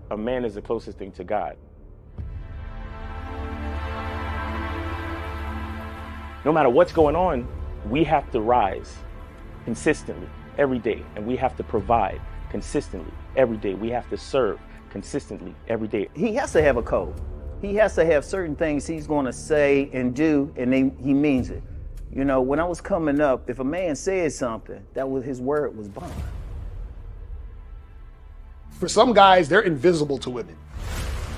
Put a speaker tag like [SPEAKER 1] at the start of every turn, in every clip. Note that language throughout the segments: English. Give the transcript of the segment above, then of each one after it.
[SPEAKER 1] a man is the closest thing to God. No matter what's going on, we have to rise consistently every day, and we have to provide consistently every day. We have to serve consistently every day.
[SPEAKER 2] He has to have a code. He has to have certain things he's going to say and do, and he means it. You know, when I was coming up, if a man said something, that was his word was bond.
[SPEAKER 3] For some guys, they're invisible to women.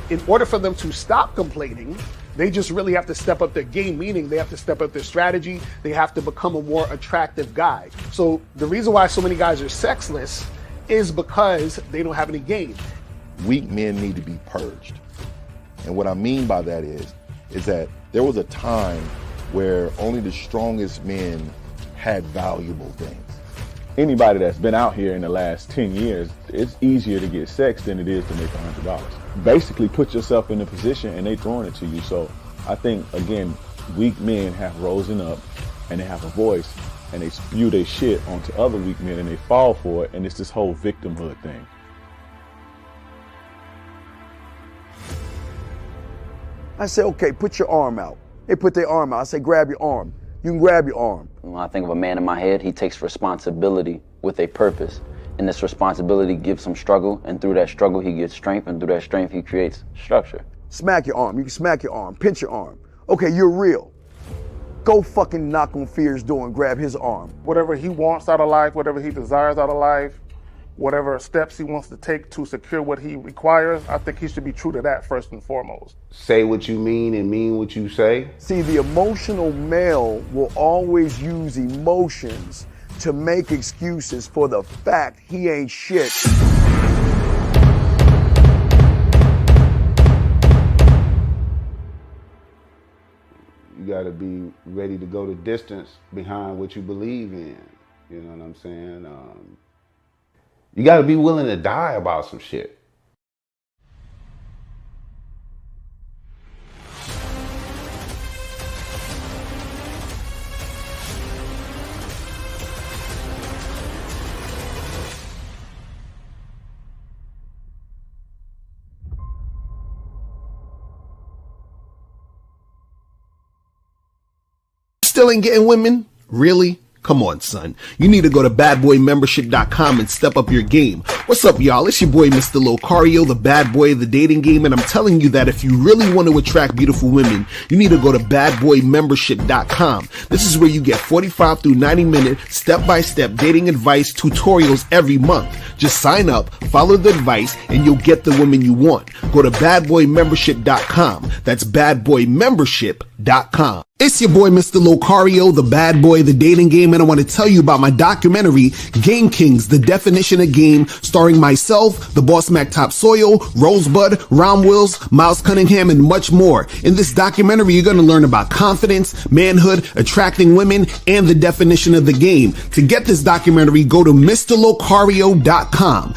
[SPEAKER 3] In order for them to stop complaining, they just really have to step up their game, meaning they have to step up their strategy. They have to become a more attractive guy. So the reason why so many guys are sexless is because they don't have any game.
[SPEAKER 4] Weak men need to be purged. And what I mean by that is that there was a time where only the strongest men had valuable things.
[SPEAKER 5] Anybody that's been out here in the last 10 years, it's easier to get sex than it is to make $100. Basically put yourself in a position and they throwing it to you. So I think, again, weak men have risen up and they have a voice and they spew their shit onto other weak men and they fall for it. And it's this whole victimhood thing.
[SPEAKER 6] I say, okay, put your arm out. They put their arm out. I say, grab your arm. You can grab your arm.
[SPEAKER 7] When I think of a man in my head, he takes responsibility with a purpose. And this responsibility gives him struggle, and through that struggle, he gets strength, and through that strength, he creates structure.
[SPEAKER 6] Smack your arm. You can smack your arm. Pinch your arm. Okay, you're real. Go fucking knock on Fear's door and grab his arm.
[SPEAKER 8] Whatever he wants out of life, whatever he desires out of life, whatever steps he wants to take to secure what he requires, I think he should be true to that first and foremost.
[SPEAKER 9] Say what you mean and mean what you say.
[SPEAKER 6] See, the emotional male will always use emotions to make excuses for the fact he ain't shit.
[SPEAKER 9] You gotta be ready to go the distance behind what you believe in. You know what I'm saying? You gotta be willing to die about some shit.
[SPEAKER 3] Still ain't getting women? Really? Come on, son. You need to go to badboymembership.com and step up your game. What's up, y'all? It's your boy, Mr. Locario, the bad boy of the dating game, and I'm telling you that if you really want to attract beautiful women, you need to go to badboymembership.com. This is where you get 45 through 90-minute step-by-step dating advice tutorials every month. Just sign up, follow the advice, and you'll get the women you want. Go to badboymembership.com. That's badboymembership.com. It's your boy, Mr. Locario, the bad boy of the dating game, and I want to tell you about my documentary, Game Kings, The Definition of Game, starring myself, the Boss Mac Topsoil, Rosebud, Ron Wills, Miles Cunningham, and much more. In this documentary, you're going to learn about confidence, manhood, attracting women, and the definition of the game. To get this documentary, go to MrLocario.com.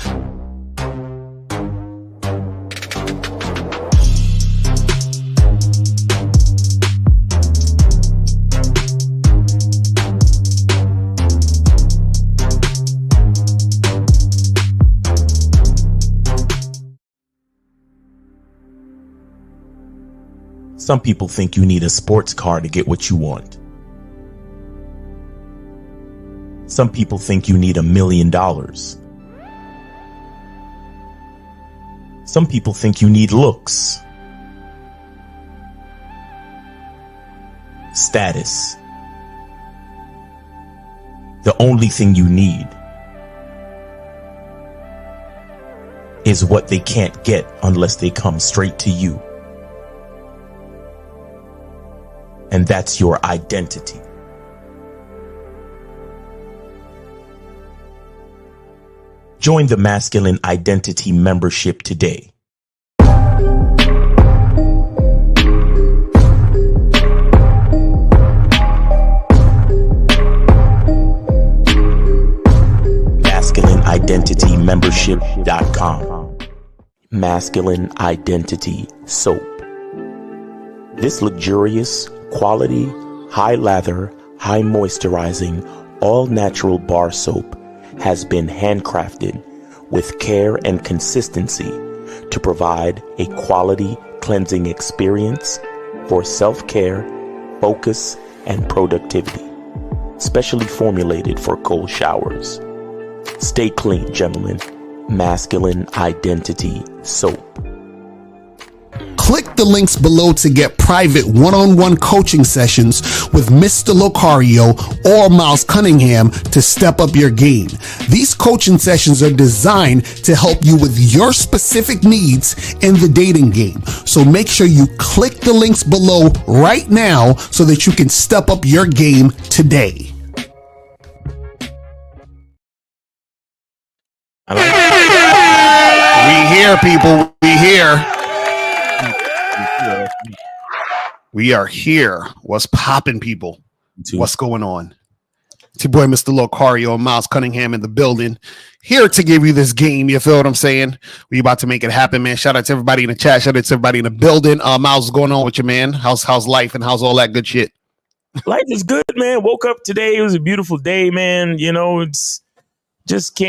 [SPEAKER 10] Some people think you need a sports car to get what you want. Some people think you need $1 million. Some people think you need looks, status. The only thing you need is what they can't get unless they come straight to you. And that's your identity. Join the Masculine Identity membership today. MasculineIdentityMembership.com. Masculine Identity Soap. This luxurious, quality, high lather, high moisturizing, all natural bar soap has been handcrafted with care and consistency to provide a quality cleansing experience for self-care, focus, and productivity, specially formulated for cold showers. Stay clean, gentlemen. Masculine Identity Soap.
[SPEAKER 3] Click the links below to get private one-on-one coaching sessions with Mr. Locario or Miles Cunningham to step up your game. These coaching sessions are designed to help you with your specific needs in the dating game. So make sure you click the links below right now so that you can step up your game today. We here, people. We here. We are here. What's popping, people? What's going on? It's your boy, Mr. Locario, and Miles Cunningham in the building. Here to give you this game. You feel what I'm saying? We about to make it happen, man. Shout out to everybody in the chat. Shout out to everybody in the building. Miles, what's going on with you, man? How's life and how's all that good shit?
[SPEAKER 10] Life is good, man. Woke up today. It was a beautiful day, man. You know, it's just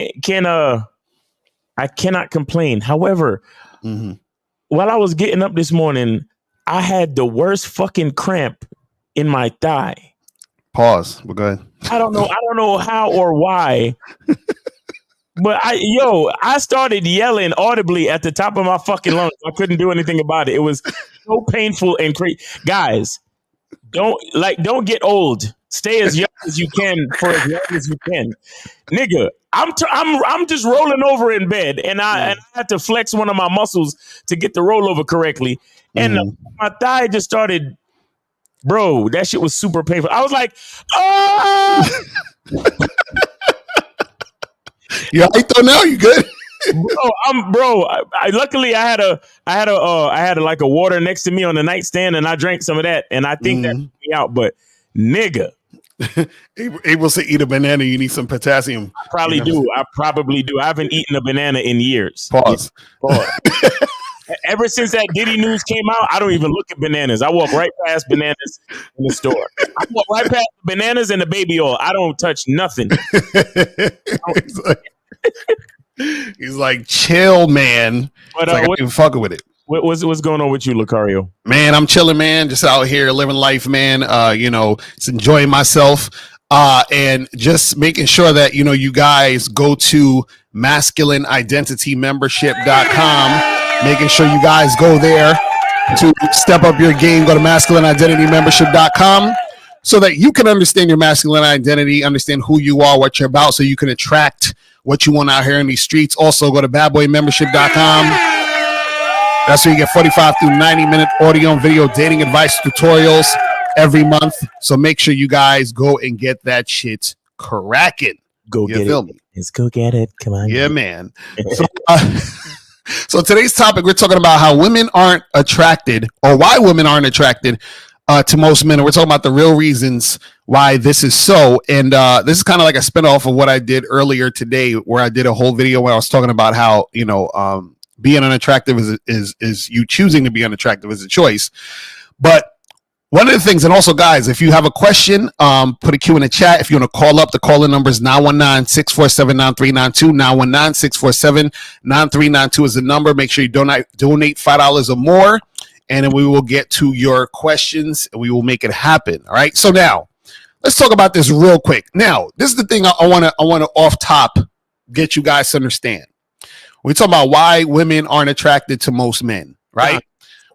[SPEAKER 10] I cannot complain. However, while I was getting up this morning, I had the worst fucking cramp in my thigh.
[SPEAKER 3] Pause. We're good.
[SPEAKER 10] I don't know how or why. But I started yelling audibly at the top of my fucking lungs. I couldn't do anything about it. It was so painful and crazy. Guys, don't get old. Stay as young as you can for as long as you can. Nigga, I'm just rolling over in bed and I had to flex one of my muscles to get the rollover correctly. And my thigh just started, bro, that shit was super painful. I was like, oh!
[SPEAKER 3] You all right though now? You good?
[SPEAKER 10] Luckily I had like a water next to me on the nightstand and I drank some of that and I think that took me out, but nigga.
[SPEAKER 3] Able to eat a banana, you need some potassium.
[SPEAKER 10] I probably do. I haven't eaten a banana in years.
[SPEAKER 3] Pause.
[SPEAKER 10] Ever since that Diddy news came out, I don't even look at bananas. I walk right past bananas in the store. I walk right past the bananas and the baby oil. I don't touch nothing.
[SPEAKER 3] He's like, chill, man.
[SPEAKER 10] But
[SPEAKER 3] I ain't fucking with it.
[SPEAKER 10] What's going on with you, Locario?
[SPEAKER 3] Man, I'm chilling, man. Just out here living life, man. Just enjoying myself. And just making sure that, you guys go to masculineidentitymembership.com. Making sure you guys go there to step up your game. Go to masculineidentitymembership.com so that you can understand your masculine identity, understand who you are, what you're about, so you can attract what you want out here in these streets. Also, go to badboymembership.com. That's where you get 45 through 90-minute audio and video dating advice tutorials every month. So make sure you guys go and get that shit cracking.
[SPEAKER 10] Go get it. Let's go get it. Come on.
[SPEAKER 3] Yeah, man. So today's topic, we're talking about how women aren't attracted, or why women aren't attracted to most men. And we're talking about the real reasons why this is so. And this is kind of like a spinoff of what I did earlier today, where I did a whole video where I was talking about how, being unattractive is you choosing to be unattractive is a choice. But one of the things, and also, guys, if you have a question, put a Q in the chat. If you want to call up, the call-in number is 919-647-9392. 919-647-9392 is the number. Make sure you donate $5 or more, and then we will get to your questions, and we will make it happen. All right? So now, let's talk about this real quick. Now, this is the thing I want to off top get you guys to understand. We talk about why women aren't attracted to most men, right?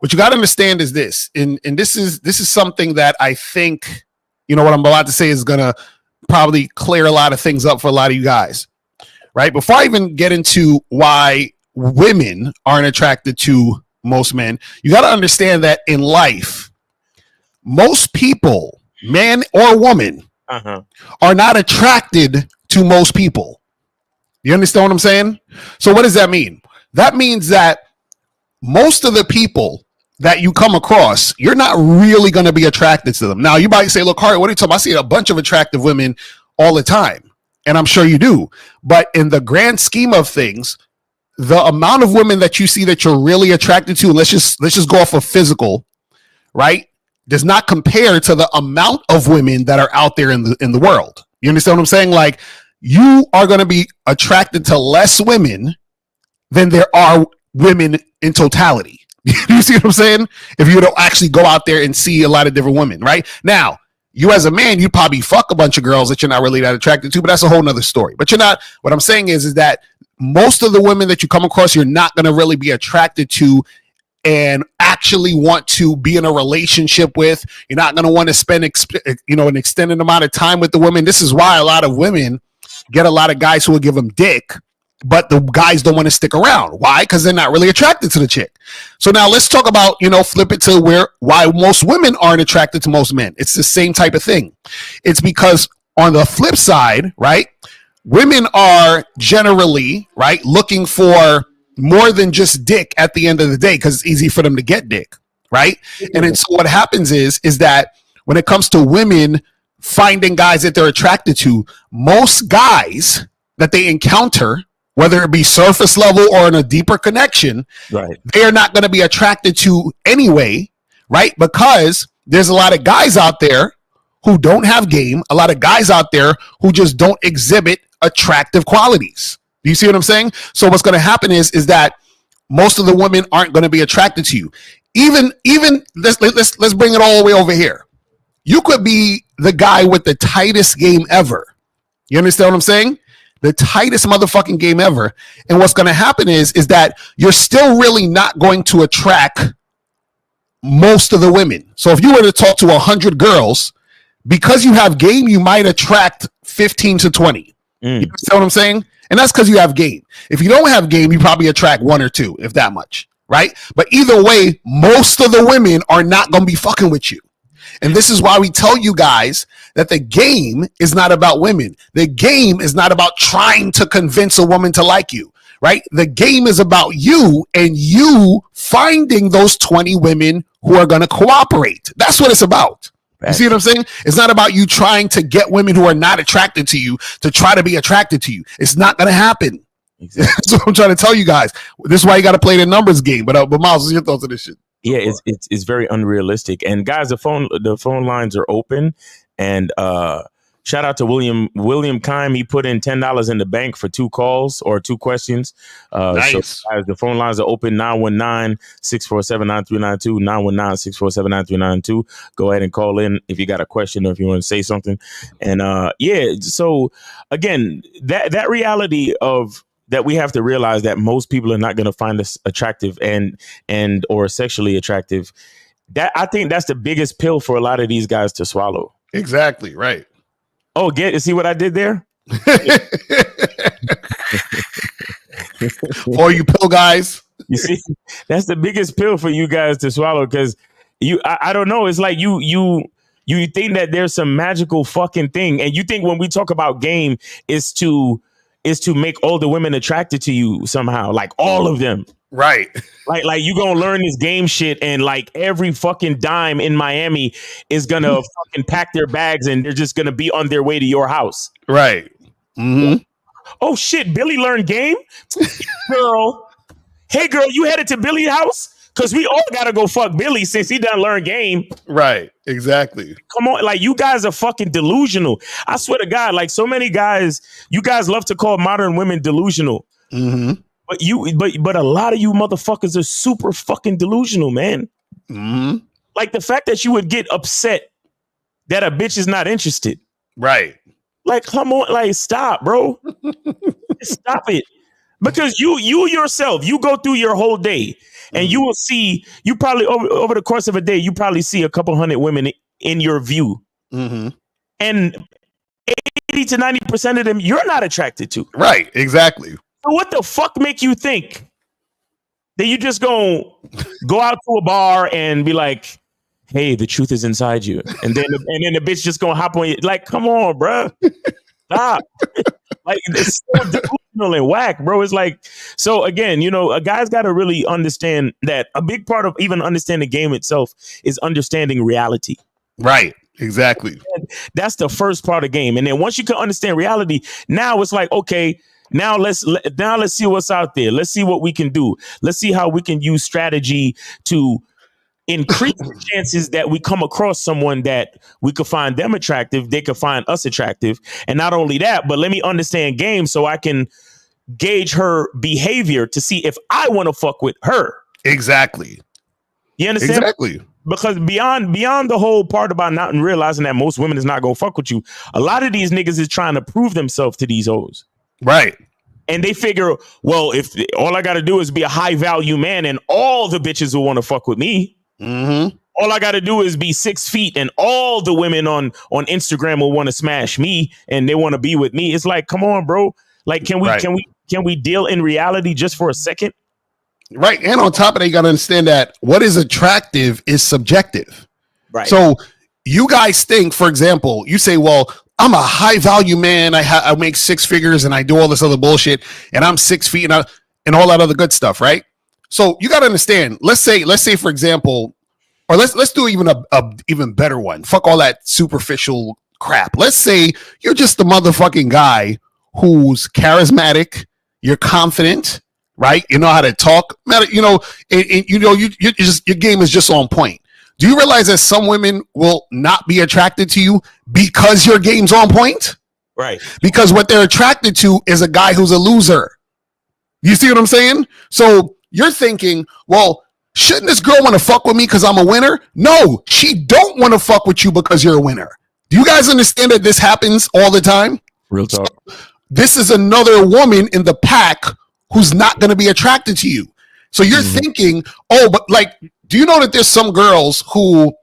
[SPEAKER 3] What you got to understand is this, and this is something that I think, what I'm about to say is going to probably clear a lot of things up for a lot of you guys, right? Before I even get into why women aren't attracted to most men, you got to understand that in life, most people, man or woman, are not attracted to most people. You understand what I'm saying? So what does that mean? That means that most of the people that you come across, you're not really going to be attracted to them. Now, you might say, look, Harry, what are you talking about? I see a bunch of attractive women all the time, and I'm sure you do. But in the grand scheme of things, the amount of women that you see that you're really attracted to, let's just go off of physical, right, does not compare to the amount of women that are out there in the world. You understand what I'm saying? Like, you are going to be attracted to less women than there are women in totality. You see what I'm saying? If you don't actually go out there and see a lot of different women, right? Now, you as a man, you probably fuck a bunch of girls that you're not really that attracted to, but that's a whole nother story. But you're not, what I'm saying is that most of the women that you come across, you're not going to really be attracted to and actually want to be in a relationship with. You're not going to want to spend, an extended amount of time with the women. This is why a lot of women get a lot of guys who will give them dick, but the guys don't want to stick around. Why? Because they're not really attracted to the chick. So now let's talk about, flip it to why most women aren't attracted to most men. It's the same type of thing. It's because on the flip side, right, women are generally, right, looking for more than just dick at the end of the day because it's easy for them to get dick, right? And then so what happens is that when it comes to women finding guys that they're attracted to, most guys that they encounter, whether it be surface level or in a deeper connection, right, they are not going to be attracted to anyway, right? Because there's a lot of guys out there who don't have game, a lot of guys out there who just don't exhibit attractive qualities. Do you see what I'm saying? So what's going to happen is that most of the women aren't going to be attracted to you. Even let's bring it all the way over here. You could be the guy with the tightest game ever. You understand what I'm saying? The tightest motherfucking game ever. And what's going to happen is that you're still really not going to attract most of the women. So if you were to talk to 100 girls, because you have game, you might attract 15 to 20. You understand what I'm saying? And that's because you have game. If you don't have game, you probably attract 1 or 2, if that much, right? But either way, most of the women are not going to be fucking with you. And this is why we tell you guys that the game is not about women. The game is not about trying to convince a woman to like you, right? The game is about you and you finding those 20 women who are going to cooperate. That's what it's about. You see what I'm saying? It's not about you trying to get women who are not attracted to you to try to be attracted to you. It's not going to happen. Exactly. That's what I'm trying to tell you guys. This is why you got to play the numbers game. But Miles, what's your thoughts on this shit?
[SPEAKER 10] Yeah, it's very unrealistic. And guys, the phone lines are open. And shout out to William Kime. He put in $10 in the bank for 2 calls or 2 questions. Nice. So guys, the phone lines are open, 919-647-9392, 919-647-9392. Go ahead and call in if you got a question or if you want to say something. And so again, that reality of that we have to realize that most people are not going to find us attractive and or sexually attractive. That I think that's the biggest pill for a lot of these guys to swallow.
[SPEAKER 3] Exactly. Right.
[SPEAKER 10] Oh, see what I did there?
[SPEAKER 3] Or you pill guys.
[SPEAKER 10] You see, that's the biggest pill for you guys to swallow because I don't know. It's like you think that there's some magical fucking thing. And you think when we talk about game is to make all the women attracted to you somehow, like all of them.
[SPEAKER 3] Right.
[SPEAKER 10] Like you gonna learn this game shit and like every fucking dime in Miami is gonna fucking pack their bags and they're just gonna be on their way to your house.
[SPEAKER 3] Right. Mm-hmm.
[SPEAKER 10] Oh shit, Billy learned game? Girl. Hey girl, you headed to Billy's house? Cause we all gotta go fuck Billy since he done learn game.
[SPEAKER 3] Right. Exactly.
[SPEAKER 10] Come on, like you guys are fucking delusional. I swear to God, like so many guys, you guys love to call modern women delusional.
[SPEAKER 3] Mm-hmm.
[SPEAKER 10] But a lot of you motherfuckers are super fucking delusional, man.
[SPEAKER 3] Mm-hmm.
[SPEAKER 10] Like the fact that you would get upset that a bitch is not interested.
[SPEAKER 3] Right.
[SPEAKER 10] Like, come on, like stop, bro. Stop it. Because you yourself, you go through your whole day and you will see, you probably over the course of a day, you probably see a couple hundred women in your view.
[SPEAKER 3] Mm-hmm.
[SPEAKER 10] And 80 to 90% of them you're not attracted to.
[SPEAKER 3] Right. Exactly.
[SPEAKER 10] So what the fuck make you think that you just gonna go out to a bar and be like, hey, the truth is inside you. And then the bitch just gonna hop on you. Like, come on, bro. Stop. Like, it's so delusional and whack, bro. It's like, so again, a guy's got to really understand that a big part of even understanding the game itself is understanding reality.
[SPEAKER 3] Right. Exactly.
[SPEAKER 10] And that's the first part of the game. And then once you can understand reality, now it's like, okay, now let's see what's out there. Let's see what we can do. Let's see how we can use strategy to increase the chances that we come across someone that we could find them attractive. They could find us attractive. And not only that, but let me understand game so I can gauge her behavior to see if I want to fuck with her.
[SPEAKER 3] Exactly.
[SPEAKER 10] You understand?
[SPEAKER 3] Exactly.
[SPEAKER 10] Because beyond the whole part about not realizing that most women is not gonna fuck with you, a lot of these niggas is trying to prove themselves to these hoes.
[SPEAKER 3] Right.
[SPEAKER 10] And they figure, well, if all I gotta do is be a high value man and all the bitches will want to fuck with me.
[SPEAKER 3] Mm-hmm.
[SPEAKER 10] All I gotta do is be 6 feet and all the women on Instagram will want to smash me and they want to be with me. It's like, come on, bro. Like, can we deal in reality just for a second?
[SPEAKER 3] Right. And on top of that, you got to understand that what is attractive is subjective.
[SPEAKER 10] Right.
[SPEAKER 3] So you guys think, for example, you say, well, I'm a high value man. I make 6 figures and I do all this other bullshit and I'm 6 feet and all that other good stuff. Right. So you got to understand, let's say, for example, or let's do even a even better one. Fuck all that superficial crap. Let's say you're just the motherfucking guy who's charismatic. You're confident. Right, you know how to talk. You know, you just your game is just on point. Do you realize that some women will not be attracted to you because your game's on point?
[SPEAKER 10] Right.
[SPEAKER 3] Because what they're attracted to is a guy who's a loser. You see what I'm saying? So you're thinking, well, shouldn't this girl want to fuck with me because I'm a winner? No, she don't want to fuck with you because you're a winner. Do you guys understand that this happens all the time?
[SPEAKER 10] Real talk.
[SPEAKER 3] So this is another woman in the pack who's not going to be attracted to you. So you're thinking, oh, but like, do you know that there's some girls who,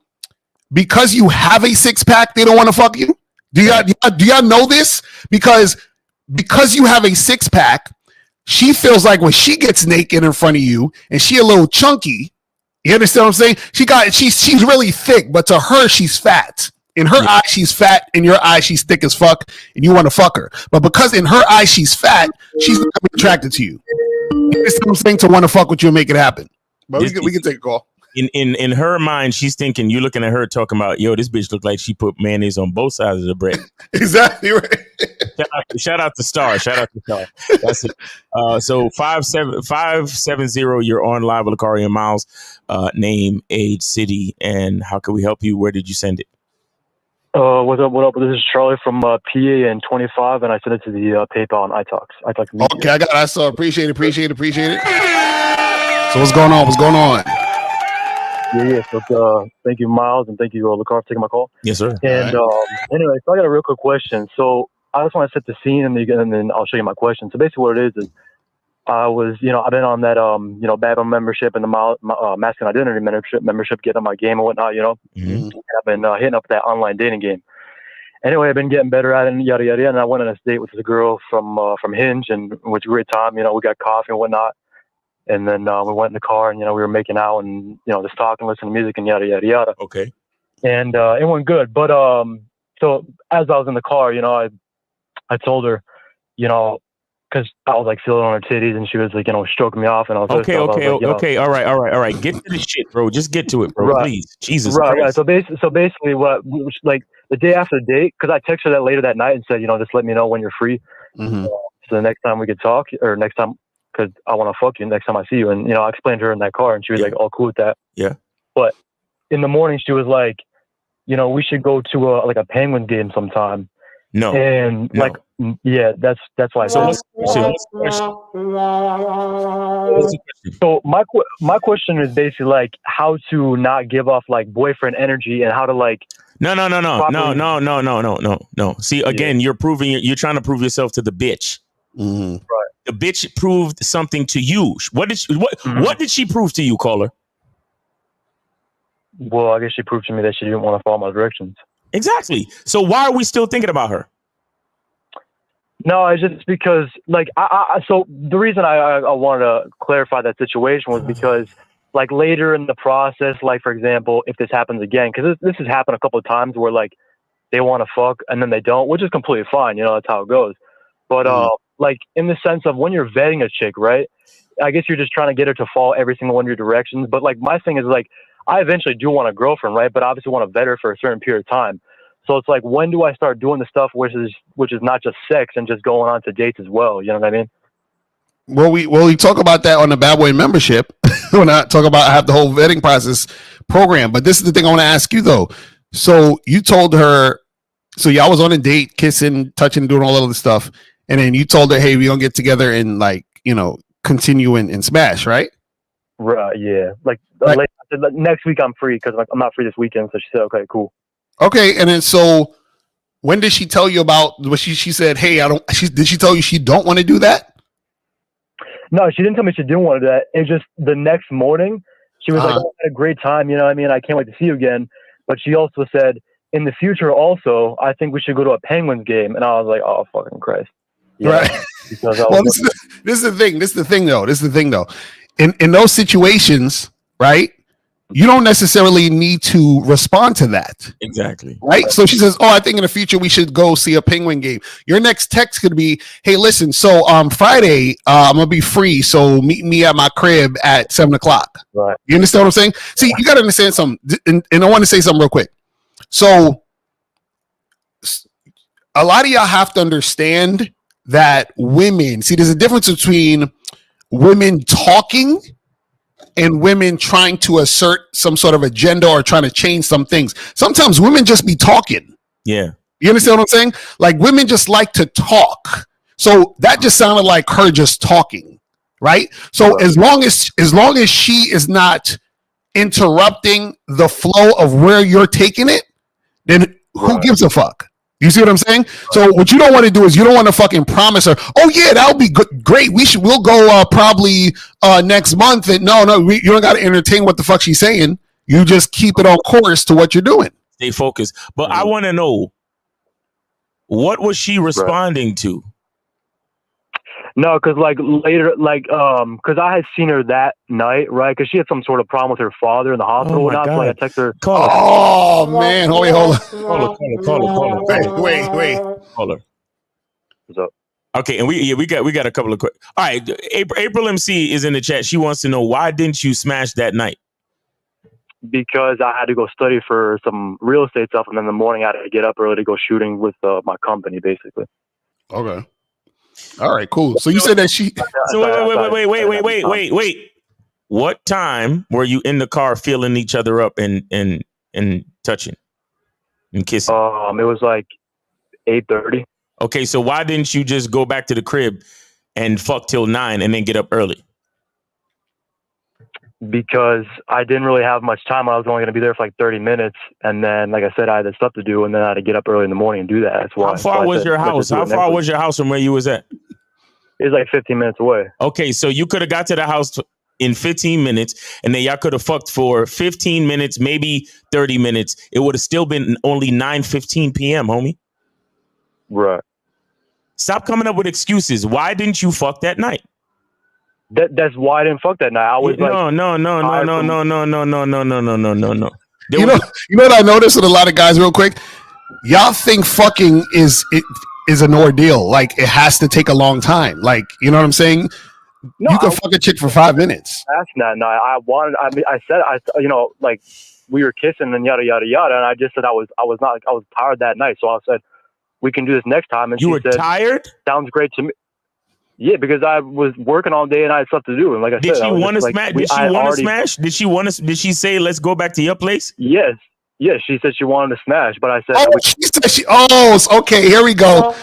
[SPEAKER 3] because you have a 6-pack, they don't want to fuck you? Do y'all know this? Because you have a 6-pack, she feels like when she gets naked in front of you and she a little chunky, you understand what I'm saying? She's really thick, but to her, she's fat. In her eyes, she's fat. In your eyes, she's thick as fuck, and you want to fuck her. But because in her eyes, she's fat, she's not gonna be attracted to you. You understand what I'm saying? To want to fuck with you and make it happen. But we can take a call.
[SPEAKER 10] In her mind, she's thinking, you're looking at her talking about, yo, this bitch look like she put mayonnaise on both sides of the bread.
[SPEAKER 3] Exactly right.
[SPEAKER 10] Shout out to Star. That's it. So 570, you're on live with Locario and Miles. Name, age, city, and how can we help you? Where did you send it?
[SPEAKER 11] What up? This is Charlie from PA and 25, and I sent it to the PayPal and iTalks.
[SPEAKER 3] Okay, I got it. I saw. Appreciate it. So what's going on?
[SPEAKER 11] Yeah. So thank you, Miles, and thank you, Locario, for taking my call.
[SPEAKER 10] Yes, sir.
[SPEAKER 11] And anyway, so I got a real quick question. So I just want to set the scene, and then I'll show you my question. So basically, what it is I was, I've been on that, Bad Boy membership and the masculine identity membership, getting on my game and whatnot, And I've been hitting up that online dating game. Anyway, I've been getting better at it and yada, yada, yada. And I went on a date with this girl from Hinge, and it was a great time. We got coffee and whatnot. And then we went in the car and, we were making out and, just talking, listening to music and yada, yada, yada.
[SPEAKER 10] Okay.
[SPEAKER 11] And it went good. But so as I was in the car, I told her, because I was like feeling on her titties, and she was like, stroking me off, and I was
[SPEAKER 10] okay. All right. Get to the shit, bro. Just get to it, bro.
[SPEAKER 11] Right.
[SPEAKER 10] Please, Jesus.
[SPEAKER 11] Right.
[SPEAKER 10] Christ.
[SPEAKER 11] So basically, like the day after the date, because I texted her that later that night and said, just let me know when you're free, so the next time we could talk, or next time, because I want to fuck you next time I see you, and I explained to her in that car, and she was like, all cool with that.
[SPEAKER 10] Yeah.
[SPEAKER 11] But in the morning, she was like, we should go to a Penguins game sometime.
[SPEAKER 10] No.
[SPEAKER 11] And
[SPEAKER 10] no.
[SPEAKER 11] yeah, that's why.
[SPEAKER 10] So
[SPEAKER 11] So my question is basically like how to not give off like boyfriend energy and how to like.
[SPEAKER 10] No. See, again, you're trying to prove yourself to the bitch.
[SPEAKER 3] Mm-hmm.
[SPEAKER 11] Right.
[SPEAKER 10] The bitch proved something to you. What did she prove to you, caller?
[SPEAKER 11] Well, I guess she proved to me that she didn't want to follow my directions.
[SPEAKER 10] Exactly. So why are we still thinking about her?
[SPEAKER 11] No, it's just because, like, so the reason I wanted to clarify that situation was because, like, later in the process, like, for example, if this happens again, because this has happened a couple of times where, like, they want to fuck and then they don't, which is completely fine. That's how it goes. But, like, in the sense of when you're vetting a chick, right, I guess you're just trying to get her to follow every single one of your directions. But, like, my thing is, like, I eventually do want a girlfriend, right? But obviously want to vet her for a certain period of time. So it's like, when do I start doing the stuff which is not just sex and just going on to dates as well? You know what I mean?
[SPEAKER 3] Well, we talk about that on the Bad Boy membership. When I talk about, I have the whole vetting process program. But this is the thing I want to ask you though. So you told her, so y'all was on a date, kissing, touching, doing all of this stuff, and then you told her, "Hey, we gonna get together and like continue and smash," right?
[SPEAKER 11] Right. Yeah. Like
[SPEAKER 3] Right.
[SPEAKER 11] next week I'm free because like I'm not free this weekend. So she said, okay, cool.
[SPEAKER 3] Okay, and then so when did she tell you about? What she said? Hey, I don't. Did she tell you she don't want to do that?
[SPEAKER 11] No, she didn't tell me she didn't want to do that. It's just the next morning she was like, oh, I had a great time. You know what I mean? I can't wait to see you again. But she also said, in the future, also, I think we should go to a Penguins game. And I was like, oh, fucking Christ. Yeah,
[SPEAKER 3] right. Well, this is the thing. This is the thing, though. In those situations, right, you don't necessarily need to respond to that.
[SPEAKER 10] Exactly.
[SPEAKER 3] Right. So she says, oh, I think in the future we should go see a Penguin game. Your next text could be, hey, listen, so Friday, I'm going to be free. So meet me at my crib at 7:00.
[SPEAKER 11] Right.
[SPEAKER 3] You understand what I'm saying? See, you got to understand something. And I want to say something real quick. So a lot of y'all have to understand that women, see, there's a difference between women talking and women trying to assert some sort of agenda or trying to change some things. Sometimes women just be talking.
[SPEAKER 10] Yeah.
[SPEAKER 3] You understand what I'm saying? Like women just like to talk. So that just sounded like her just talking, right? So as long as she is not interrupting the flow of where you're taking it, then who gives a fuck? You see what I'm saying? So what you don't want to do is you don't want to fucking promise her, oh yeah, that'll be great. We'll go probably next month. And you don't got to entertain what the fuck she's saying. You just keep it on course to what you're doing.
[SPEAKER 10] Stay focused. But I want to know, what was she responding to?
[SPEAKER 11] No, because like later, like because I had seen her that night, right? Because she had some sort of problem with her father in the hospital.
[SPEAKER 10] Oh my God.
[SPEAKER 11] So like, I text her.
[SPEAKER 3] Oh man, hold on.
[SPEAKER 10] Call her.
[SPEAKER 3] Wait.
[SPEAKER 10] Call her.
[SPEAKER 11] What's up?
[SPEAKER 10] Okay, and we got a couple of quick. All right, April MC is in the chat. She wants to know, why didn't you smash that night?
[SPEAKER 11] Because I had to go study for some real estate stuff, and then in the morning I had to get up early to go shooting with my company, basically.
[SPEAKER 3] Okay. All right, cool. So you said that she.
[SPEAKER 10] So wait. What time were you in the car feeling each other up and touching and kissing?
[SPEAKER 11] It was like 8:30.
[SPEAKER 10] Okay, so why didn't you just go back to the crib and fuck till 9 and then get up early?
[SPEAKER 11] Because I didn't really have much time. I was only going to be there for like 30 minutes. And then, like I said, I had stuff to do, and then I had to get up early in the morning and do that. That's why.
[SPEAKER 10] How far was your house? How far was your house from where you was at?
[SPEAKER 11] It was like 15 minutes away.
[SPEAKER 10] Okay, so you could have got to the house in 15 minutes, and then y'all could have fucked for 15 minutes, maybe 30 minutes. It would have still been only 9:15 p.m., homie.
[SPEAKER 11] Right.
[SPEAKER 10] Stop coming up with excuses. Why didn't you fuck that night?
[SPEAKER 11] That's why I didn't fuck that night. I was
[SPEAKER 10] No.
[SPEAKER 3] You know what I noticed with a lot of guys, real quick? Y'all think fucking is an ordeal. Like it has to take a long time. Like, you know what I'm saying? No, you can fuck a chick for 5 minutes.
[SPEAKER 11] That's not. No, I said, like we were kissing and yada yada yada, and I just said I was tired that night, so I said we can do this next time. And
[SPEAKER 10] you were tired?
[SPEAKER 11] Sounds great to me. Yeah, because I was working all day and I had stuff to do. And like I said,
[SPEAKER 10] did she want to smash? Did she want to smash? Did she want to? Did she say, "Let's go back to your place"?
[SPEAKER 11] Yes. Yes, she said she wanted to smash, but I said,
[SPEAKER 3] okay. Here we go.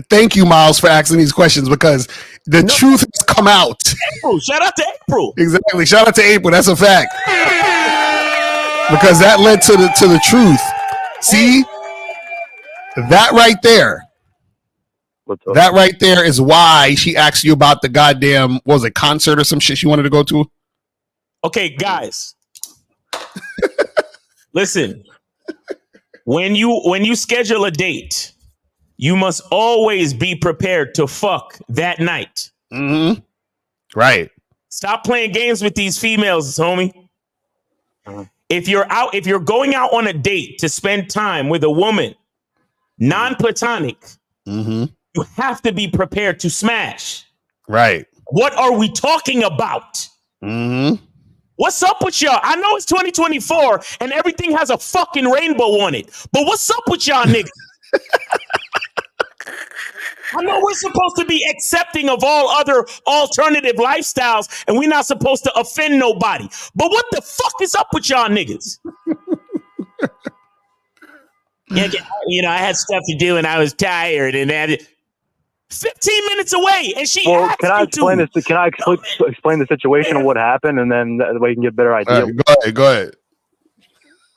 [SPEAKER 3] Thank you, Miles, for asking these questions, because the truth has come out.
[SPEAKER 10] April, shout out to April.
[SPEAKER 3] Exactly. Shout out to April. That's a fact. Because that led to the truth. See? That right there. That right there is why she asked you about the goddamn, was it concert or some shit she wanted to go to?
[SPEAKER 10] Okay, guys. Listen. When you schedule a date, you must always be prepared to fuck that night.
[SPEAKER 3] Mm-hmm. Right.
[SPEAKER 10] Stop playing games with these females, homie. If you're going out on a date to spend time with a woman, non-platonic, you have to be prepared to smash.
[SPEAKER 3] Right.
[SPEAKER 10] What are we talking about? What's up with y'all? I know it's 2024 and everything has a fucking rainbow on it, but what's up with y'all niggas? I know we're supposed to be accepting of all other alternative lifestyles and we're not supposed to offend nobody, but what the fuck is up with y'all niggas? Yeah, I had stuff to do and I was tired and then 15 minutes away and she asked
[SPEAKER 11] can I
[SPEAKER 10] you
[SPEAKER 11] explain
[SPEAKER 10] to.
[SPEAKER 11] this? Can I explain the situation of what happened, and then that way you can get a better idea?
[SPEAKER 9] Go ahead.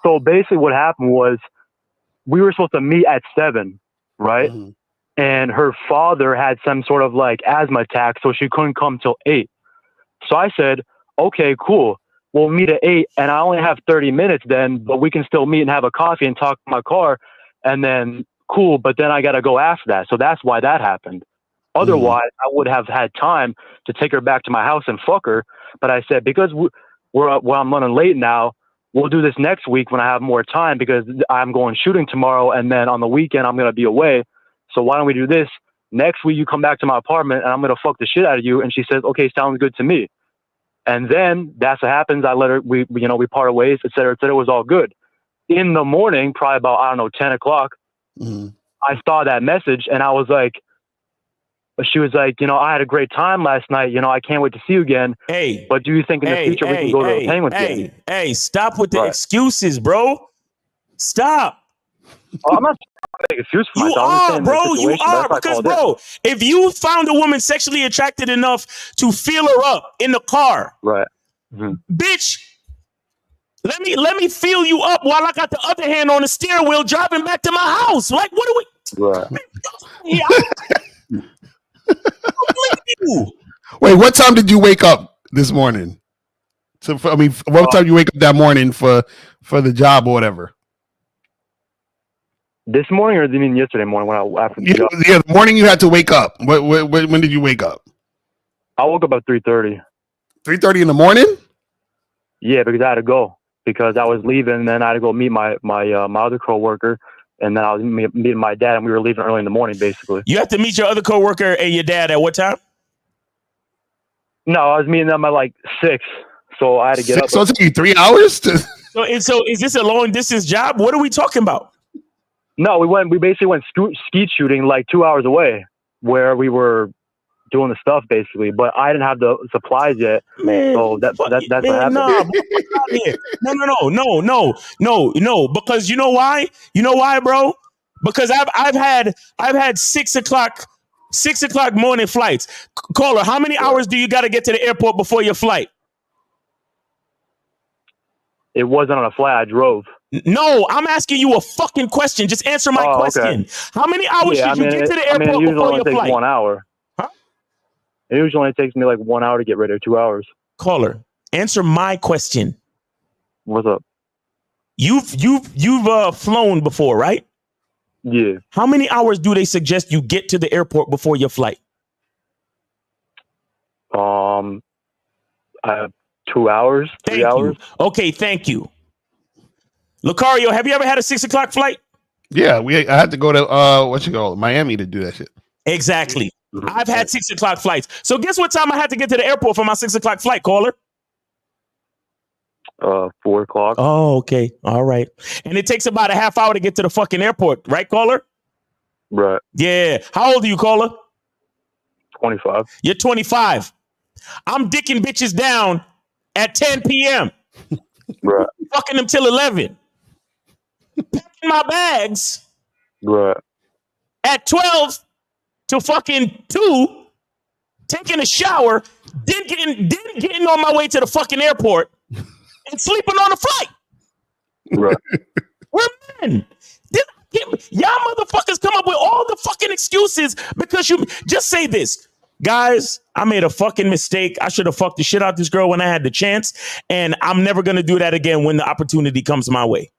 [SPEAKER 11] So basically, what happened was we were supposed to meet at 7, right?
[SPEAKER 9] Mm-hmm.
[SPEAKER 11] And her father had some sort of like asthma attack, so she couldn't come till 8. So I said, okay, cool. We'll meet at 8, and I only have 30 minutes then, but we can still meet and have a coffee and talk in my car, and then cool. But then I got to go after that. So that's why that happened. Otherwise, I would have had time to take her back to my house and fuck her. But I said, because I'm running late now, we'll do this next week when I have more time, because I'm going shooting tomorrow, and then on the weekend I'm going to be away. So why don't we do this? Next week you come back to my apartment and I'm going to fuck the shit out of you. And she says, okay, sounds good to me. And then that's what happens. I let her, we part ways, et cetera, et cetera. It was all good. In the morning, probably about, 10 o'clock, I saw that message and I was like, she was like, I had a great time last night. I can't wait to see you again.
[SPEAKER 10] Hey,
[SPEAKER 11] but do you think in the future we can go to the Penguins game?
[SPEAKER 10] Hey, stop with the excuses, bro. Stop.
[SPEAKER 11] I'm not making excuses for myself.
[SPEAKER 10] You are, bro. You are. Because, bro, if you found a woman sexually attracted enough to feel her up in the car,
[SPEAKER 11] right,
[SPEAKER 10] bitch, let me feel you up while I got the other hand on the steering wheel driving back to my house. Like, what do we?
[SPEAKER 11] Right.
[SPEAKER 3] Wait, what time did you wake up this morning? So, what time did you wake up that morning for the job or whatever?
[SPEAKER 11] This morning, or do you mean yesterday morning after the job?
[SPEAKER 3] Yeah, the morning you had to wake up. When did you wake up?
[SPEAKER 11] I woke up at 3:30.
[SPEAKER 3] 3:30 in the morning?
[SPEAKER 11] Yeah, because I had to go because I was leaving, and then I had to go meet my other coworker, and then I was meeting my dad, and we were leaving early in the morning, basically.
[SPEAKER 10] You have to meet your other coworker and your dad at what time?
[SPEAKER 11] No, I was meeting them at like 6, so I had to get up.
[SPEAKER 3] So it took you 3 hours to.
[SPEAKER 10] So is this a long distance job? What are we talking about?
[SPEAKER 11] No, we basically went skeet shooting like 2 hours away, where we were doing the stuff basically, but I didn't have the supplies yet. Man, so that's what happened. No.
[SPEAKER 10] Because you know why? You know why, bro? Because I've had 6 o'clock morning flights. Caller, how many hours do you got to get to the airport before your flight?
[SPEAKER 11] It wasn't on a flight. I drove.
[SPEAKER 10] No, I'm asking you a fucking question. Just answer my question.
[SPEAKER 11] Okay.
[SPEAKER 10] How many hours should you get to the airport before your flight? It usually
[SPEAKER 11] takes 1 hour.
[SPEAKER 10] Huh?
[SPEAKER 11] It usually only takes me like 1 hour to get ready, or 2 hours.
[SPEAKER 10] Caller, answer my question.
[SPEAKER 11] What's up?
[SPEAKER 10] You've flown before, right?
[SPEAKER 11] Yeah.
[SPEAKER 10] How many hours do they suggest you get to the airport before your flight?
[SPEAKER 11] 2 hours, 3 hours.
[SPEAKER 10] Okay, thank you. Locario, have you ever had a 6 o'clock flight?
[SPEAKER 3] Yeah, I had to go to Miami to do that shit.
[SPEAKER 10] Exactly. I've had 6 o'clock flights. So guess what time I had to get to the airport for my 6 o'clock flight, caller?
[SPEAKER 11] 4 o'clock.
[SPEAKER 10] Oh, okay. All right. And it takes about a half hour to get to the fucking airport, right, caller?
[SPEAKER 11] Right.
[SPEAKER 10] Yeah. How old are you, caller?
[SPEAKER 11] 25.
[SPEAKER 10] You're 25. I'm dicking bitches down at 10 p.m.
[SPEAKER 11] Right.
[SPEAKER 10] Fucking them till 11. Packing my bags.
[SPEAKER 11] Right.
[SPEAKER 10] At 12 to fucking 2, taking a shower, then getting on my way to the fucking airport and sleeping on the flight.
[SPEAKER 11] Right.
[SPEAKER 10] We're men. Y'all motherfuckers come up with all the fucking excuses because you just say this. Guys, I made a fucking mistake. I should have fucked the shit out this girl when I had the chance. And I'm never going to do that again when the opportunity comes my way.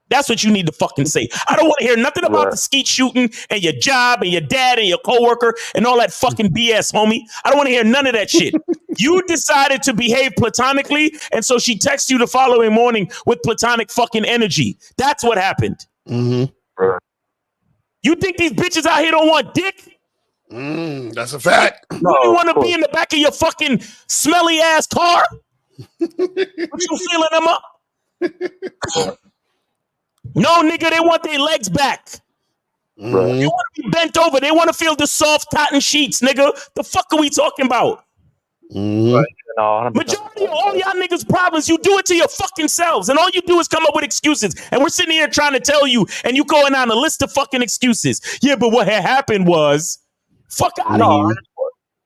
[SPEAKER 10] That's what you need to fucking say. I don't want to hear nothing about the skeet shooting and your job and your dad and your coworker and all that fucking BS, homie. I don't want to hear none of that shit. You decided to behave platonically. And so she texts you the following morning with platonic fucking energy. That's what happened.
[SPEAKER 3] Mm-hmm.
[SPEAKER 11] Right.
[SPEAKER 10] You think these bitches out here don't want dick?
[SPEAKER 3] That's a fact.
[SPEAKER 10] You want to be in the back of your fucking smelly ass car? What you feeling them up? No, nigga, they want their legs back.
[SPEAKER 11] Right.
[SPEAKER 10] They want to be bent over. They want to feel the soft cotton sheets, nigga. The fuck are we talking about?
[SPEAKER 3] Mm-hmm.
[SPEAKER 11] Right. No, 100%.
[SPEAKER 10] Majority of all y'all niggas' problems, you do it to your fucking selves, and all you do is come up with excuses. And we're sitting here trying to tell you, and you going on a list of fucking excuses. Yeah, but what had happened was, fuck out of here.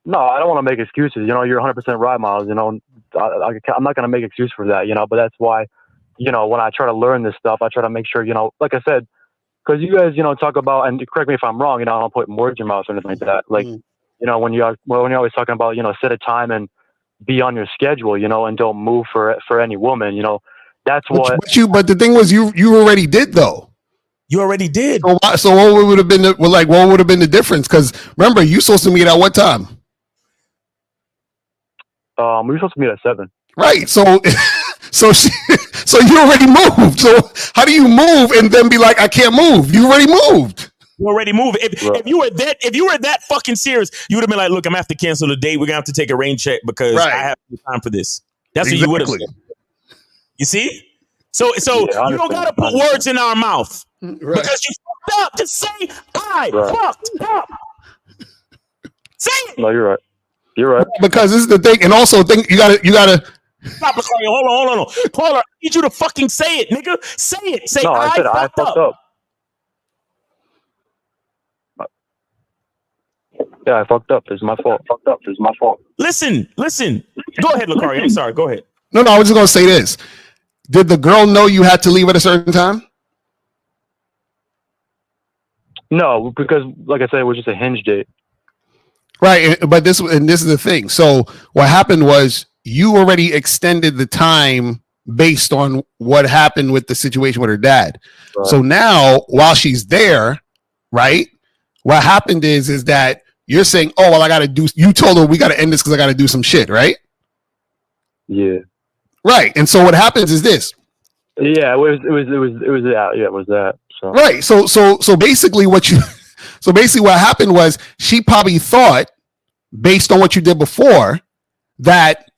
[SPEAKER 11] No, I don't want to make excuses. You know, you're 100% right, Miles. You know, I'm not going to make excuse for that. You know, but that's why, you know, when I try to learn this stuff, I try to make sure, you know, like I said, because you guys, you know, talk about, and correct me if I'm wrong. You know, I don't put words in your mouth or anything like that. Like, you know, when you're always talking about, you know, set a time and be on your schedule, you know, and don't move for any woman. You know, that's what.
[SPEAKER 3] But the thing was, you already did though.
[SPEAKER 10] You already did.
[SPEAKER 3] So what would have been what would have been the difference? Because remember, you supposed to meet at what time?
[SPEAKER 11] We were supposed to meet at 7.
[SPEAKER 3] Right. So so you already moved. So how do you move and then be like, I can't move? You already moved.
[SPEAKER 10] You already moved. If you were that fucking serious, you would have been like, look, I'm gonna have to cancel the date. We're gonna have to take a rain check because I have no time for this. That's what you would have said. You see? So you don't gotta put words in our mouth. Because you fucked up. Just say I fucked up. Say it.
[SPEAKER 11] No, you're right. You're right.
[SPEAKER 3] Because this is the thing, and also think you gotta
[SPEAKER 10] stop, Locario. Hold on. Caller, I need you to fucking say it, nigga. Say it. Say I said I fucked up.
[SPEAKER 11] Yeah, I fucked up. It's my fault.
[SPEAKER 10] Listen. Go ahead, Locario. I'm sorry. Go ahead.
[SPEAKER 3] No, I was just gonna say this. Did the girl know you had to leave at a certain time?
[SPEAKER 11] No, because like I said, it was just a hinge date.
[SPEAKER 3] Right, but this is the thing. So what happened was you already extended the time based on what happened with the situation with her dad. Right. So now, while she's there, right, what happened is that you're saying, "Oh, well, I got to do." You told her we got to end this because I got to do some shit, right?
[SPEAKER 11] Yeah.
[SPEAKER 3] Right, and so what happens is this.
[SPEAKER 11] Yeah, it was that. Yeah, it was that. So.
[SPEAKER 3] Right. So basically what happened was she probably thought, based on what you did before, that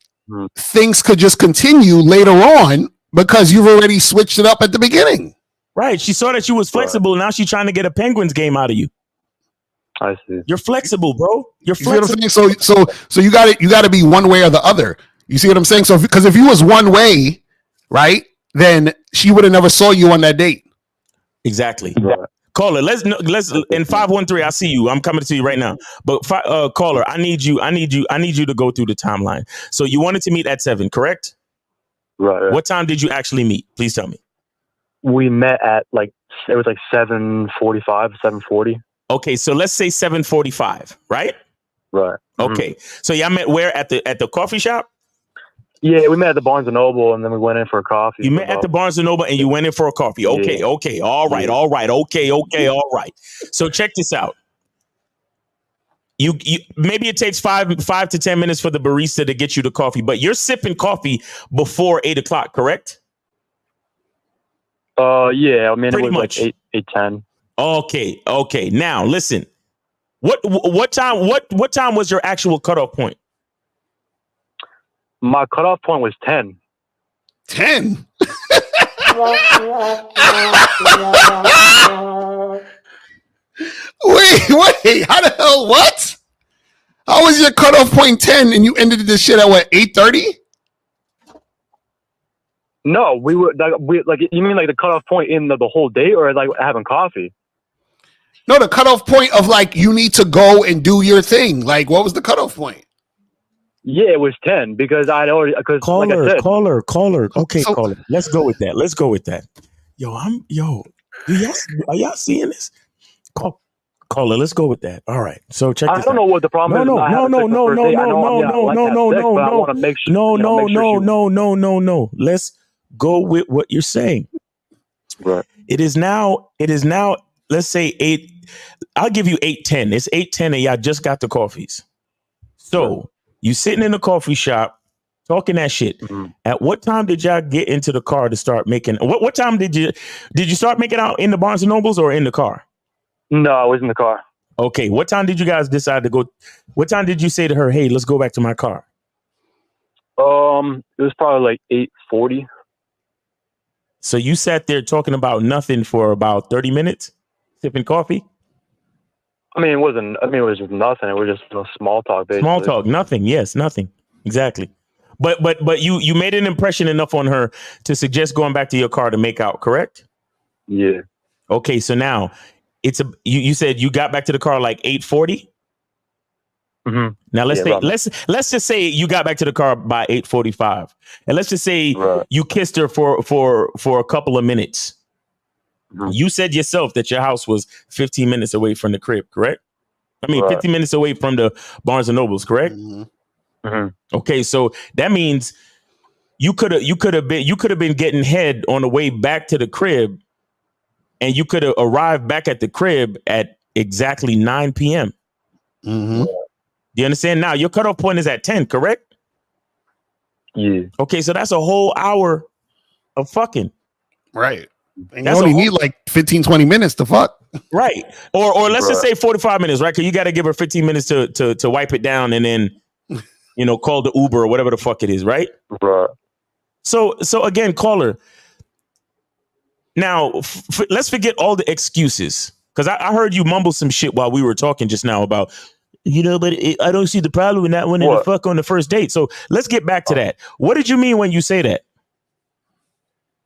[SPEAKER 3] things could just continue later on because you've already switched it up at the beginning.
[SPEAKER 10] Right. She saw that you was flexible. Now she's trying to get a Penguins game out of you.
[SPEAKER 11] I see.
[SPEAKER 10] You're flexible, bro. You're
[SPEAKER 3] flexible. You see what I'm saying? So you got to be one way or the other. You see what I'm saying? So because if you was one way, right, then she would have never saw you on that date.
[SPEAKER 10] Exactly. Right. Caller, let's in 513. I see you. I'm coming to you right now. But caller, I need you to go through the timeline. So you wanted to meet at 7, correct?
[SPEAKER 11] Right.
[SPEAKER 10] What time did you actually meet? Please tell me.
[SPEAKER 11] We met at it was 7:45, 7:40.
[SPEAKER 10] Okay, so let's say 7:45, right?
[SPEAKER 11] Right.
[SPEAKER 10] Okay. So y'all met where at the coffee shop?
[SPEAKER 11] Yeah, we met at the Barnes & Noble, and then we went in for a coffee.
[SPEAKER 10] You met at the Barnes & Noble, and you went in for a coffee. Okay, okay, all right. Okay, all right. So check this out. You maybe it takes 5 to 10 minutes for the barista to get you the coffee, but you're sipping coffee before 8 o'clock, correct?
[SPEAKER 11] Yeah. I mean,
[SPEAKER 10] pretty
[SPEAKER 11] it was
[SPEAKER 10] much.
[SPEAKER 11] like 8:10.
[SPEAKER 10] Okay. Now listen. What time was your actual cutoff point?
[SPEAKER 11] My cutoff point was 10.
[SPEAKER 3] 10? Wait, how the hell, what? How was your cutoff point 10 and you ended this shit at what, 8:30?
[SPEAKER 11] No, we were you mean like the cutoff point in the whole day, or like having coffee?
[SPEAKER 3] No, the cutoff point of you need to go and do your thing. Like, what was the cutoff point?
[SPEAKER 11] Yeah, it was 10 because I'd already
[SPEAKER 10] caller.
[SPEAKER 11] Like I said,
[SPEAKER 10] caller. Okay, caller. Let's go with that. Are y'all seeing this? Caller, let's go with that. All right. So check this out.
[SPEAKER 11] I don't know what the problem is.
[SPEAKER 10] No. Let's go with what you're saying.
[SPEAKER 11] Right.
[SPEAKER 10] It is now, let's say 8. I'll give you 8:10. It's 8:10 and y'all just got the coffees. So you sitting in the coffee shop talking that shit. Mm-hmm. At what time did y'all get into the car to start making? What time did you start making out in the Barnes and Nobles or in the car?
[SPEAKER 11] No, I was in the car.
[SPEAKER 10] Okay. What time did you guys decide to go? What time did you say to her, hey, let's go back to my car?
[SPEAKER 11] It was probably like 8:40.
[SPEAKER 10] So you sat there talking about nothing for about 30 minutes, sipping coffee?
[SPEAKER 11] It was just nothing. It was just small talk, basically.
[SPEAKER 10] Small talk, nothing. Yes, nothing. Exactly. But you made an impression enough on her to suggest going back to your car to make out, correct?
[SPEAKER 11] Yeah.
[SPEAKER 10] Okay, so now you said you got back to the car like 8:40.
[SPEAKER 11] Mm-hmm.
[SPEAKER 10] Now
[SPEAKER 11] Yeah,
[SPEAKER 10] let's just say you got back to the car by 8:45, and let's just say
[SPEAKER 11] Right.
[SPEAKER 10] you kissed her for a couple of minutes.
[SPEAKER 11] Mhm.
[SPEAKER 10] You said yourself that your house was 15 minutes away from the crib, correct? I mean,
[SPEAKER 11] Right.
[SPEAKER 10] 15 minutes away from the Barnes and Nobles, correct?
[SPEAKER 11] Mhm.
[SPEAKER 10] Okay, so that means you could have been getting head on the way back to the crib, and you could have arrived back at the crib at exactly 9 p.m. Do you understand? Now your cutoff point is at 10, correct?
[SPEAKER 11] Yeah.
[SPEAKER 10] Okay, so that's a whole hour of fucking.
[SPEAKER 3] Right. And you
[SPEAKER 10] That's
[SPEAKER 3] only
[SPEAKER 10] a whole-
[SPEAKER 3] need like 15, 20 minutes to fuck.
[SPEAKER 10] Right. Or let's just
[SPEAKER 11] Right.
[SPEAKER 10] say 45 minutes, right? Because you got to give her 15 minutes to wipe it down and then, call the Uber or whatever the fuck it is, right?
[SPEAKER 11] Right.
[SPEAKER 10] So again, caller. Now, let's forget all the excuses. Because I heard you mumble some shit while we were talking just now about, but I don't see the problem with not wanting to fuck on the first date. So let's get back to that. What did you mean when you say that?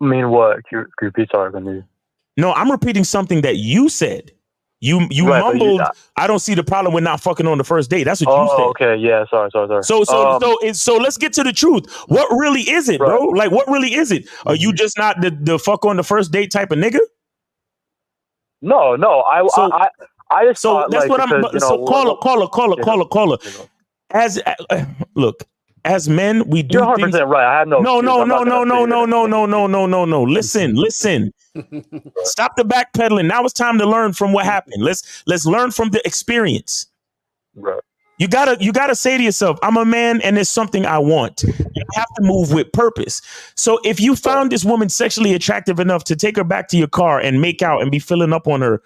[SPEAKER 11] I mean, what? Can you repeat something?
[SPEAKER 10] No, I'm repeating something that you said. You
[SPEAKER 11] Right, but
[SPEAKER 10] mumbled, I don't see the problem with not fucking on the first date. That's what you said.
[SPEAKER 11] Oh, okay. Yeah. Sorry.
[SPEAKER 10] So let's get to the truth. What really is it, bro? Like, what really is it? Are you just not the fuck on the first date type of nigga?
[SPEAKER 11] No. I just
[SPEAKER 10] So
[SPEAKER 11] thought,
[SPEAKER 10] that's
[SPEAKER 11] like,
[SPEAKER 10] what
[SPEAKER 11] because,
[SPEAKER 10] I'm. So caller. As look, as men, we do
[SPEAKER 11] You're 100%
[SPEAKER 10] things.
[SPEAKER 11] right. I have no.
[SPEAKER 10] No.
[SPEAKER 11] excuse. I'm not gonna sit here
[SPEAKER 10] Listen. Stop the backpedaling. Now it's time to learn from what happened. Let's learn from the experience.
[SPEAKER 11] Right.
[SPEAKER 10] You gotta say to yourself, I'm a man and there's something I want. You have to move with purpose. So if you found this woman sexually attractive enough to take her back to your car and make out and be filling up on her,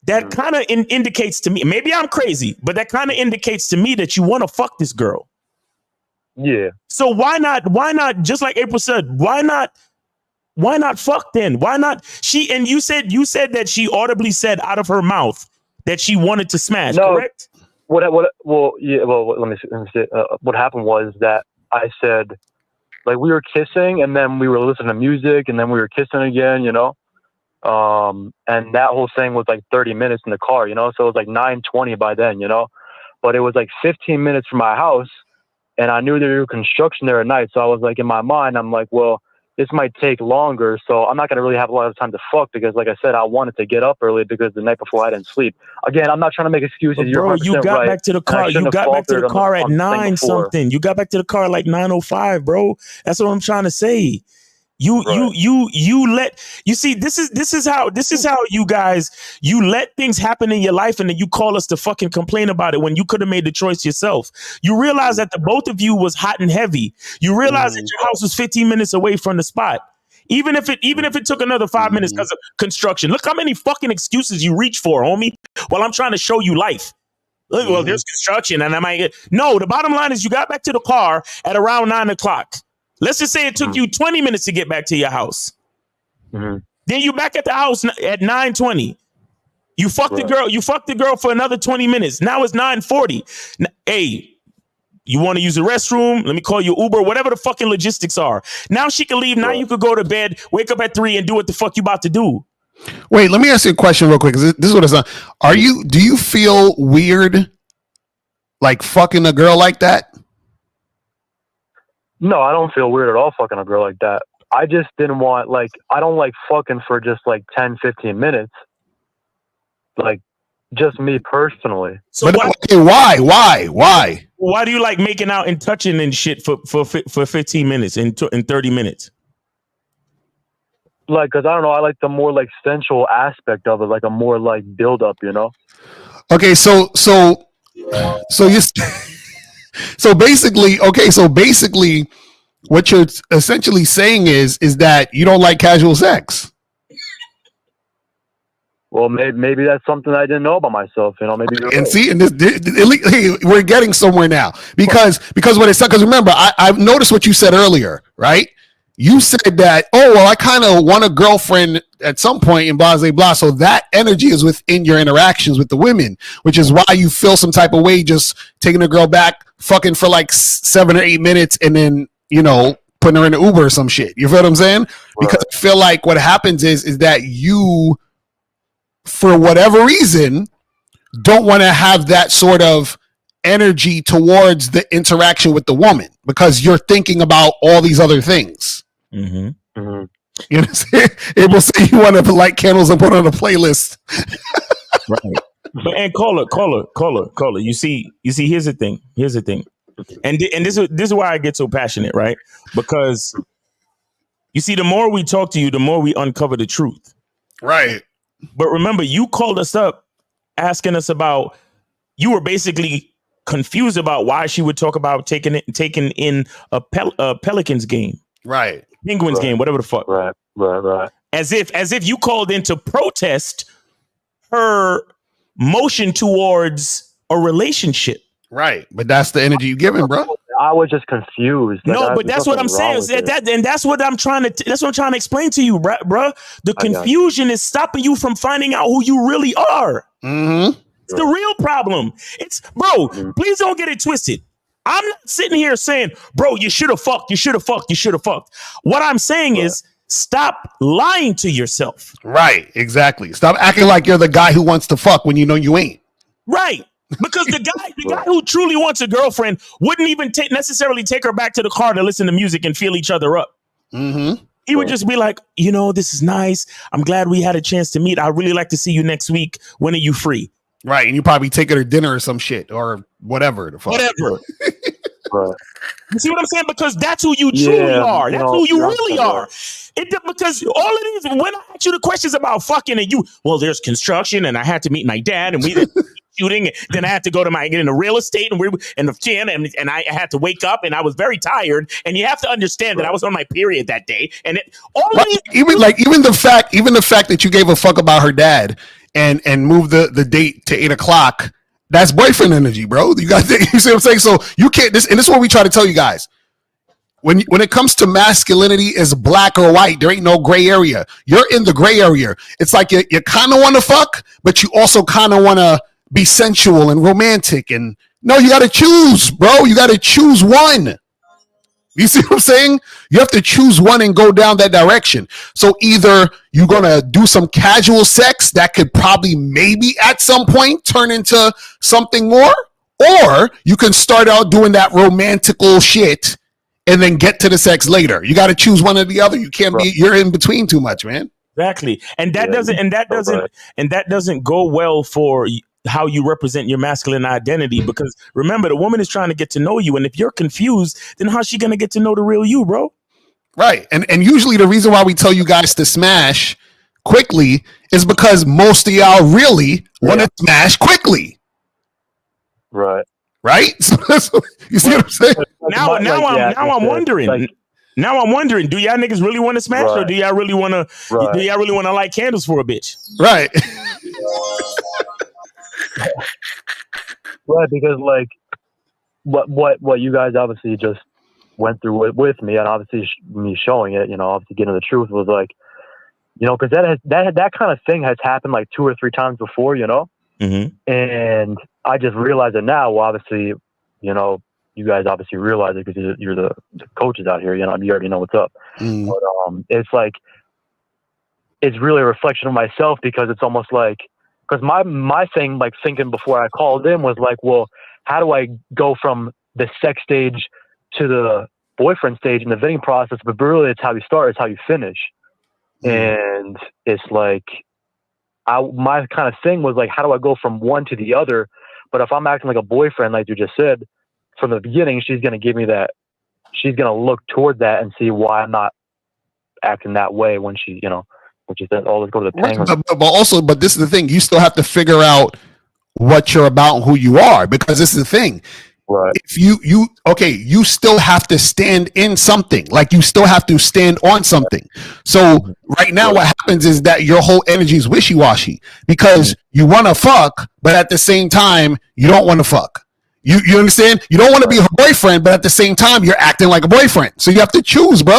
[SPEAKER 10] that kind of indicates to me, maybe I'm crazy, but that kind of indicates to me that you want to fuck this girl.
[SPEAKER 11] Yeah.
[SPEAKER 10] So why not, just like April said, why not fuck then? Why not? You said that she audibly said out of her mouth that she wanted to smash, correct?
[SPEAKER 11] Let me see. What happened was that I said, like, we were kissing and then we were listening to music and then we were kissing again, and that whole thing was like 30 minutes in the car, so it was like 9:20 by then, but it was like 15 minutes from my house and I knew there was construction there at night. So I was like, in my mind, I'm like, well, this might take longer, so I'm not going to really have a lot of time to fuck because, like I said, I wanted to get up early because the night before I didn't sleep. Again, I'm not trying to make excuses.
[SPEAKER 10] But bro, you got back to the car. You got back to the car at 9 something. You got back to the car like 9:05, bro. That's what I'm trying to say. You see, this is how you guys, you let things happen in your life and then you call us to fucking complain about it when you could have made the choice yourself. You realize that the both of you was hot and heavy. You realize that your house was 15 minutes away from the spot. Even if it took another 5 minutes because of construction. Look how many fucking excuses you reach for, homie, while I'm trying to show you life. Look, well, there's construction and I might get, no, the bottom line is you got back to the car at around 9 o'clock. Let's just say it took you 20 minutes to get back to your house. Then you back at the house at 9:20. You fucked the girl. You fucked the girl for another 20 minutes. Now it's 9:40. Hey, you want to use the restroom? Let me call you Uber, whatever the fucking logistics are. Now she can leave. Now you could go to bed, wake up at 3 and do what the fuck you about to do.
[SPEAKER 3] Wait, let me ask you a question real quick. This is what it's on. Do you feel weird like fucking a girl like that?
[SPEAKER 11] No, I don't feel weird at all fucking a girl like that. I just didn't want, like, I don't like fucking for just like 10, 15 minutes. Like, just me personally.
[SPEAKER 10] So
[SPEAKER 3] why?
[SPEAKER 10] Why do you like making out and touching and shit for 15 minutes and 30 minutes?
[SPEAKER 11] Like, cause I don't know, I like the more like sensual aspect of it, like a more like build up,
[SPEAKER 3] Okay, so you. So basically, what you're essentially saying is that you don't like casual sex.
[SPEAKER 11] Well, maybe that's something I didn't know about myself. Maybe.
[SPEAKER 3] And see, and we're getting somewhere now because what it's because remember, I've noticed what you said earlier, right? you said that, oh, well, I kind of want a girlfriend at some point in blah, blah, blah. So that energy is within your interactions with the women, which is why you feel some type of way just taking a girl back, fucking for like 7 or 8 minutes, and then, you know, putting her in an Uber or some shit. You feel what I'm saying? Because I feel like what happens is that you, for whatever reason, don't want to have that sort of energy towards the interaction with the woman because you're thinking about all these other things.
[SPEAKER 10] Mm-hmm. Mm-hmm.
[SPEAKER 3] You know what I'm saying? It will say you want to light candles and put on a playlist.
[SPEAKER 10] Right. But and caller. You see, here's the thing. And this is why I get so passionate, right? Because you see, the more we talk to you, the more we uncover the truth.
[SPEAKER 3] Right.
[SPEAKER 10] But remember, you called us up asking us about, you were basically confused about why she would talk about taking in a Pelicans game.
[SPEAKER 3] Right.
[SPEAKER 10] Penguins game, whatever the fuck.
[SPEAKER 11] Right.
[SPEAKER 10] As if you called in to protest her motion towards a relationship.
[SPEAKER 3] Right. But that's the energy you giving, bro.
[SPEAKER 11] I was just confused.
[SPEAKER 10] No, but that's what I'm saying. That's what I'm trying to explain to you, bro. The confusion is stopping you from finding out who you really are.
[SPEAKER 3] Mm-hmm.
[SPEAKER 10] It's the real problem. Please don't get it twisted. I'm not sitting here saying, bro, you should have fucked. What I'm saying is, stop lying to yourself.
[SPEAKER 3] Right, exactly. Stop acting like you're the guy who wants to fuck when you know you ain't.
[SPEAKER 10] Right. Because the guy who truly wants a girlfriend wouldn't even necessarily take her back to the car to listen to music and feel each other up.
[SPEAKER 3] Mm-hmm.
[SPEAKER 10] He would just be like, you know, this is nice. I'm glad we had a chance to meet. I'd really like to see you next week. When are you free?
[SPEAKER 3] Right. And you probably take her to dinner or some shit or whatever.
[SPEAKER 10] Whatever. Right. You see what I'm saying? Because that's who you truly are. That's who you really are. Because all it is, when I ask you the questions about fucking and you, well, there's construction and I had to meet my dad and we shooting. And then I had to go to get into real estate and I had to wake up and I was very tired. And you have to understand that I was on my period that day. And
[SPEAKER 3] even the fact that you gave a fuck about her dad and moved the date to 8 o'clock. That's boyfriend energy, bro. You got you see what I'm saying? So you can't this is what we try to tell you guys. When it comes to masculinity, is black or white. There ain't no gray area. You're in the gray area. It's like you kind of want to fuck, but you also kind of want to be sensual and romantic. And no, you got to choose, bro. You got to choose one. You see what I'm saying? You have to choose one and go down that direction. So either you're going to do some casual sex that could probably maybe at some point turn into something more, or you can start out doing that romantical shit and then get to the sex later. You got to choose one or the other. You can't be, you're in between too much, man.
[SPEAKER 10] Exactly. And that doesn't go well for how you represent your masculine identity, because remember, the woman is trying to get to know you, and if you're confused, then how's she gonna get to know the real you, bro?
[SPEAKER 3] Right. And usually the reason why we tell you guys to smash quickly is because most of y'all really want to smash quickly.
[SPEAKER 11] Right.
[SPEAKER 3] So you see what I'm saying?
[SPEAKER 10] Now I'm wondering. Now I'm wondering, do y'all niggas really want to smash, or do y'all really want to light candles for a bitch?
[SPEAKER 3] Right.
[SPEAKER 11] Right, because like what you guys obviously just went through with me, and obviously me showing it, obviously getting the truth, was like, because that kind of thing has happened like 2 or 3 times before,
[SPEAKER 10] mm-hmm.
[SPEAKER 11] And I just realize it now. Well, obviously, you guys obviously realize it because you're the coaches out here. You already know what's up.
[SPEAKER 3] Mm.
[SPEAKER 11] But it's like, it's really a reflection of myself, because it's almost like, because my thing, like thinking before I called in, was like, well, how do I go from the sex stage to the boyfriend stage in the vetting process? But really, it's how you start, it's how you finish. And it's like, my kind of thing was like, how do I go from one to the other? But if I'm acting like a boyfriend, like you just said, from the beginning, she's going to give me that. She's going to look toward that and see why I'm not acting that way when she, when she says, "Oh, let's go to the Penguins."
[SPEAKER 3] But this is the thing. You still have to figure out what you're about and who you are, because this is the thing.
[SPEAKER 11] Right.
[SPEAKER 3] If you still have to stand in something. Like, you still have to stand on something. So right now what happens is that your whole energy is wishy-washy, because you want to fuck, but at the same time, you don't want to fuck. You understand? You don't want to be her boyfriend, but at the same time, you're acting like a boyfriend. So you have to choose, bro.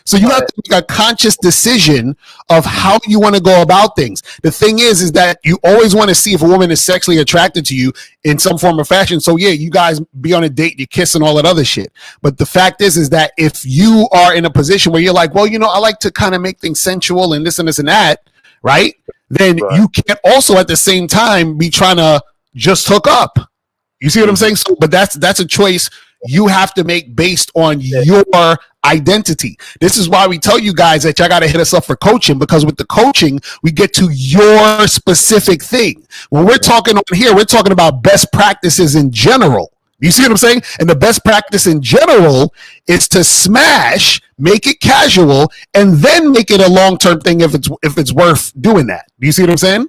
[SPEAKER 3] So you have to make a conscious decision of how you want to go about things. The thing is that you always want to see if a woman is sexually attracted to you in some form or fashion. So yeah, you guys be on a date, you kiss and all that other shit. But the fact is that if you are in a position where you're like, well, you know, I like to kind of make things sensual and this and this and that, right? Then you can't also at the same time be trying to just hook up. You see what I'm saying? So, but that's a choice you have to make based on your identity. This is why we tell you guys that y'all got to hit us up for coaching, because with the coaching, we get to your specific thing. When we're talking on here, we're talking about best practices in general. You see what I'm saying? And the best practice in general is to smash, make it casual, and then make it a long-term thing if it's worth doing that. Do you see what I'm saying?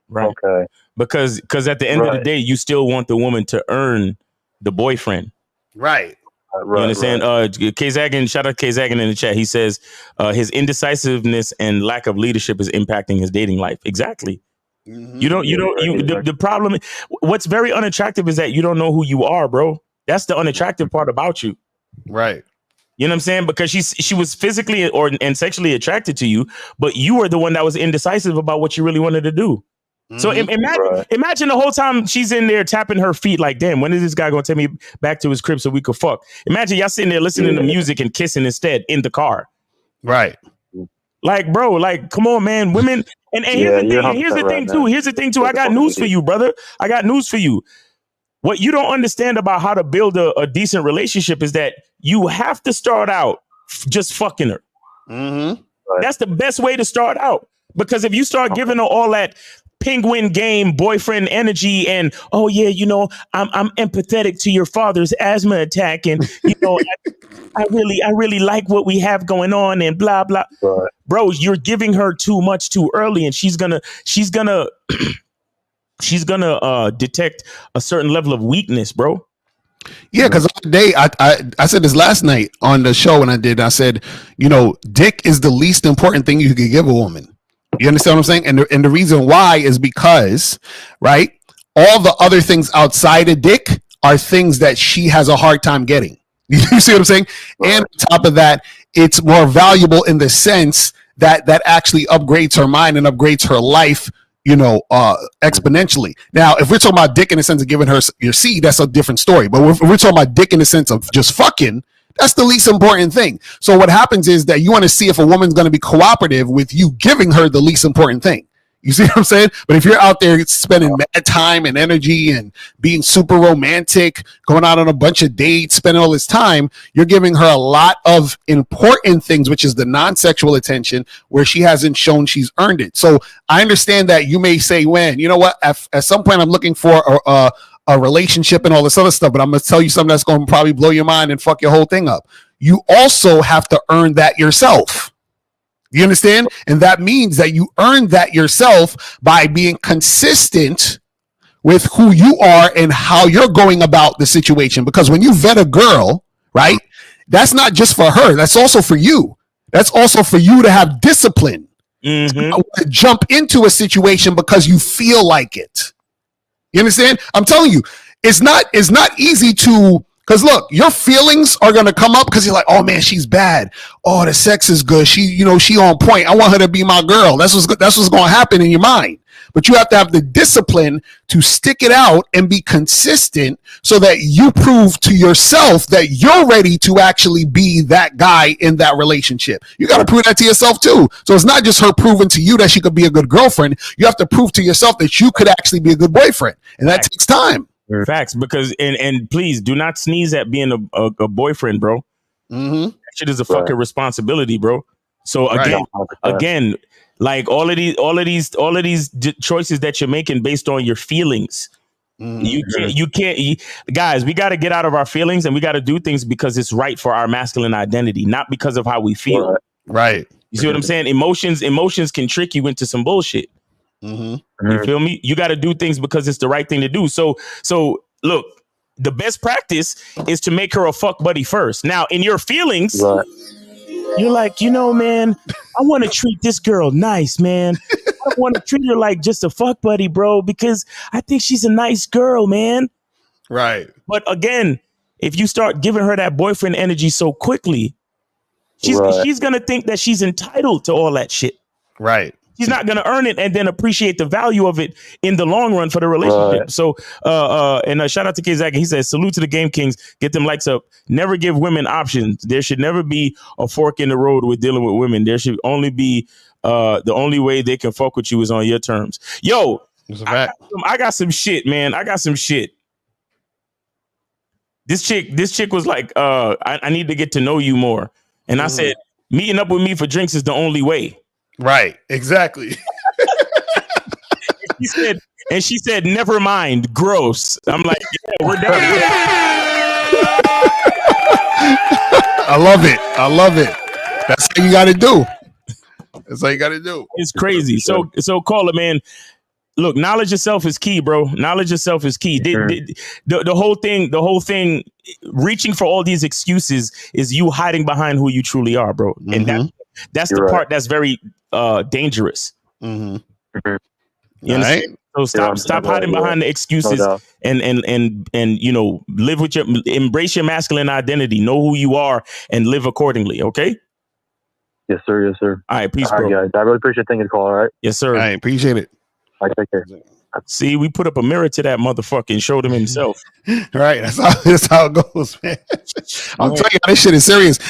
[SPEAKER 10] Right. Okay. Because at the end of the day, you still want the woman to earn the boyfriend.
[SPEAKER 3] Right.
[SPEAKER 10] You understand? K-Zagan, shout out K-Zagan in the chat. He says his indecisiveness and lack of leadership is impacting his dating life. Exactly. Mm-hmm. The problem, what's very unattractive is that you don't know who you are, bro. That's the unattractive part about you.
[SPEAKER 3] Right.
[SPEAKER 10] You know what I'm saying? Because she was physically and sexually attracted to you, but you were the one that was indecisive about what you really wanted to do. So imagine the whole time she's in there tapping her feet like, damn, when is this guy going to take me back to his crib so we could fuck? Imagine y'all sitting there listening to music and kissing instead in the car.
[SPEAKER 3] Right.
[SPEAKER 10] Like, bro, like, come on, man. Women. And here's the thing, too. I got news for you, brother. I got news for you. What you don't understand about how to build a decent relationship is that you have to start out just fucking her. Mm-hmm. That's the best way to start out. Because if you start giving her all that penguin game boyfriend energy and, oh yeah, you know, I'm empathetic to your father's asthma attack, and you know, I really like what we have going on and blah blah. Right. Bro, you're giving her too much too early, and she's gonna detect a certain level of weakness, bro.
[SPEAKER 3] Yeah, because the other day I said this last night on the show when I said, you know, dick is the least important thing you could give a woman. You understand what I'm saying? And the reason why is because, right, all the other things outside of dick are things that she has a hard time getting. You see what I'm saying? Right. And on top of that, it's more valuable in the sense that actually upgrades her mind and upgrades her life, you know, exponentially. Now, if we're talking about dick in the sense of giving her your seed, that's a different story. But if we're talking about dick in the sense of just fucking, that's the least important thing. So what happens is that you want to see if a woman's going to be cooperative with you giving her the least important thing. You see what I'm saying? But if you're out there spending mad time and energy and being super romantic, going out on a bunch of dates, spending all this time, you're giving her a lot of important things, which is the non-sexual attention, where she hasn't shown she's earned it. So I understand that you may say, when, you know what, at some point I'm looking for a relationship and all this other stuff, but I'm going to tell you something that's going to probably blow your mind and fuck your whole thing up. You also have to earn that yourself. You understand? And that means that you earn that yourself by being consistent with who you are and how you're going about the situation. Because when you vet a girl, right, that's not just for her. That's also for you. That's also for you to have discipline. Mm-hmm. To jump into a situation because you feel like it. You understand? I'm telling you, it's not easy to, because look, your feelings are going to come up because you're like, oh man, she's bad. Oh, the sex is good. She on point. I want her to be my girl. That's what's going to happen in your mind. But you have to have the discipline to stick it out and be consistent so that you prove to yourself that you're ready to actually be that guy in that relationship. You got to prove that to yourself too. So it's not just her proving to you that she could be a good girlfriend. You have to prove to yourself that you could actually be a good boyfriend. And that takes time.
[SPEAKER 10] Facts, because and please do not sneeze at being a boyfriend, bro. Mm-hmm. That shit is a fucking responsibility, bro. So again, like all of these choices that you're making based on your feelings. Mm-hmm. You can't, guys, we got to get out of our feelings and we got to do things because it's right for our masculine identity, not because of how we feel.
[SPEAKER 3] Right.
[SPEAKER 10] You see what I'm saying? Emotions can trick you into some bullshit. Mm-hmm. You feel me? You got to do things because it's the right thing to do. So look, the best practice is to make her a fuck buddy first. Now, in your feelings, you're like, you know, man, I want to treat this girl nice, man. I don't want to treat her like just a fuck buddy, bro, because I think she's a nice girl, man.
[SPEAKER 3] Right.
[SPEAKER 10] But again, if you start giving her that boyfriend energy so quickly, She's gonna think that she's entitled to all that shit.
[SPEAKER 3] Right.
[SPEAKER 10] She's not gonna earn it and then appreciate the value of it in the long run for the relationship.
[SPEAKER 11] Right.
[SPEAKER 10] So and shout out to Kizak. He says, salute to the Game Kings. Get them likes up. Never give women options. There should never be a fork in the road with dealing with women. There should only be the only way they can fuck with you is on your terms. Yo,
[SPEAKER 3] It's a fact.
[SPEAKER 10] I got some shit, man. I got some shit. This chick was like, I need to get to know you more. And I said, meeting up with me for drinks is the only way.
[SPEAKER 3] Right. Exactly.
[SPEAKER 10] She said, never mind, gross. I'm like, yeah, we're done.
[SPEAKER 3] I love it. I love it. That's how you got to do. That's how you got to do.
[SPEAKER 10] It's crazy. So call it, man. Look, knowledge yourself is key, bro. Knowledge yourself is key. The whole thing, reaching for all these excuses is you hiding behind who you truly are, bro. And that's the part that's very dangerous. You understand? So stop hiding behind the excuses and you know, embrace your masculine identity, know who you are, and live accordingly. Okay.
[SPEAKER 11] Yes, sir. Yes, sir.
[SPEAKER 10] All right, peace,
[SPEAKER 11] all
[SPEAKER 10] bro.
[SPEAKER 11] right, guys. I really appreciate taking the call. All right.
[SPEAKER 10] Yes, sir.
[SPEAKER 3] I appreciate it.
[SPEAKER 11] All right, take care.
[SPEAKER 10] See, we put up a mirror to that motherfucker and showed him himself.
[SPEAKER 3] Right. That's how it goes, man. I'm telling you, this shit is serious.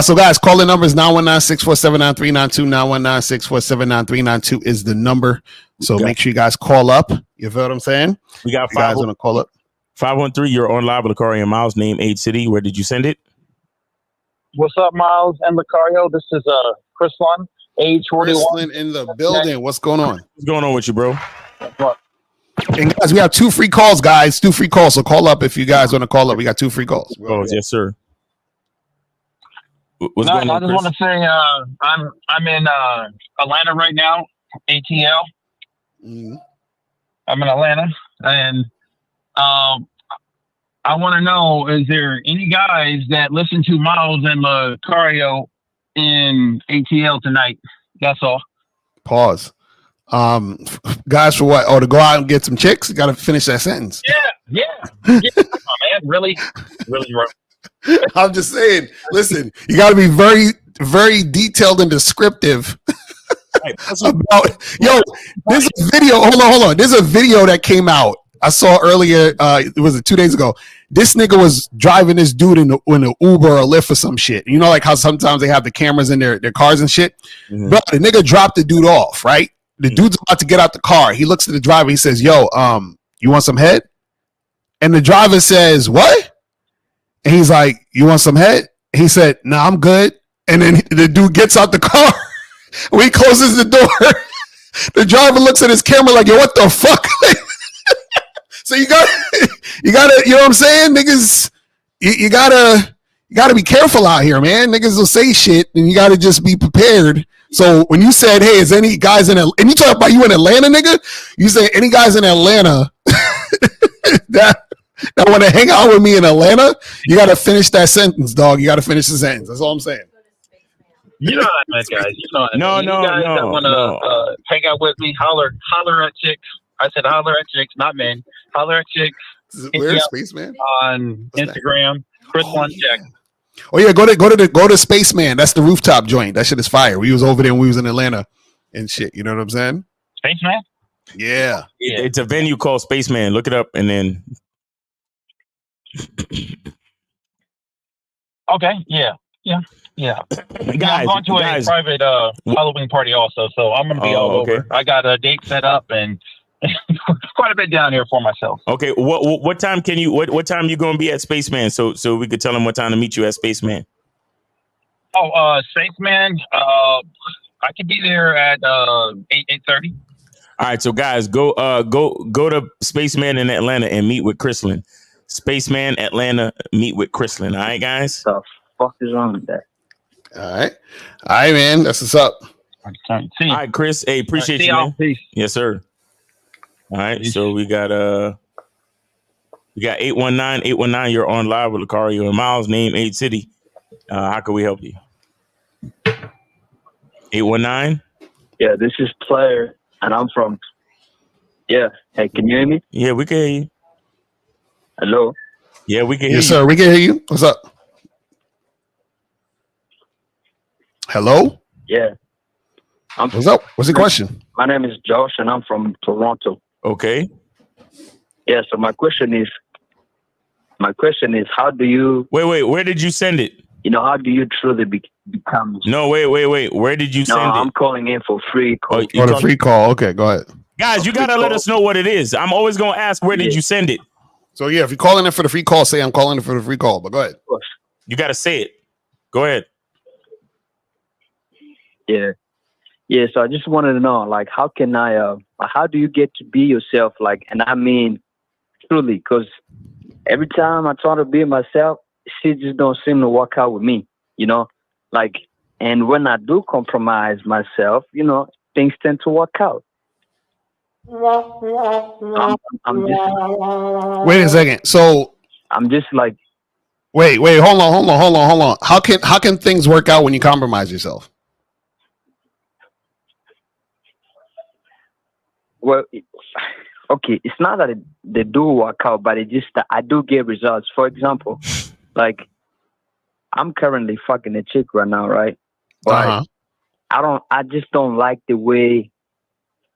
[SPEAKER 3] So guys, call the numbers 919-647-9392. 919-647-9392 is the number. So make sure you guys call up. You feel what I'm saying?
[SPEAKER 10] We got
[SPEAKER 3] you guys want to call up.
[SPEAKER 10] 513. You're on live with Locario and Miles. Name, age, city. Where did you send it?
[SPEAKER 12] What's up, Miles and Locario? This is Chris Lund, age 41.
[SPEAKER 3] Chris in the building. What's going on?
[SPEAKER 10] What's going on with you, bro?
[SPEAKER 3] And guys, we have 2 free calls, guys. 2 free calls. So call up if you guys want to call up. We got 2 free calls.
[SPEAKER 10] Oh, yes, sir. What's
[SPEAKER 12] I
[SPEAKER 10] going on,
[SPEAKER 12] just want to say I'm in Atlanta right now, ATL. I'm in Atlanta, and I want to know, is there any guys that listen to Miles and Locario in ATL tonight? That's all.
[SPEAKER 3] Pause. Guys, for what? Oh, to go out and get some chicks? You got to finish that sentence.
[SPEAKER 12] Yeah. Come on, man. Really, bro.
[SPEAKER 3] I'm just saying, listen, you got to be very, very detailed and descriptive about, yo, there's a video. Hold on. There's a video that came out. I saw earlier, it was 2 days ago. This nigga was driving this dude in an Uber or a Lyft or some shit. You know, like how sometimes they have the cameras in their cars and shit? But the nigga dropped the dude off, right? The dude's about to get out the car. He looks at the driver. He says, yo, you want some head? And the driver says, what? And he's like, you want some head? He said, nah, I'm good. And then the dude gets out the car. When he closes the door, the driver looks at his camera like, yo, what the fuck? So you gotta, you know what I'm saying? Niggas, you gotta be careful out here, man. Niggas will say shit and you gotta just be prepared. So when you said, hey, is any guys and you talk about you in Atlanta, nigga? You say any guys in Atlanta that want to hang out with me in Atlanta, you got to finish that sentence, dog. You got to finish the sentence. That's all I'm saying.
[SPEAKER 12] You know what I meant, guys. You know what I meant. You guys that want to hang out with me, holler at chicks. I said holler at chicks, not men. Holler at chicks.
[SPEAKER 3] Where's Spaceman?
[SPEAKER 12] On Instagram. Chris One Check.
[SPEAKER 3] Oh yeah, go to Spaceman. That's the rooftop joint. That shit is fire. We was over there when we was in Atlanta and shit. You know what I'm saying?
[SPEAKER 12] Spaceman?
[SPEAKER 3] Yeah.
[SPEAKER 10] It's a venue called Spaceman. Look it up and then.
[SPEAKER 12] Okay. Yeah. I'm going to a private Halloween party also, so I'm going to be all over. I got a date set up and quite a bit down here for myself.
[SPEAKER 10] Okay. What time can you? What time you going to be at Spaceman? So we could tell him what time to meet you at Spaceman.
[SPEAKER 12] Oh, Spaceman. I could be there at 8:30.
[SPEAKER 10] All right, so guys, go to Spaceman in Atlanta and meet with Chrislin. Spaceman Atlanta, meet with Chrislin. All right, guys.
[SPEAKER 12] The fuck is wrong with that?
[SPEAKER 3] All right, man. That's what's up.
[SPEAKER 10] All right, Chris. Hey, appreciate you, man.
[SPEAKER 12] Peace.
[SPEAKER 10] Yes, sir. All right, so we got 819. You're on live with Locario and Miles. Name, age, city. How can we help you? 819.
[SPEAKER 13] Yeah, this is Player, and I'm from. Yeah. Hey, can you hear me?
[SPEAKER 10] Yeah, we can hear you.
[SPEAKER 13] Hello.
[SPEAKER 10] Yeah, we can hear you.
[SPEAKER 3] Yes, sir. We can hear you. What's up? Hello?
[SPEAKER 13] Yeah.
[SPEAKER 3] What's up? What's the question?
[SPEAKER 13] My name is Josh, and I'm from Toronto.
[SPEAKER 10] Okay.
[SPEAKER 13] Yeah, so my question is, how do you...
[SPEAKER 10] Wait, where did you send it?
[SPEAKER 13] How do you truly become...
[SPEAKER 10] No, wait. Where did you send it?
[SPEAKER 13] I'm calling in for free call.
[SPEAKER 3] The free call. Okay, go ahead.
[SPEAKER 10] Guys, you got to let us know what it is. I'm always going to ask, where did you send it?
[SPEAKER 3] So, yeah, if you're calling in for the free call, say I'm calling in for the free call, but go ahead.
[SPEAKER 10] You got to say it. Go ahead.
[SPEAKER 13] Yeah. Yeah, so I just wanted to know, like, how can I, how do you get to be yourself? Like, and I mean, truly, because every time I try to be myself, shit just don't seem to work out with me, Like, and when I do compromise myself, things tend to work out. I'm just...
[SPEAKER 3] Wait a second. So
[SPEAKER 13] I'm just like...
[SPEAKER 3] Wait, hold on. How can things work out when you compromise yourself?
[SPEAKER 13] Well, okay, it's not that they do work out, but it's just that I do get results. For example, like, I'm currently fucking a chick right now, right? But I just don't like the way,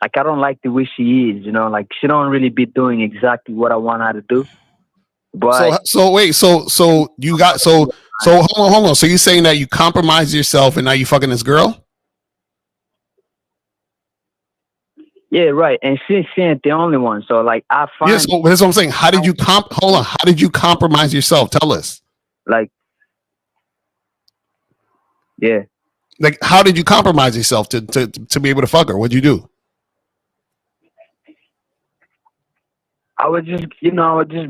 [SPEAKER 13] like, I don't like the way she is, like, she don't really be doing exactly what I want her to do. But
[SPEAKER 3] so you got, so hold on. So you're saying that you compromise yourself and now you fucking this girl?
[SPEAKER 13] Yeah, right. And she ain't the only one. So, like, I find...
[SPEAKER 3] Yes, so that's what I'm saying. How did you how did you compromise yourself? Tell us.
[SPEAKER 13] Like, yeah.
[SPEAKER 3] Like, how did you compromise yourself to be able to fuck her? What'd you do?
[SPEAKER 13] I was just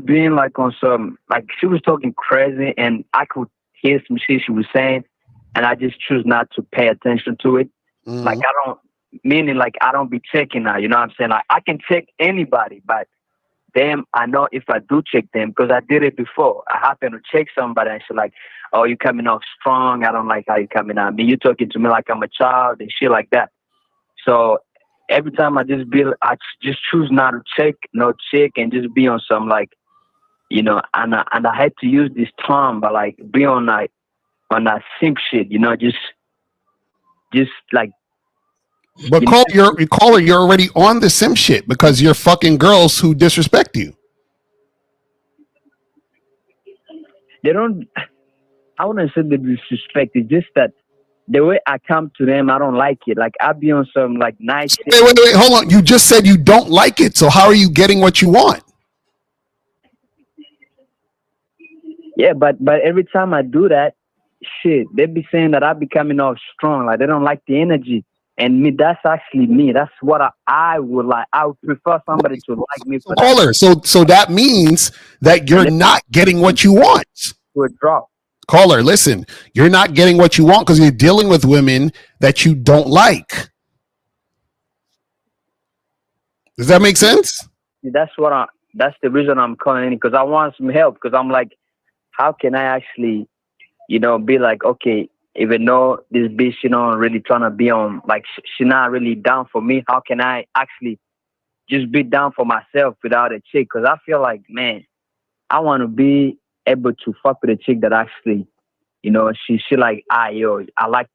[SPEAKER 13] being like on some, like, she was talking crazy and I could hear some shit she was saying and I just choose not to pay attention to it.
[SPEAKER 3] Mm-hmm.
[SPEAKER 13] Like, I don't be checking her, you know what I'm saying? Like, I can check anybody, but them, I know if I do check them, because I did it before. I happen to check somebody and she's like, oh, you coming off strong. I don't like how you coming at me. You talking to me like I'm a child and shit like that. So every time I just choose not to check and just be on some, like, and I had to use this term, but like be on that simp shit, just like.
[SPEAKER 3] But you're already on the sim shit because you're fucking girls who disrespect you.
[SPEAKER 13] They don't. I wouldn't say they disrespect. It's just that the way I come to them, I don't like it. Like, I be on some, like, nice shit.
[SPEAKER 3] Wait, hold on. You just said you don't like it. So how are you getting what you want?
[SPEAKER 13] Yeah, but every time I do that, shit, they be saying that I be coming off strong. Like, they don't like the energy. And me, that's actually me. That's what I would like. I would prefer somebody to like me for
[SPEAKER 3] that. So that means that you're not getting what you want.
[SPEAKER 13] To a drop.
[SPEAKER 3] Caller, listen, you're not getting what you want because you're dealing with women that you don't like. Does that make sense?
[SPEAKER 13] That's the reason I'm calling in, because I want some help. Because I'm like, how can I actually, be like, okay, even though this bitch, really trying to be on, like, she not really down for me, how can I actually just be down for myself without a chick? Because I feel like, man, I want to be able to fuck with a chick that actually, she like, I like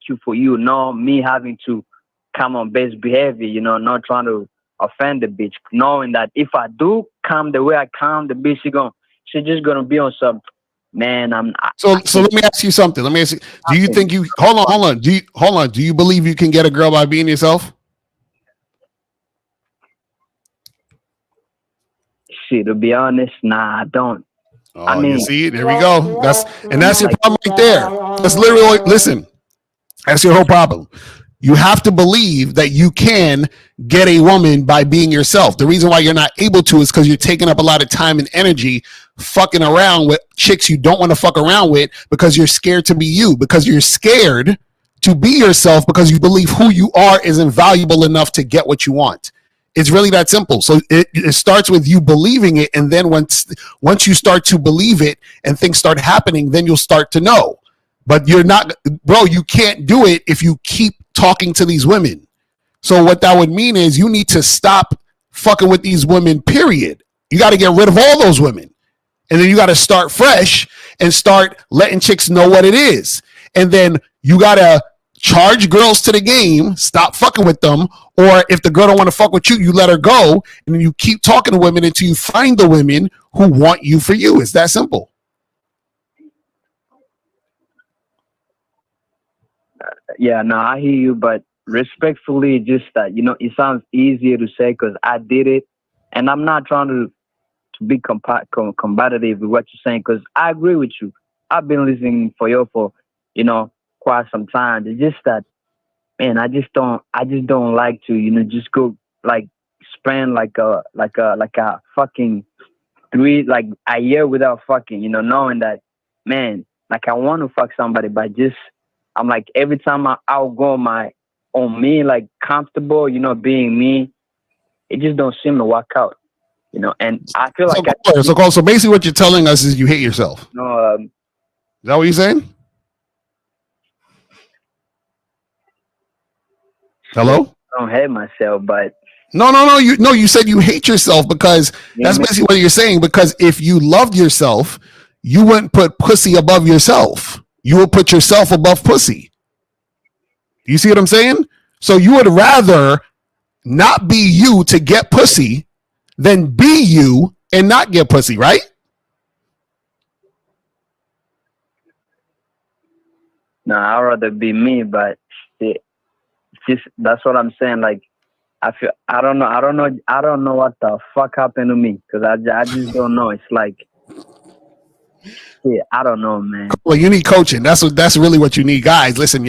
[SPEAKER 13] you for you, not me having to come on best behavior, not trying to offend the bitch, knowing that if I do come the way I come, the bitch she's just gonna be on some, man.
[SPEAKER 3] So let me ask you something. Let me ask you, do you think you hold on? Do you believe you can get a girl by being yourself?
[SPEAKER 13] Shit, to be honest, nah, I don't.
[SPEAKER 3] Oh, I mean, you see, there we go. That's your problem right there. That's literally, listen, that's your whole problem. You have to believe that you can get a woman by being yourself. The reason why you're not able to is because you're taking up a lot of time and energy fucking around with chicks you don't want to fuck around with because you're scared to be you, because you're scared to be yourself because you believe who you are isn't valuable enough to get what you want. It's really that simple. So it starts with you believing it. And then once you start to believe it and things start happening, then you'll start to know. But you're not, bro, you can't do it if you keep talking to these women. So what that would mean is you need to stop fucking with these women, period. You got to get rid of all those women. And then you got to start fresh and start letting chicks know what it is. and then you gotta charge girls to the game, stop fucking with them, or if the girl don't want to fuck with you, you let her go, and then you keep talking to women until you find the women who want you for you. It's that simple.
[SPEAKER 13] Yeah, no, I hear you, but respectfully, just that, it sounds easier to say because I did it, and I'm not trying to be combative with what you're saying because I agree with you. I've been listening for quite some time. It's just that, man, I just don't like to, just go like spend like a fucking a year without fucking, knowing that, man, like I want to fuck somebody, but just I'm like every time I'll go on me, like comfortable, being me, it just don't seem to work out, and I feel like
[SPEAKER 3] so basically what you're telling us is you hate yourself.
[SPEAKER 13] No,
[SPEAKER 3] is that what you're saying? Hello?
[SPEAKER 13] I don't hate myself, but
[SPEAKER 3] no. You said you hate yourself because that's basically what you're saying. Because if you loved yourself, you wouldn't put pussy above yourself. You will put yourself above pussy. You see what I'm saying? So you would rather not be you to get pussy than be you and not get pussy, right?
[SPEAKER 13] No, I'd rather be me, but that's what I'm saying. Like, I don't know what the fuck happened to me because I just don't know. It's like, yeah, I don't know, man.
[SPEAKER 3] Well, you need coaching. That's really what you need, guys. Listen,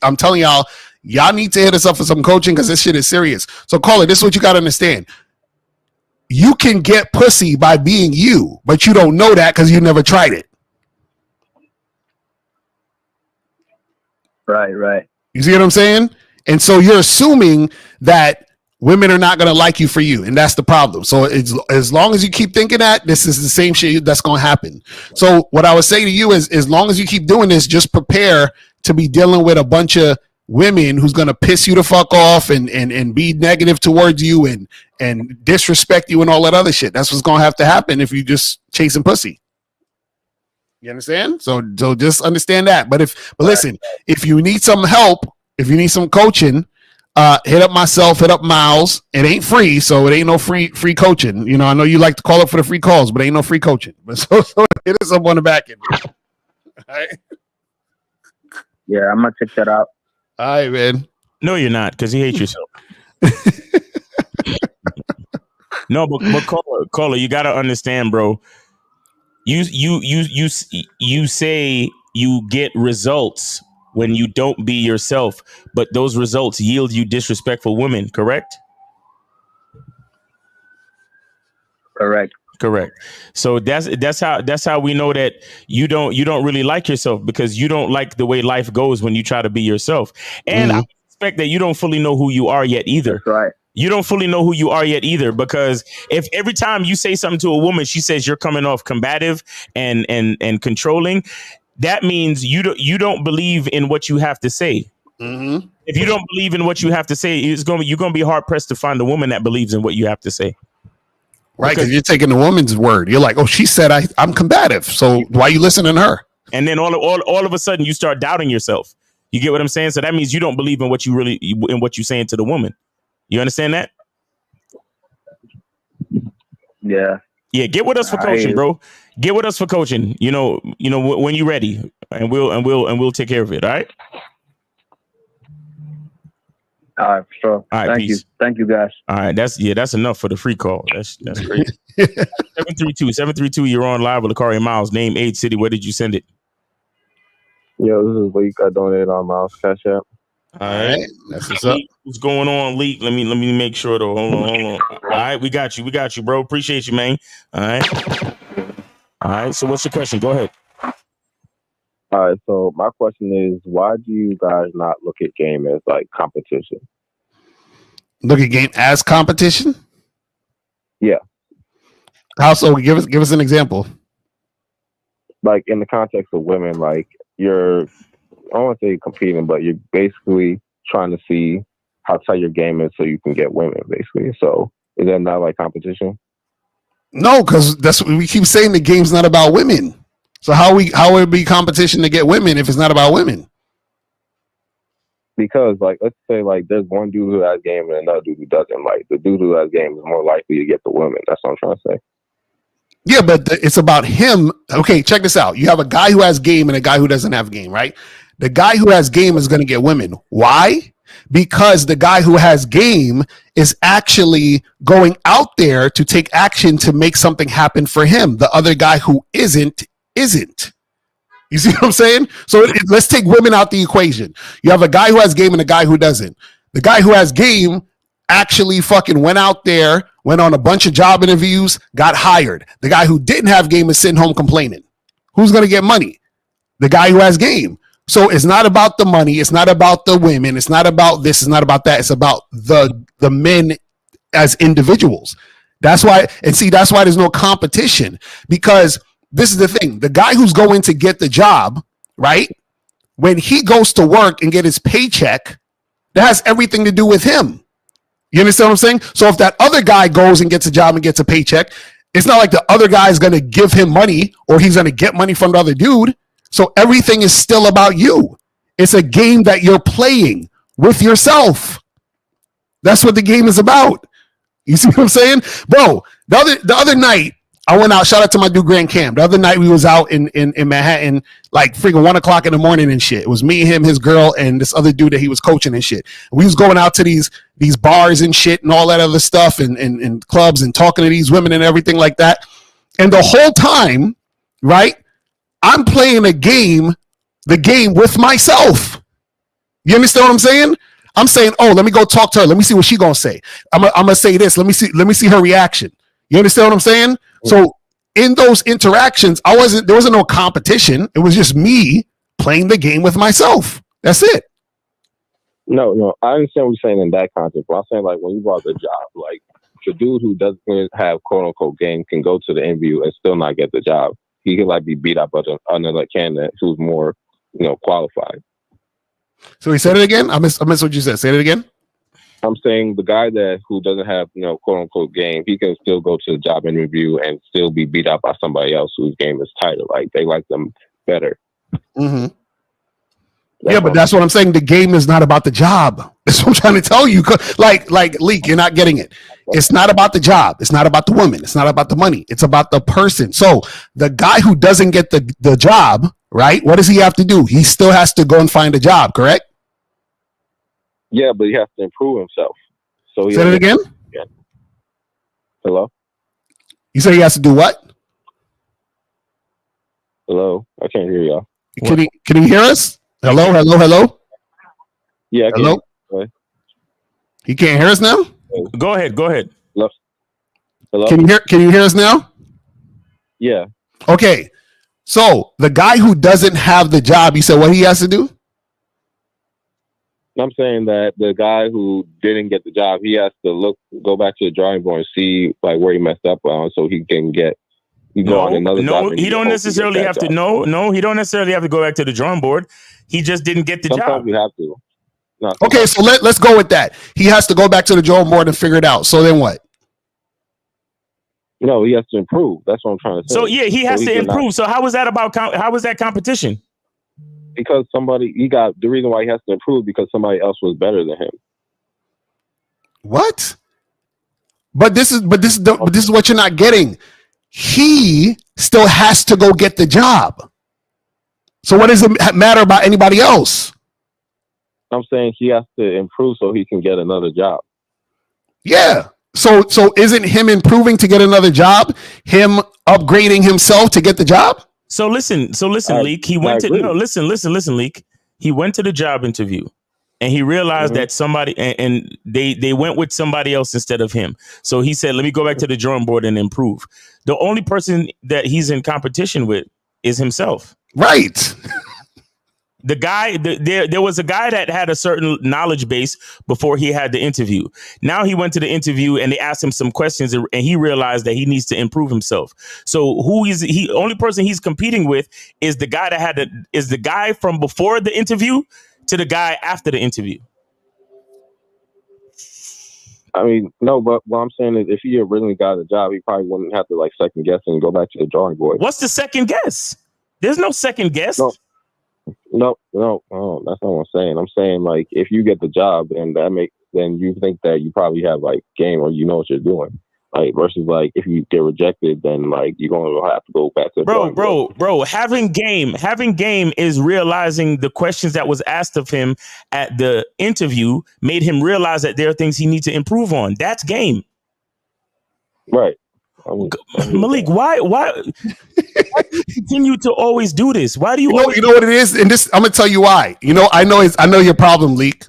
[SPEAKER 3] I'm telling y'all need to hit us up for some coaching because this shit is serious. So, Caller, this is what you got to understand. You can get pussy by being you, but you don't know that because you never tried it.
[SPEAKER 13] Right.
[SPEAKER 3] You see what I'm saying? And so you're assuming that women are not going to like you for you, and that's the problem. So as long as you keep thinking that, this is the same shit that's going to happen. So what I would say to you is, as long as you keep doing this, just prepare to be dealing with a bunch of women who's going to piss you the fuck off and be negative towards you and disrespect you and all that other shit. That's what's going to have to happen if you just chasing pussy. You understand? So just understand that. But listen, if you need some help, if you need some coaching, hit up myself, hit up Miles. It ain't free, so it ain't no free coaching. I know you like to call up for the free calls, but ain't no free coaching. But so hit us up on the back end. All right.
[SPEAKER 13] Yeah, I'm gonna check that out.
[SPEAKER 3] All right, man.
[SPEAKER 10] No, you're not, because you hate yourself. No, but caller, you gotta understand, bro. You say you get results when you don't be yourself, but those results yield you disrespectful women, correct? Correct. So that's how we know that you don't really like yourself, because you don't like the way life goes when you try to be yourself. And I suspect that you don't fully know who you are yet either.
[SPEAKER 13] That's right.
[SPEAKER 10] You don't fully know who you are yet either, because if every time you say something to a woman, she says you're coming off combative and controlling, that means you don't believe in what you have to say.
[SPEAKER 3] Mm-hmm.
[SPEAKER 10] If you don't believe in what you have to say, you're going to be hard pressed to find a woman that believes in what you have to say.
[SPEAKER 3] Right, because you're taking the woman's word. You're like, oh, she said I'm combative, so why are you listening to her?
[SPEAKER 10] And then all of a sudden you start doubting yourself. You get what I'm saying? So that means you don't believe in what you're saying to the woman. You understand that?
[SPEAKER 13] Yeah.
[SPEAKER 10] Yeah, get with us for coaching, bro. Get with us for coaching. When you're ready, and we'll take care of it. All right.
[SPEAKER 13] All right, for sure.
[SPEAKER 10] All right, peace.
[SPEAKER 13] Thank you, guys.
[SPEAKER 10] All right, that's enough for the free call. That's great. 732. You're on live with Locario Miles. Name, age, city. Where did you send it?
[SPEAKER 14] Yo, this is Leak. I donated on Miles Cash App.
[SPEAKER 10] All right, that's what's up. What's going on, Leak? Let me make sure though. Hold on. All right, we got you, bro. Appreciate you, man. All right. So what's your question? Go ahead.
[SPEAKER 14] All right. So my question is, why do you guys not look at game as like competition?
[SPEAKER 3] Look at game as competition?
[SPEAKER 14] Yeah.
[SPEAKER 3] How so? Give us an example.
[SPEAKER 14] Like in the context of women, like you're, I don't want to say competing, but you're basically trying to see how tight your game is so you can get women, basically. So is that not like competition?
[SPEAKER 3] No, because that's what we keep saying. The game's not about women. So how would it be competition to get women if it's not about women?
[SPEAKER 14] Because like let's say like there's one dude who has game and another dude who doesn't. Like the dude who has game is more likely to get the women. That's what I'm trying to say.
[SPEAKER 3] Yeah, but it's about him. Okay, check this out. You have a guy who has game and a guy who doesn't have game, right? The guy who has game is going to get women. Why? Because the guy who has game is actually going out there to take action to make something happen for him. The other guy who isn't. You see what I'm saying? So let's take women out the equation. You have a guy who has game and a guy who doesn't. The guy who has game actually fucking went out there, went on a bunch of job interviews, got hired. The guy who didn't have game is sitting home complaining. Who's going to get money? The guy who has game. So it's not about the money. It's not about the women. It's not about this. It's not about that. It's about the men as individuals. That's why, and see, that's why there's no competition, because this is the thing. The guy who's going to get the job, right? When he goes to work and get his paycheck, that has everything to do with him. You understand what I'm saying? So if that other guy goes and gets a job and gets a paycheck, it's not like the other guy is going to give him money or he's going to get money from the other dude. So everything is still about you. It's a game that you're playing with yourself. That's what the game is about. You see what I'm saying? Bro, the other night, I went out, shout out to my dude Grand Cam. The other night we was out in Manhattan, like freaking 1 o'clock in the morning and shit. It was me, him, his girl, and this other dude that he was coaching and shit. We was going out to these bars and shit and all that other stuff and clubs and talking to these women and everything like that. And the whole time, right, I'm playing the game with myself. You understand what I'm saying? I'm saying, oh, let me go talk to her. Let me see what she gonna say. I'm gonna say this. Let me see her reaction. You understand what I'm saying? So in those interactions, there wasn't no competition. It was just me playing the game with myself. That's it.
[SPEAKER 14] No, I understand what you're saying in that context. But I'm saying like when you brought the job, like the dude who doesn't have quote unquote game can go to the interview and still not get the job. He can like be beat up by another candidate who's more, qualified.
[SPEAKER 3] So he said it again? I missed what you said. Say it again.
[SPEAKER 14] I'm saying the guy who doesn't have, quote unquote game, he can still go to the job interview and still be beat up by somebody else whose game is tighter. Like they like them better.
[SPEAKER 3] Mm-hmm. Yeah, but that's what I'm saying. The game is not about the job. That's what I'm trying to tell you. Like Leak, you're not getting it. It's not about the job. It's not about the woman. It's not about the money. It's about the person. So the guy who doesn't get the job, right? What does he have to do? He still has to go and find a job, correct?
[SPEAKER 14] Yeah, but he has to improve himself. So
[SPEAKER 3] Say it again?
[SPEAKER 14] Yeah. Hello?
[SPEAKER 3] You say he has to do what?
[SPEAKER 14] Hello? I can't hear y'all.
[SPEAKER 3] Can he hear us? Hello?
[SPEAKER 14] Yeah, I can.
[SPEAKER 3] Hello? He can't hear us now?
[SPEAKER 10] Go ahead.
[SPEAKER 14] Hello?
[SPEAKER 3] Can you hear us now?
[SPEAKER 14] Yeah.
[SPEAKER 3] Okay. So the guy who doesn't have the job, you said what he has to do?
[SPEAKER 14] I'm saying that the guy who didn't get the job, he has to go back to the drawing board and see like where he messed up on, so he can go on another job.
[SPEAKER 10] He don't necessarily have to. No, he don't necessarily have to go back to the drawing board. He just didn't get the job.
[SPEAKER 14] Sometimes you have to.
[SPEAKER 3] Okay, so let's go with that. He has to go back to the drawing board and figure it out. So then what?
[SPEAKER 14] No, he has to improve. That's what I'm trying to say.
[SPEAKER 10] So yeah, he has to improve. So how was that about? How was that competition?
[SPEAKER 14] Because the reason why he has to improve because somebody else was better than him.
[SPEAKER 3] What? But this is what you're not getting. He still has to go get the job. So what does it matter about anybody else?
[SPEAKER 14] I'm saying he has to improve so he can get another job.
[SPEAKER 3] Yeah. So isn't him improving to get another job him upgrading himself to get the job?
[SPEAKER 10] So listen, Leak. He went listen, Leak. He went to the job interview and he realized that somebody and they went with somebody else instead of him. So he said, let me go back to the drawing board and improve. The only person that he's in competition with is himself.
[SPEAKER 3] Right.
[SPEAKER 10] The guy, there was a guy that had a certain knowledge base before he had the interview. Now he went to the interview and they asked him some questions and he realized that he needs to improve himself. So only person he's competing with is the guy is the guy from before the interview to the guy after the interview.
[SPEAKER 14] I mean, no, but what I'm saying is if he originally got a job, he probably wouldn't have to like second guess and go back to the drawing board.
[SPEAKER 10] What's the second guess? There's no second guess.
[SPEAKER 14] No, that's not what I'm saying. I'm saying like if you get the job, then then you think that you probably have like game or you know what you're doing. Like versus like if you get rejected, then like you're gonna have to go back to the
[SPEAKER 10] bro. Having game is realizing the questions that was asked of him at the interview made him realize that there are things he needs to improve on. That's game.
[SPEAKER 14] Right.
[SPEAKER 10] Malik, why do you continue to always do this? Why do you?
[SPEAKER 3] You know what it is, and this I'm gonna tell you why. I know your problem, Leak.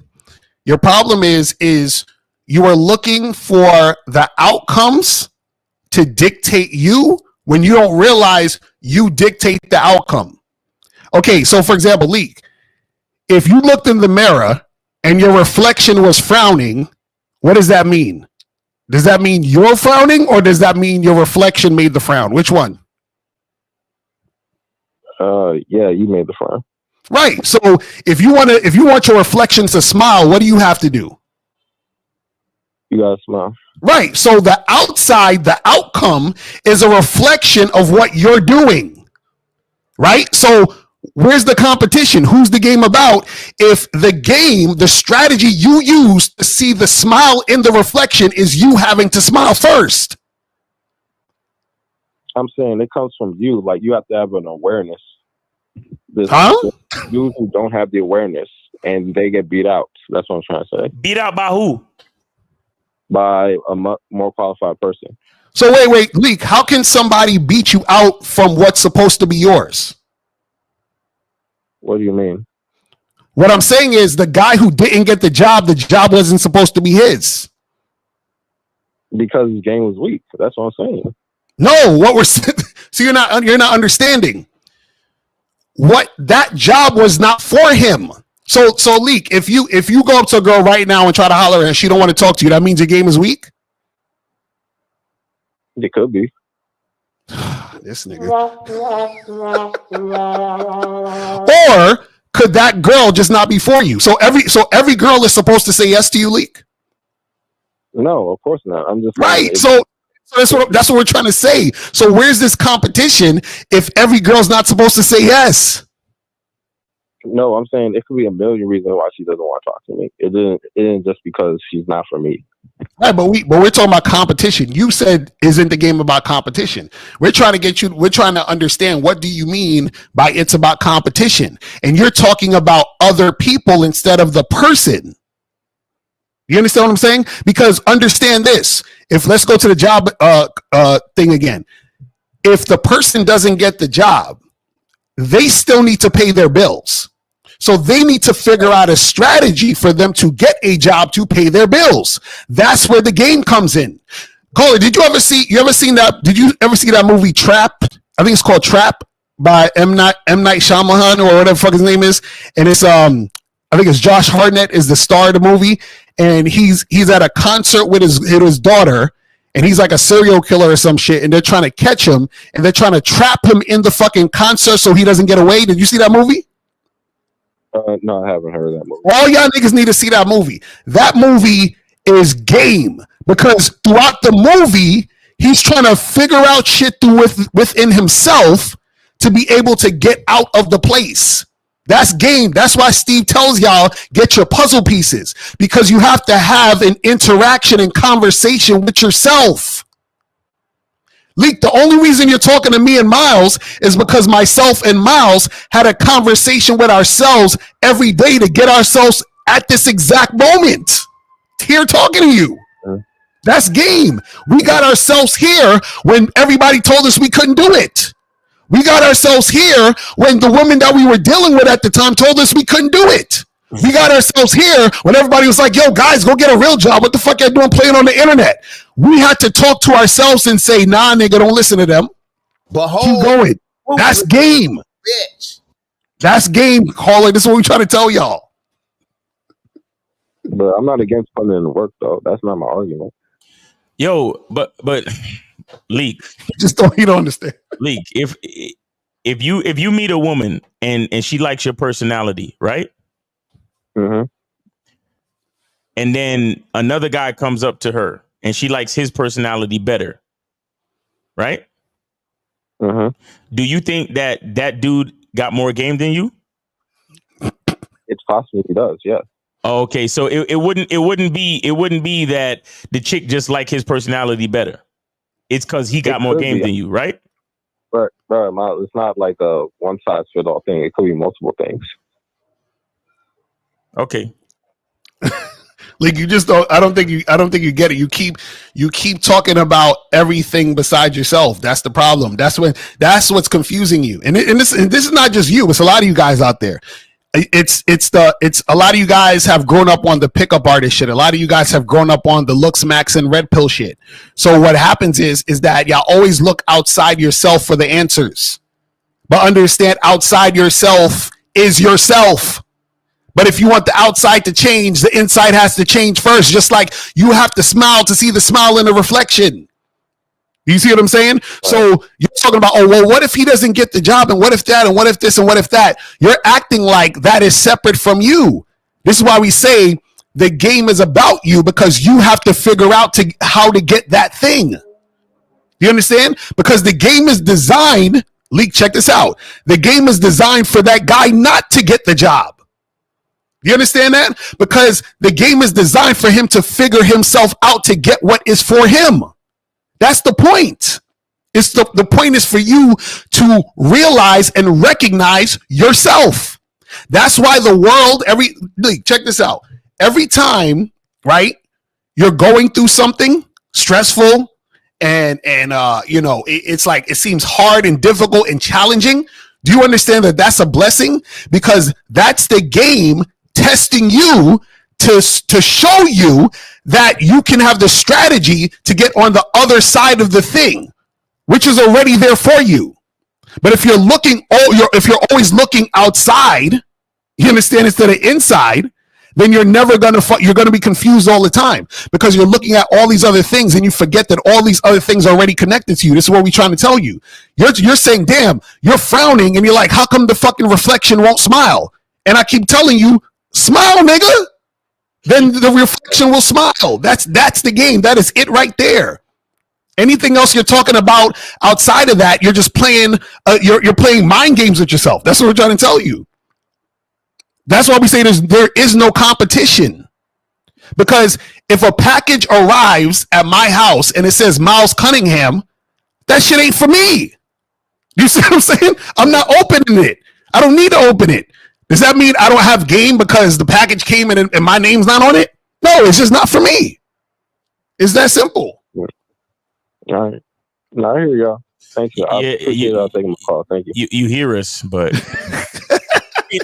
[SPEAKER 3] Your problem is you are looking for the outcomes to dictate you when you don't realize you dictate the outcome. Okay, so for example, Leak, if you looked in the mirror and your reflection was frowning, what does that mean? Does that mean you're frowning or does that mean your reflection made the frown? Which one?
[SPEAKER 14] Yeah, you made the frown.
[SPEAKER 3] Right. So if you want your reflection to smile, what do you have to do?
[SPEAKER 14] You gotta smile.
[SPEAKER 3] Right. So the outcome is a reflection of what you're doing. Right. So where's the competition? Who's the game about? If the strategy you use to see the smile in the reflection is you having to smile first.
[SPEAKER 14] I'm saying it comes from you. Like you have to have an awareness. Dudes who don't have the awareness and they get beat out. That's what I'm trying to say.
[SPEAKER 10] Beat out by who?
[SPEAKER 14] By a more qualified person.
[SPEAKER 3] So wait, Leak, how can somebody beat you out from what's supposed to be yours?
[SPEAKER 14] What do you mean?
[SPEAKER 3] What I'm saying is the guy who didn't get the job wasn't supposed to be his.
[SPEAKER 14] Because his game was weak. That's what I'm saying.
[SPEAKER 3] No, what we're so you're not understanding. What that job was not for him. So Leak, if you go up to a girl right now and try to holler and she don't want to talk to you, that means your game is weak?
[SPEAKER 14] It could be.
[SPEAKER 3] This nigga. Or could that girl just not be for you? So every girl is supposed to say yes to you, Leak?
[SPEAKER 14] No, of course not. I'm just
[SPEAKER 3] right. So that's what we're trying to say. So where's this competition if every girl's not supposed to say yes?
[SPEAKER 14] No, I'm saying it could be a million reasons why she doesn't want to talk to me. It isn't just because she's not for me.
[SPEAKER 3] Right, but we're talking about competition. You said isn't the game about competition? We're trying to understand what do you mean by it's about competition? And you're talking about other people instead of the person. You understand what I'm saying? Because understand this. If let's go to the job thing again. If the person doesn't get the job, they still need to pay their bills. So they need to figure out a strategy for them to get a job to pay their bills. That's where the game comes in. Caller, did you ever see that movie Trap? I think it's called Trap by M. Night Shyamalan or whatever the fuck his name is. And it's I think it's Josh Hartnett is the star of the movie. And he's at a concert with his daughter. And he's like a serial killer or some shit. And they're trying to catch him. And they're trying to trap him in the fucking concert so he doesn't get away. Did you see that movie?
[SPEAKER 14] No, I haven't heard of that movie.
[SPEAKER 3] All y'all niggas need to see that movie. That movie is game. Because throughout the movie, he's trying to figure out shit within himself to be able to get out of the place. That's game. That's why Steve tells y'all, get your puzzle pieces. Because you have to have an interaction and conversation with yourself. Leak, the only reason you're talking to me and Miles is because myself and Miles had a conversation with ourselves every day to get ourselves at this exact moment. Here talking to you. That's game. We got ourselves here when everybody told us we couldn't do it. We got ourselves here when the woman that we were dealing with at the time told us we couldn't do it. We got ourselves here when everybody was like, yo, guys, go get a real job. What the fuck y'all doing playing on the internet? We had to talk to ourselves and say, nah, nigga, don't listen to them. Keep going. That's game. Bitch. That's game, caller. This is what we trying to tell y'all.
[SPEAKER 14] But I'm not against putting in the work, though. That's not my argument.
[SPEAKER 10] Yo, but Leak.
[SPEAKER 3] You don't understand.
[SPEAKER 10] Leak, if you meet a woman and she likes your personality, right?
[SPEAKER 14] Mm-hmm.
[SPEAKER 10] And then another guy comes up to her and she likes his personality better, right? Do you think that dude got more game than you?
[SPEAKER 14] It's possible he does, yeah.
[SPEAKER 10] Okay, so it wouldn't be that the chick just like his personality better. It's because he got more game than you, right?
[SPEAKER 14] But it's not like a one size fit all thing. It could be multiple things.
[SPEAKER 10] Okay.
[SPEAKER 3] Like you just don't. I don't think you get it. You keep talking about everything besides yourself. That's the problem. That's what's confusing you. And this is not just you. It's a lot of you guys out there. It's a lot of you guys have grown up on the pickup artist shit. A lot of you guys have grown up on the looks, max, and red pill shit. So what happens is that y'all always look outside yourself for the answers, but understand outside yourself is yourself. But if you want the outside to change, the inside has to change first. Just like you have to smile to see the smile in the reflection. You see what I'm saying? So you're talking about, oh, well, what if he doesn't get the job? And what if that? And what if this? And what if that? You're acting like that is separate from you. This is why we say the game is about you, because you have to figure out how to get that thing. You understand? Because the game is designed, Leak, check this out. The game is designed for that guy not to get the job. You understand that? Because the game is designed for him to figure himself out to get what is for him. That's the point. It's the point is for you to realize and recognize yourself. That's why the world, check this out. Every time, right, you're going through something stressful and it's like it seems hard and difficult and challenging. Do you understand that that's a blessing? Because that's the game testing you to show you that you can have the strategy to get on the other side of the thing, which is already there for you. But if you're always looking outside, you understand, instead of inside, then you're never you're gonna be confused all the time, because you're looking at all these other things and you forget that all these other things are already connected to you. This is what we're trying to tell you. You're saying, damn, you're frowning, and you're like, how come the fucking reflection won't smile? And I keep telling you, smile, nigga. Then the reflection will smile. That's the game. That is it right there. Anything else you're talking about outside of that, you're just playing. You're playing mind games with yourself. That's what we're trying to tell you. That's why we say there is no competition. Because if a package arrives at my house and it says Miles Cunningham, that shit ain't for me. You see what I'm saying? I'm not opening it. I don't need to open it. Does that mean I don't have game because the package came in and my name's not on it? No, it's just not for me. It's that simple.
[SPEAKER 14] All right. No, here you go. Thank you. I appreciate taking my call. Thank you.
[SPEAKER 10] You hear us, but hey,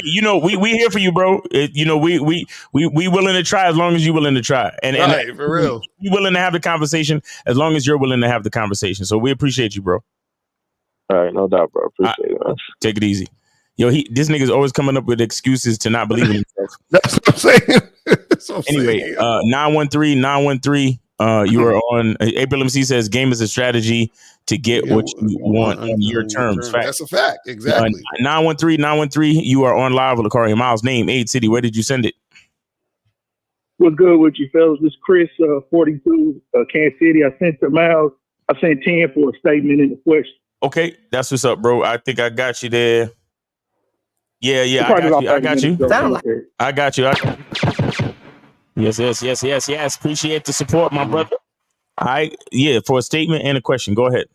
[SPEAKER 10] we here for you, bro. We willing to try as long as you're willing to try. And
[SPEAKER 3] for real.
[SPEAKER 10] We willing to have the conversation as long as you're willing to have the conversation. So we appreciate you, bro.
[SPEAKER 14] All right, no doubt, bro. Appreciate it, man.
[SPEAKER 10] Take it easy. Yo, this nigga's always coming up with excuses to not believe in himself.
[SPEAKER 3] That's what I'm saying.
[SPEAKER 10] Anyway, 913, you are on. April MC says game is a strategy to get what you want on your terms. Fact.
[SPEAKER 3] That's a fact. Exactly.
[SPEAKER 10] 913, you are on live with Locario. Miles, name, age, city. Where did you send it?
[SPEAKER 15] What's good with you, fellas? This is Chris, 42, Kansas City. I sent to Miles. I sent 10 for a statement in the question.
[SPEAKER 10] Okay, that's what's up, bro. I think I got you there. Yeah, I got you. Yes. Appreciate the support, my brother. For a statement and a question. Go ahead.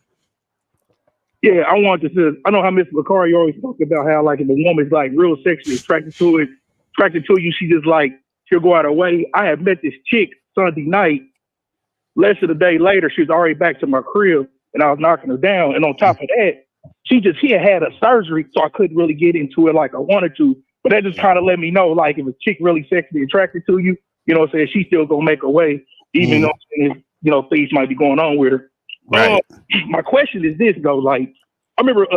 [SPEAKER 15] Yeah, I wanted to say, I know how Mr. Locario always talks about how, like, if a woman's like real sexually attracted to you, she just like, she'll go out her way. I had met this chick Sunday night. Less than a day later, she was already back to my crib and I was knocking her down. And on top of that, he had a surgery, so I couldn't really get into it like I wanted to. But that just kind of let me know, like, if a chick really sexually attracted to you, you know what I'm saying, she's still gonna make her way, even though things might be going on with her.
[SPEAKER 3] Right.
[SPEAKER 15] My question is this though, like, I remember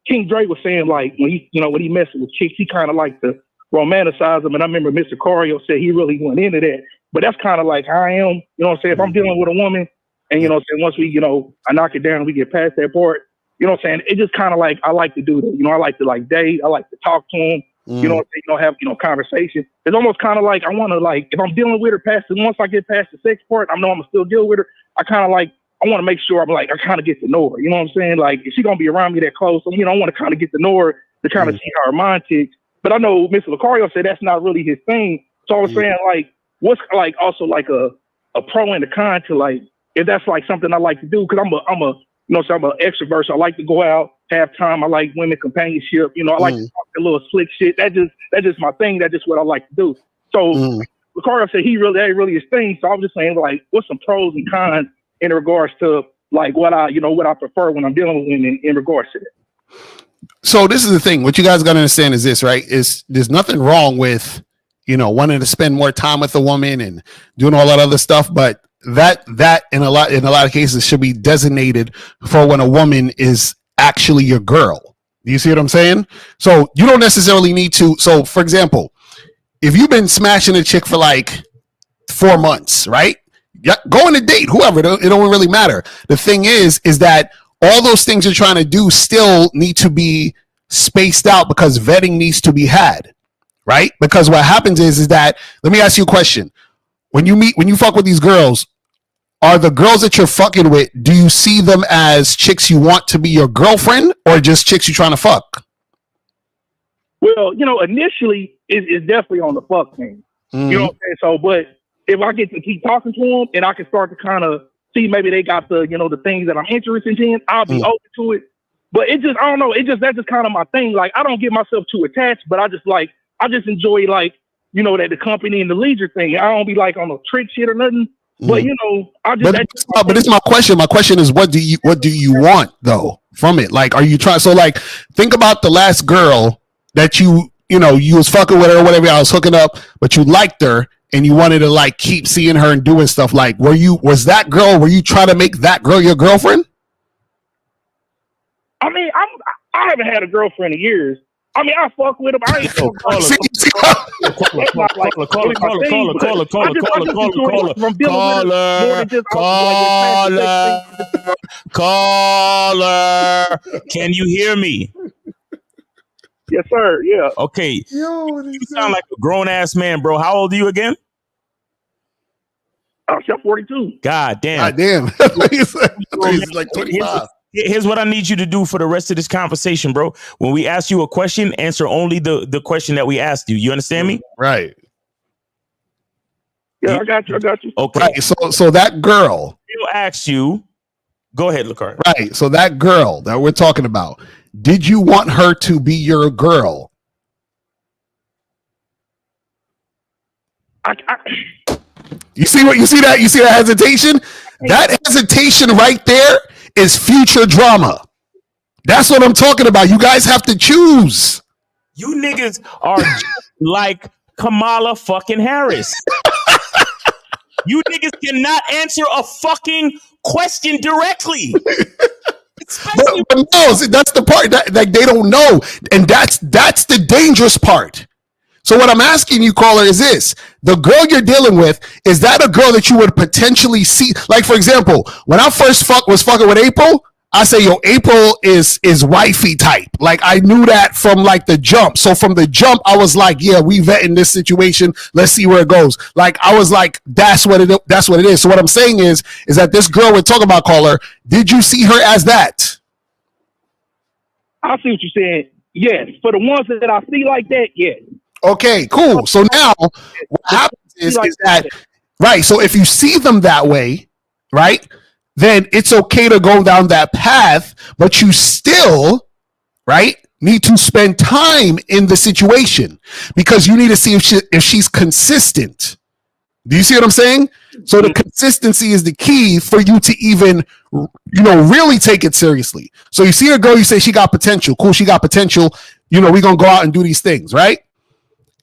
[SPEAKER 15] King Dre was saying, like, when he messing with chicks, he kind of like to romanticize them. And I remember Mr. Cario said he really went into that. But that's kind of like how I am, you know what I'm saying? If I'm dealing with a woman and, you know what I'm saying, once we, I knock it down, we get past that part, you know what I'm saying? It just kind of like, I like to do that. I like to like date. I like to talk to them. You know what I'm saying? Have, conversation. It's almost kind of like, I want to like, if I'm dealing with her once I get past the sex part, I know I'm going to still deal with her. I kind of like, I want to make sure I kind of get to know her. You know what I'm saying? Like, if she's gonna be around me that close, you know, I want to kind of get to know her to kind of see how her mind ticks. But I know Mr. Locario said that's not really his thing. So I was saying, like, what's like also like a pro and a con to, like, if that's like something I like to do, because I'm a you know, so I'm an extrovert, so I like to go out, have time. I like women companionship. You know, I like to talk a little slick shit. That's just my thing. That's just what I like to do. So Locario said that ain't really his thing. So I was just saying, like, what's some pros and cons in regards to like what I prefer when I'm dealing with women in regards to that.
[SPEAKER 3] So this is the thing. What you guys got to understand is this, right? Is there's nothing wrong with, you know, wanting to spend more time with a woman and doing all that other stuff, but that in a lot of cases should be designated for when a woman is actually your girl. Do you see what I'm saying? So you don't necessarily need to. So for example, if you've been smashing a chick for like 4 months, right? Yeah, go on a date, whoever, it don't really matter. The thing is that all those things you're trying to do still need to be spaced out because vetting needs to be had, right? Because what happens is that, let me ask you a question. When you fuck with these girls, are the girls that you're fucking with, do you see them as chicks you want to be your girlfriend or just chicks you trying to fuck?
[SPEAKER 15] Well, you know, initially it's definitely on the fuck thing. You know what I'm saying? So, but if I get to keep talking to them and I can start to kind of see maybe they got the, you know, the things that I'm interested in, I'll be open to it. But it just, I don't know, that's just kind of my thing. Like, I don't get myself too attached, but I just enjoy, like, you know, that the company and the leisure thing. I don't be like on a trick shit or nothing. But you know, but
[SPEAKER 3] it's my question. My question is, what do you want though from it? Like, are you trying? So, like, think about the last girl that you was fucking with her or whatever. I was hooking up, but you liked her and you wanted to like keep seeing her and doing stuff. Like, were you trying to make that girl your girlfriend?
[SPEAKER 15] I mean, I haven't had a girlfriend in years. I mean, I fuck with them. I ain't
[SPEAKER 10] caller. Can you hear me?
[SPEAKER 15] Yes, sir. Yeah.
[SPEAKER 10] Okay. You sound like a grown ass man, bro. How old are you again?
[SPEAKER 15] I'm 42.
[SPEAKER 10] God damn.
[SPEAKER 3] God damn. He's like 25.
[SPEAKER 10] Here's what I need you to do for the rest of this conversation, bro. When we ask you a question, answer only the question that we asked you. You understand me?
[SPEAKER 3] Right.
[SPEAKER 15] Yeah, I got you.
[SPEAKER 10] Okay.
[SPEAKER 3] Right. So that girl.
[SPEAKER 10] We'll ask you. Go ahead, Locario.
[SPEAKER 3] Right. So that girl that we're talking about, did you want her to be your girl? You see that hesitation? That hesitation right there is future drama. That's what I'm talking about. You guys have to choose.
[SPEAKER 10] You niggas are just like Kamala fucking Harris. You niggas cannot answer a fucking question directly.
[SPEAKER 3] But no, that's the part that like they don't know, and that's the dangerous part. So what I'm asking you, caller, is this: the girl you're dealing with, is that a girl that you would potentially see? Like, for example, when I first was fucking with April, I say, yo, April is wifey type. Like, I knew that from like the jump. So from the jump, I was like, yeah, we vetting this situation. Let's see where it goes. Like, I was like, that's what it is. So what I'm saying is that this girl we're talking about, caller, did you see her as that?
[SPEAKER 15] I see what you're saying. Yes. For the ones that I see like that, yes.
[SPEAKER 3] Okay, cool. So now what happens is that, right, so if you see them that way, right, then it's okay to go down that path, but you still, right, need to spend time in the situation because you need to see if she's consistent. Do you see what I'm saying? So the consistency is the key for you to even, really take it seriously. So you see a girl, you say she got potential. Cool, she got potential. We're going to go out and do these things, right?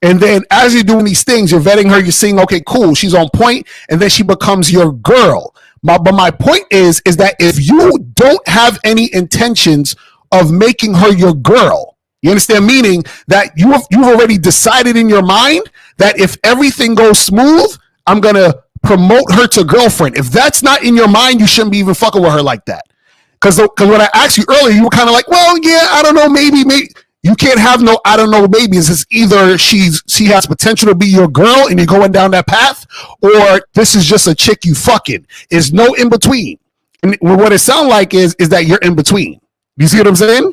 [SPEAKER 3] And then as you're doing these things, you're vetting her, you're seeing, okay, cool, she's on point, and then she becomes your girl. But my point is that if you don't have any intentions of making her your girl, you understand? Meaning that you've already decided in your mind that if everything goes smooth, I'm going to promote her to girlfriend. If that's not in your mind, you shouldn't be even fucking with her like that. Because when I asked you earlier, you were kind of like, well, yeah, I don't know, maybe. You can't have no, I don't know, babies. It's either she has potential to be your girl and you're going down that path, or this is just a chick you fucking. There's no in between. And what it sounds like is that you're in between. You see what I'm saying?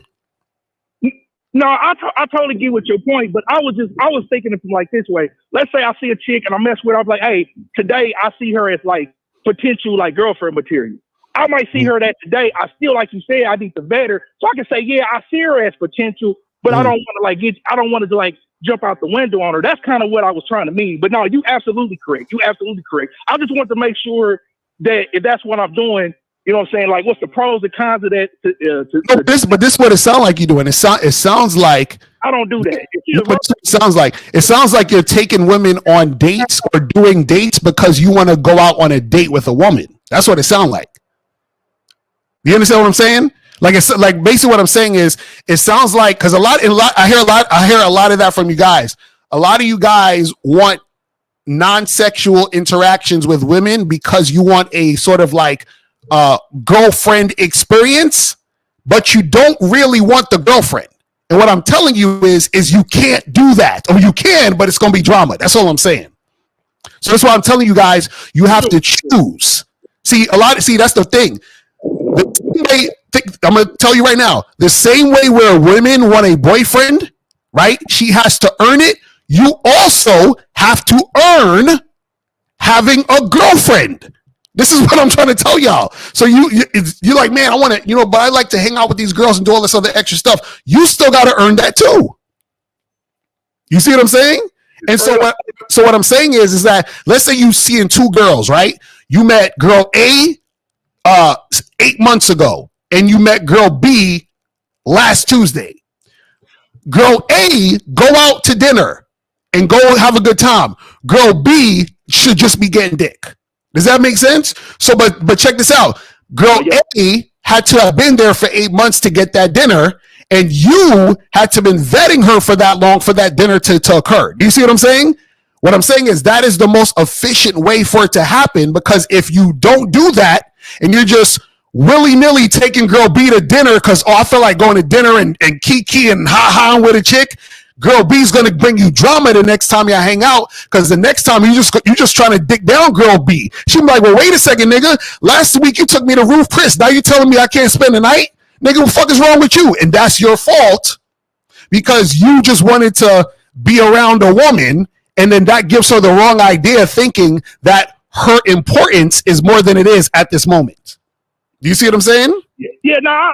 [SPEAKER 15] No, I totally get what your point, but I was thinking it from like this way. Let's say I see a chick and I mess with her. I'm like, hey, today I see her as like potential like girlfriend material. I might see her that today. I still, like you said, I need to vet her. So I can say, yeah, I see her as potential, but I don't want to I don't want to like jump out the window on her. That's kind of what I was trying to mean. But no, you absolutely correct. You absolutely correct. I just want to make sure that if that's what I'm doing, you know what I'm saying? Like, what's the pros and cons of that?
[SPEAKER 3] But this is what it sounds like you're doing. It sounds like
[SPEAKER 15] I don't do that.
[SPEAKER 3] It sounds like you're taking women on dates or doing dates because you want to go out on a date with a woman. That's what it sounds like. You understand what I'm saying? Like it's like basically what I'm saying is it sounds like because I hear a lot of that from you guys. A lot of you guys want non-sexual interactions with women because you want a sort of like girlfriend experience, but you don't really want the girlfriend. And what I'm telling you is you can't do that, or you can, but it's going to be drama. That's all I'm saying. So that's why I'm telling you guys, you have to choose. See, that's the thing. I'm going to tell you right now, the same way where women want a boyfriend, right? She has to earn it. You also have to earn having a girlfriend. This is what I'm trying to tell y'all. So you're like, man, I want to, but I like to hang out with these girls and do all this other extra stuff. You still got to earn that too. You see what I'm saying? And so what I'm saying is that let's say you seeing two girls, right? You met girl A 8 months ago, and you met girl B last Tuesday. Girl A, go out to dinner and go have a good time. Girl B should just be getting dick. Does that make sense? So, but check this out. Girl A had to have been there for 8 months to get that dinner, and you had to have been vetting her for that long for that dinner to occur. Do you see what I'm saying? What I'm saying is that is the most efficient way for it to happen, because if you don't do that and you're just willy-nilly taking girl B to dinner because, I feel like going to dinner and kiki and ha-ha with a chick, girl B's going to bring you drama the next time you hang out, because the next time you just trying to dick down girl B. She be like, well, wait a second, nigga. Last week you took me to Roof Chris. Now you telling me I can't spend the night? Nigga, what the fuck is wrong with you? And that's your fault because you just wanted to be around a woman, and then that gives her the wrong idea, thinking that her importance is more than it is at this moment. Do you see what I'm saying?
[SPEAKER 15] Yeah, I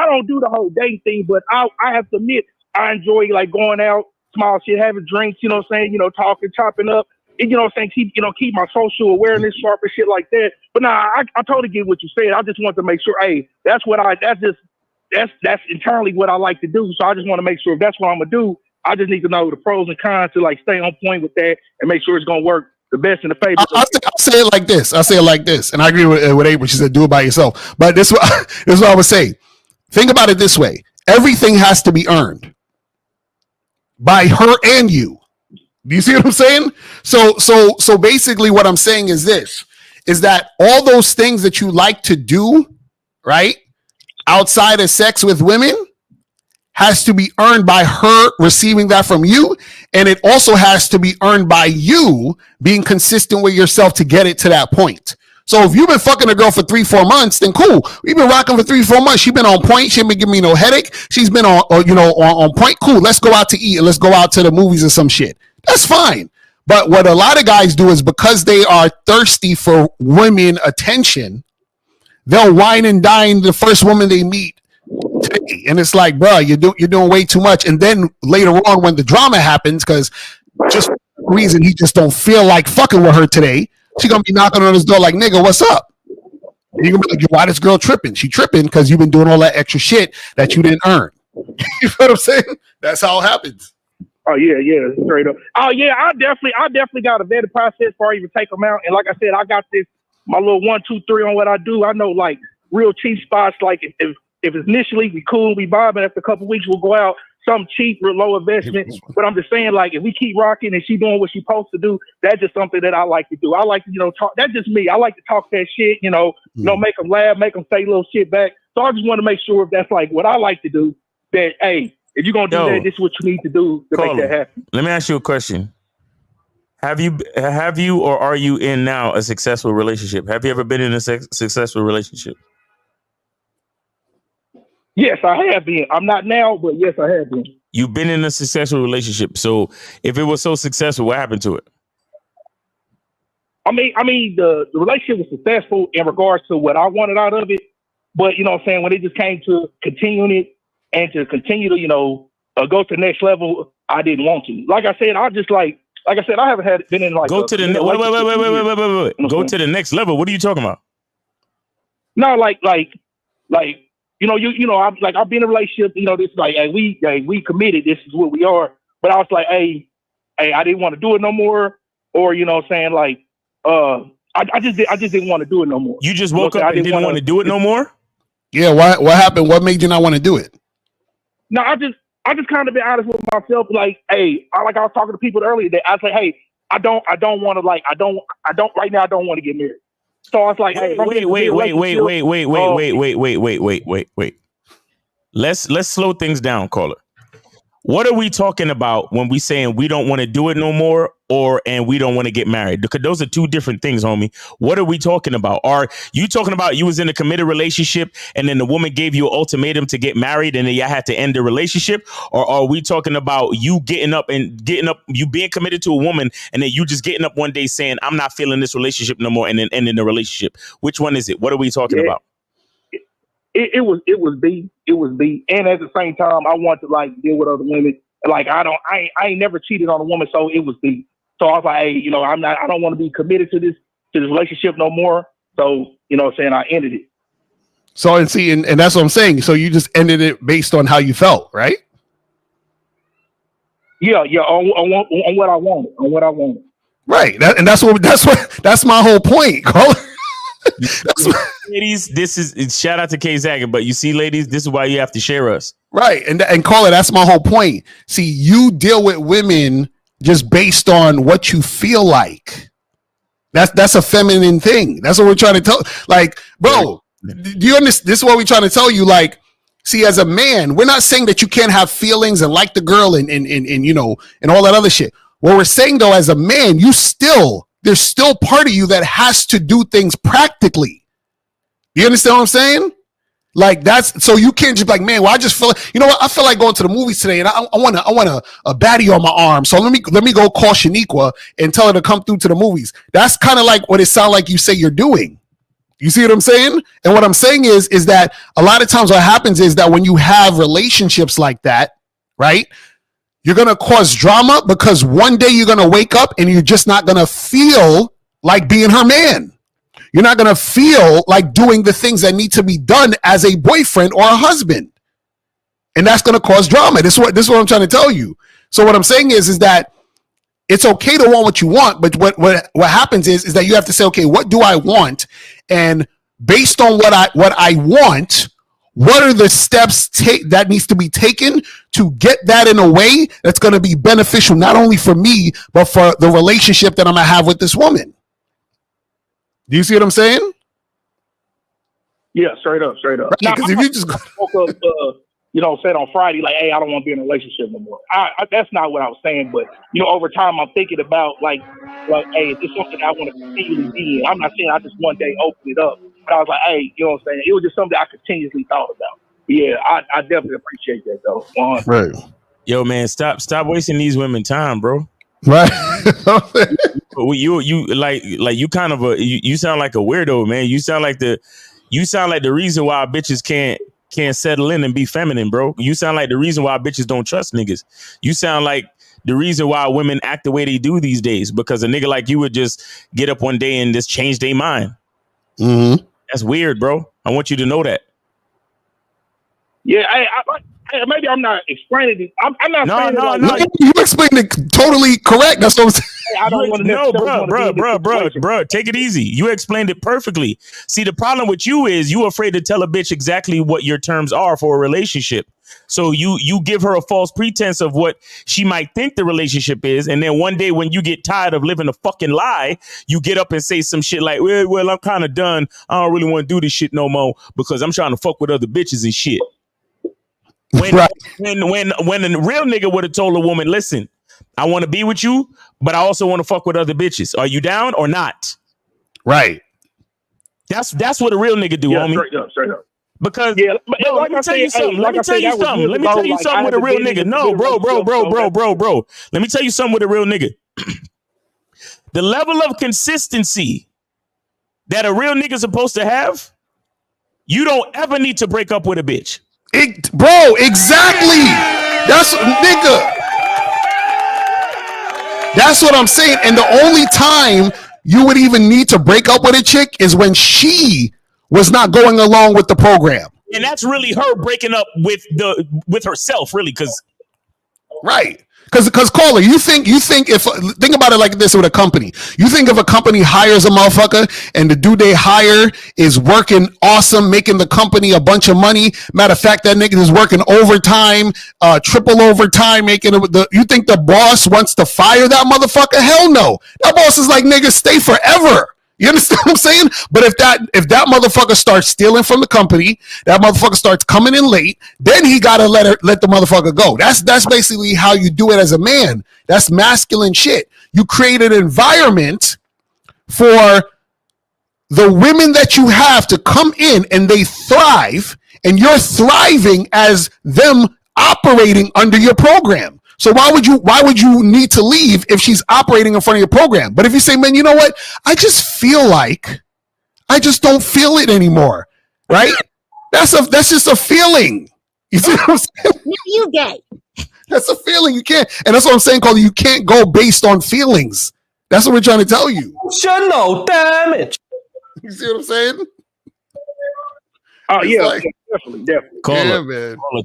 [SPEAKER 15] don't do the whole dating thing, but I have to admit, I enjoy like going out, small shit, having drinks, you know what I'm saying, talking, chopping up, and, you know what I'm saying, keep my social awareness sharp and shit like that. But I totally get what you said. I just want to make sure, hey, that's entirely what I like to do. So I just want to make sure if that's what I'm gonna do, I just need to know the pros and cons to like stay on point with that and make sure it's gonna work the best in the favor.
[SPEAKER 3] I'll say it like this. And I agree with April. She said, do it by yourself. But this is what I would say. Think about it this way. Everything has to be earned by her and you. Do you see what I'm saying? So basically what I'm saying is this, is that all those things that you like to do, right, outside of sex with women, has to be earned by her receiving that from you. And it also has to be earned by you being consistent with yourself to get it to that point. So if you've been fucking a girl for 3-4 months, then cool. We've been rocking for 3-4 months. She's been on point. She ain't been giving me no headache. She's been on point. Cool. Let's go out to eat. Let's go out to the movies or some shit. That's fine. But what a lot of guys do is because they are thirsty for women attention, they'll wine and dine the first woman they meet. And it's like, bro, you're doing way too much. And then later on, when the drama happens, because just for some reason he just don't feel like fucking with her today, she gonna be knocking on his door like, nigga, what's up? And you're gonna be like, why this girl tripping? She tripping because you've been doing all that extra shit that you didn't earn. You know what I'm saying? That's how it happens.
[SPEAKER 15] Oh yeah, straight up. Oh yeah, I definitely got a vetted process before I even take them out. And like I said, I got my little 1, 2, 3 on what I do. I know like real cheap spots. Like if initially we cool, we vibe, and after a couple of weeks we'll go out. Something cheap, real low investment. But I'm just saying, like, if we keep rocking and she doing what she's supposed to do, that's just something that I like to do. I like to, talk. That's just me. I like to talk that shit, make them laugh, make them say little shit back. So I just want to make sure if that's like what I like to do, that, hey, if you're going to do that, this is what you need to do to make that happen.
[SPEAKER 10] Let me ask you a question. Have you or are you in now a successful relationship? Have you ever been in a successful relationship?
[SPEAKER 15] Yes, I have been. I'm not now, but yes, I have been.
[SPEAKER 10] You've been in a successful relationship. So if it was so successful, what happened to it?
[SPEAKER 15] I mean, the relationship was successful in regards to what I wanted out of it. But, you know what I'm saying, when it just came to continuing it and to continue to, go to the next level, I didn't want to. Like I said, I haven't been in like
[SPEAKER 10] go to the wait. Go to the next level. What are you talking about?
[SPEAKER 15] No, like I've been in a relationship, this like, hey, we committed, this is what we are. But I was like, hey, I didn't want to do it no more. Or, you know what I'm saying, like, I just didn't want to do it no more.
[SPEAKER 10] You just woke up and didn't want to do it no more?
[SPEAKER 3] Yeah, what happened? What made you not want to do it?
[SPEAKER 15] No, I just kind of been honest with myself. Like, hey, I was talking to people earlier that I was like, hey, I don't want to right now. I don't want to get married. So I was like, hey,
[SPEAKER 10] wait. Let's slow things down, caller. What are we talking about when we saying we don't want to do it no more and we don't want to get married? Because those are two different things, homie. What are we talking about? Are you talking about you was in a committed relationship and then the woman gave you an ultimatum to get married and then you had to end the relationship? Or are we talking about you getting up, you being committed to a woman and then you just getting up one day saying, I'm not feeling this relationship no more and then ending the relationship? Which one is it? What are we talking about?
[SPEAKER 15] It was B. And at the same time, I want to like deal with other women. Like I ain't never cheated on a woman, so it was B. So I was like, hey, I don't want to be committed to this relationship no more. So, you know what I'm saying, I ended it.
[SPEAKER 3] So and that's what I'm saying. So you just ended it based on how you felt, right?
[SPEAKER 15] Yeah, on what I wanted.
[SPEAKER 3] Right. That's my whole point, Carl.
[SPEAKER 10] Ladies, this is shout out to K Zaggin, but you see, ladies, this is why you have to share us.
[SPEAKER 3] Right. And Carla, that's my whole point. See, you deal with women just based on what you feel like. That's a feminine thing. That's what we're trying to tell. Like, bro, do you understand? This is what we're trying to tell you. Like, see, as a man, we're not saying that you can't have feelings and like the girl and all that other shit. What we're saying though, as a man, there's still part of you that has to do things practically. You understand what I'm saying? Like that's so you can't just be like, man, well, I just feel like, you know what? I feel like going to the movies today and I want a baddie on my arm. So let me go call Shaniqua and tell her to come through to the movies. That's kind of like what it sounds like you say you're doing. You see what I'm saying? And what I'm saying is that a lot of times what happens is that when you have relationships like that, right? You're going to cause drama because one day you're going to wake up and you're just not going to feel like being her man. You're not going to feel like doing the things that need to be done as a boyfriend or a husband. And that's going to cause drama. This is what I'm trying to tell you. So what I'm saying is that it's okay to want what you want, but what happens is that you have to say, okay, what do I want? And based on what I want, what are the steps that needs to be taken to get that in a way that's going to be beneficial, not only for me, but for the relationship that I'm going to have with this woman? Do you see what I'm saying?
[SPEAKER 15] Yeah, straight up.
[SPEAKER 3] Right, because if you just
[SPEAKER 15] woke up, said on Friday, like, hey, I don't want to be in a relationship no more. That's not what I was saying, but over time, I'm thinking about like, hey, is this something I want to continually be in? I'm not saying I just one day open it up, but I was like, hey, you know what I'm saying? It was just something I continuously thought about. Yeah, I definitely appreciate that though.
[SPEAKER 3] Right.
[SPEAKER 10] Yo, man, stop wasting these women time, bro.
[SPEAKER 3] Right.
[SPEAKER 10] you like you kind of you sound like a weirdo, man. You sound like the reason why bitches can't settle in and be feminine, bro. You sound like the reason why bitches don't trust niggas. You sound like the reason why women act the way they do these days, because a nigga like you would just get up one day and just change their mind.
[SPEAKER 3] Mm-hmm.
[SPEAKER 10] That's weird, bro. I want you to know that.
[SPEAKER 15] Yeah, maybe I'm not explaining it. I'm not saying
[SPEAKER 3] no. You explained it totally correct. That's what I'm saying.
[SPEAKER 15] I don't want to
[SPEAKER 10] bro. Take it easy. You explained it perfectly. See, the problem with you is you afraid to tell a bitch exactly what your terms are for a relationship. So you give her a false pretense of what she might think the relationship is, and then one day when you get tired of living a fucking lie, you get up and say some shit like, well, I'm kind of done. I don't really want to do this shit no more because I'm trying to fuck with other bitches and shit. When a real nigga would have told a woman, listen, I want to be with you, but I also want to fuck with other bitches. Are you down or not?
[SPEAKER 3] Right.
[SPEAKER 10] That's what a real nigga do, homie.
[SPEAKER 15] Straight up.
[SPEAKER 10] Because
[SPEAKER 15] but
[SPEAKER 10] let me tell you something. Let me tell you something with a real nigga. No, bro. Let me tell you something with a real nigga. The level of consistency that a real nigga is supposed to have, you don't ever need to break up with a bitch.
[SPEAKER 3] Bro, exactly. That's nigga. That's what I'm saying. And the only time you would even need to break up with a chick is when she was not going along with the program.
[SPEAKER 10] And that's really her breaking up with herself, really, because
[SPEAKER 3] right. Because caller, you think about it like this with a company. You think if a company hires a motherfucker and the dude they hire is working awesome, making the company a bunch of money. Matter of fact, that nigga is working overtime, triple overtime, making it. You think the boss wants to fire that motherfucker? Hell no. That boss is like, nigga, stay forever. You understand what I'm saying? But if that motherfucker starts stealing from the company, that motherfucker starts coming in late, then he gotta let the motherfucker go. That's basically how you do it as a man. That's masculine shit. You create an environment for the women that you have to come in and they thrive, and you're thriving as them operating under your program. So why would you need to leave if she's operating in front of your program? But if you say, man, you know what? I just feel like I just don't feel it anymore, right? That's just a feeling. You see what I'm saying?
[SPEAKER 16] You gay.
[SPEAKER 3] That's a feeling. You can't, and that's what I'm saying, Cole. You can't go based on feelings. That's what we're trying to tell you.
[SPEAKER 17] Emotional damage.
[SPEAKER 3] You see what I'm saying?
[SPEAKER 15] Oh yeah, definitely.
[SPEAKER 3] Man.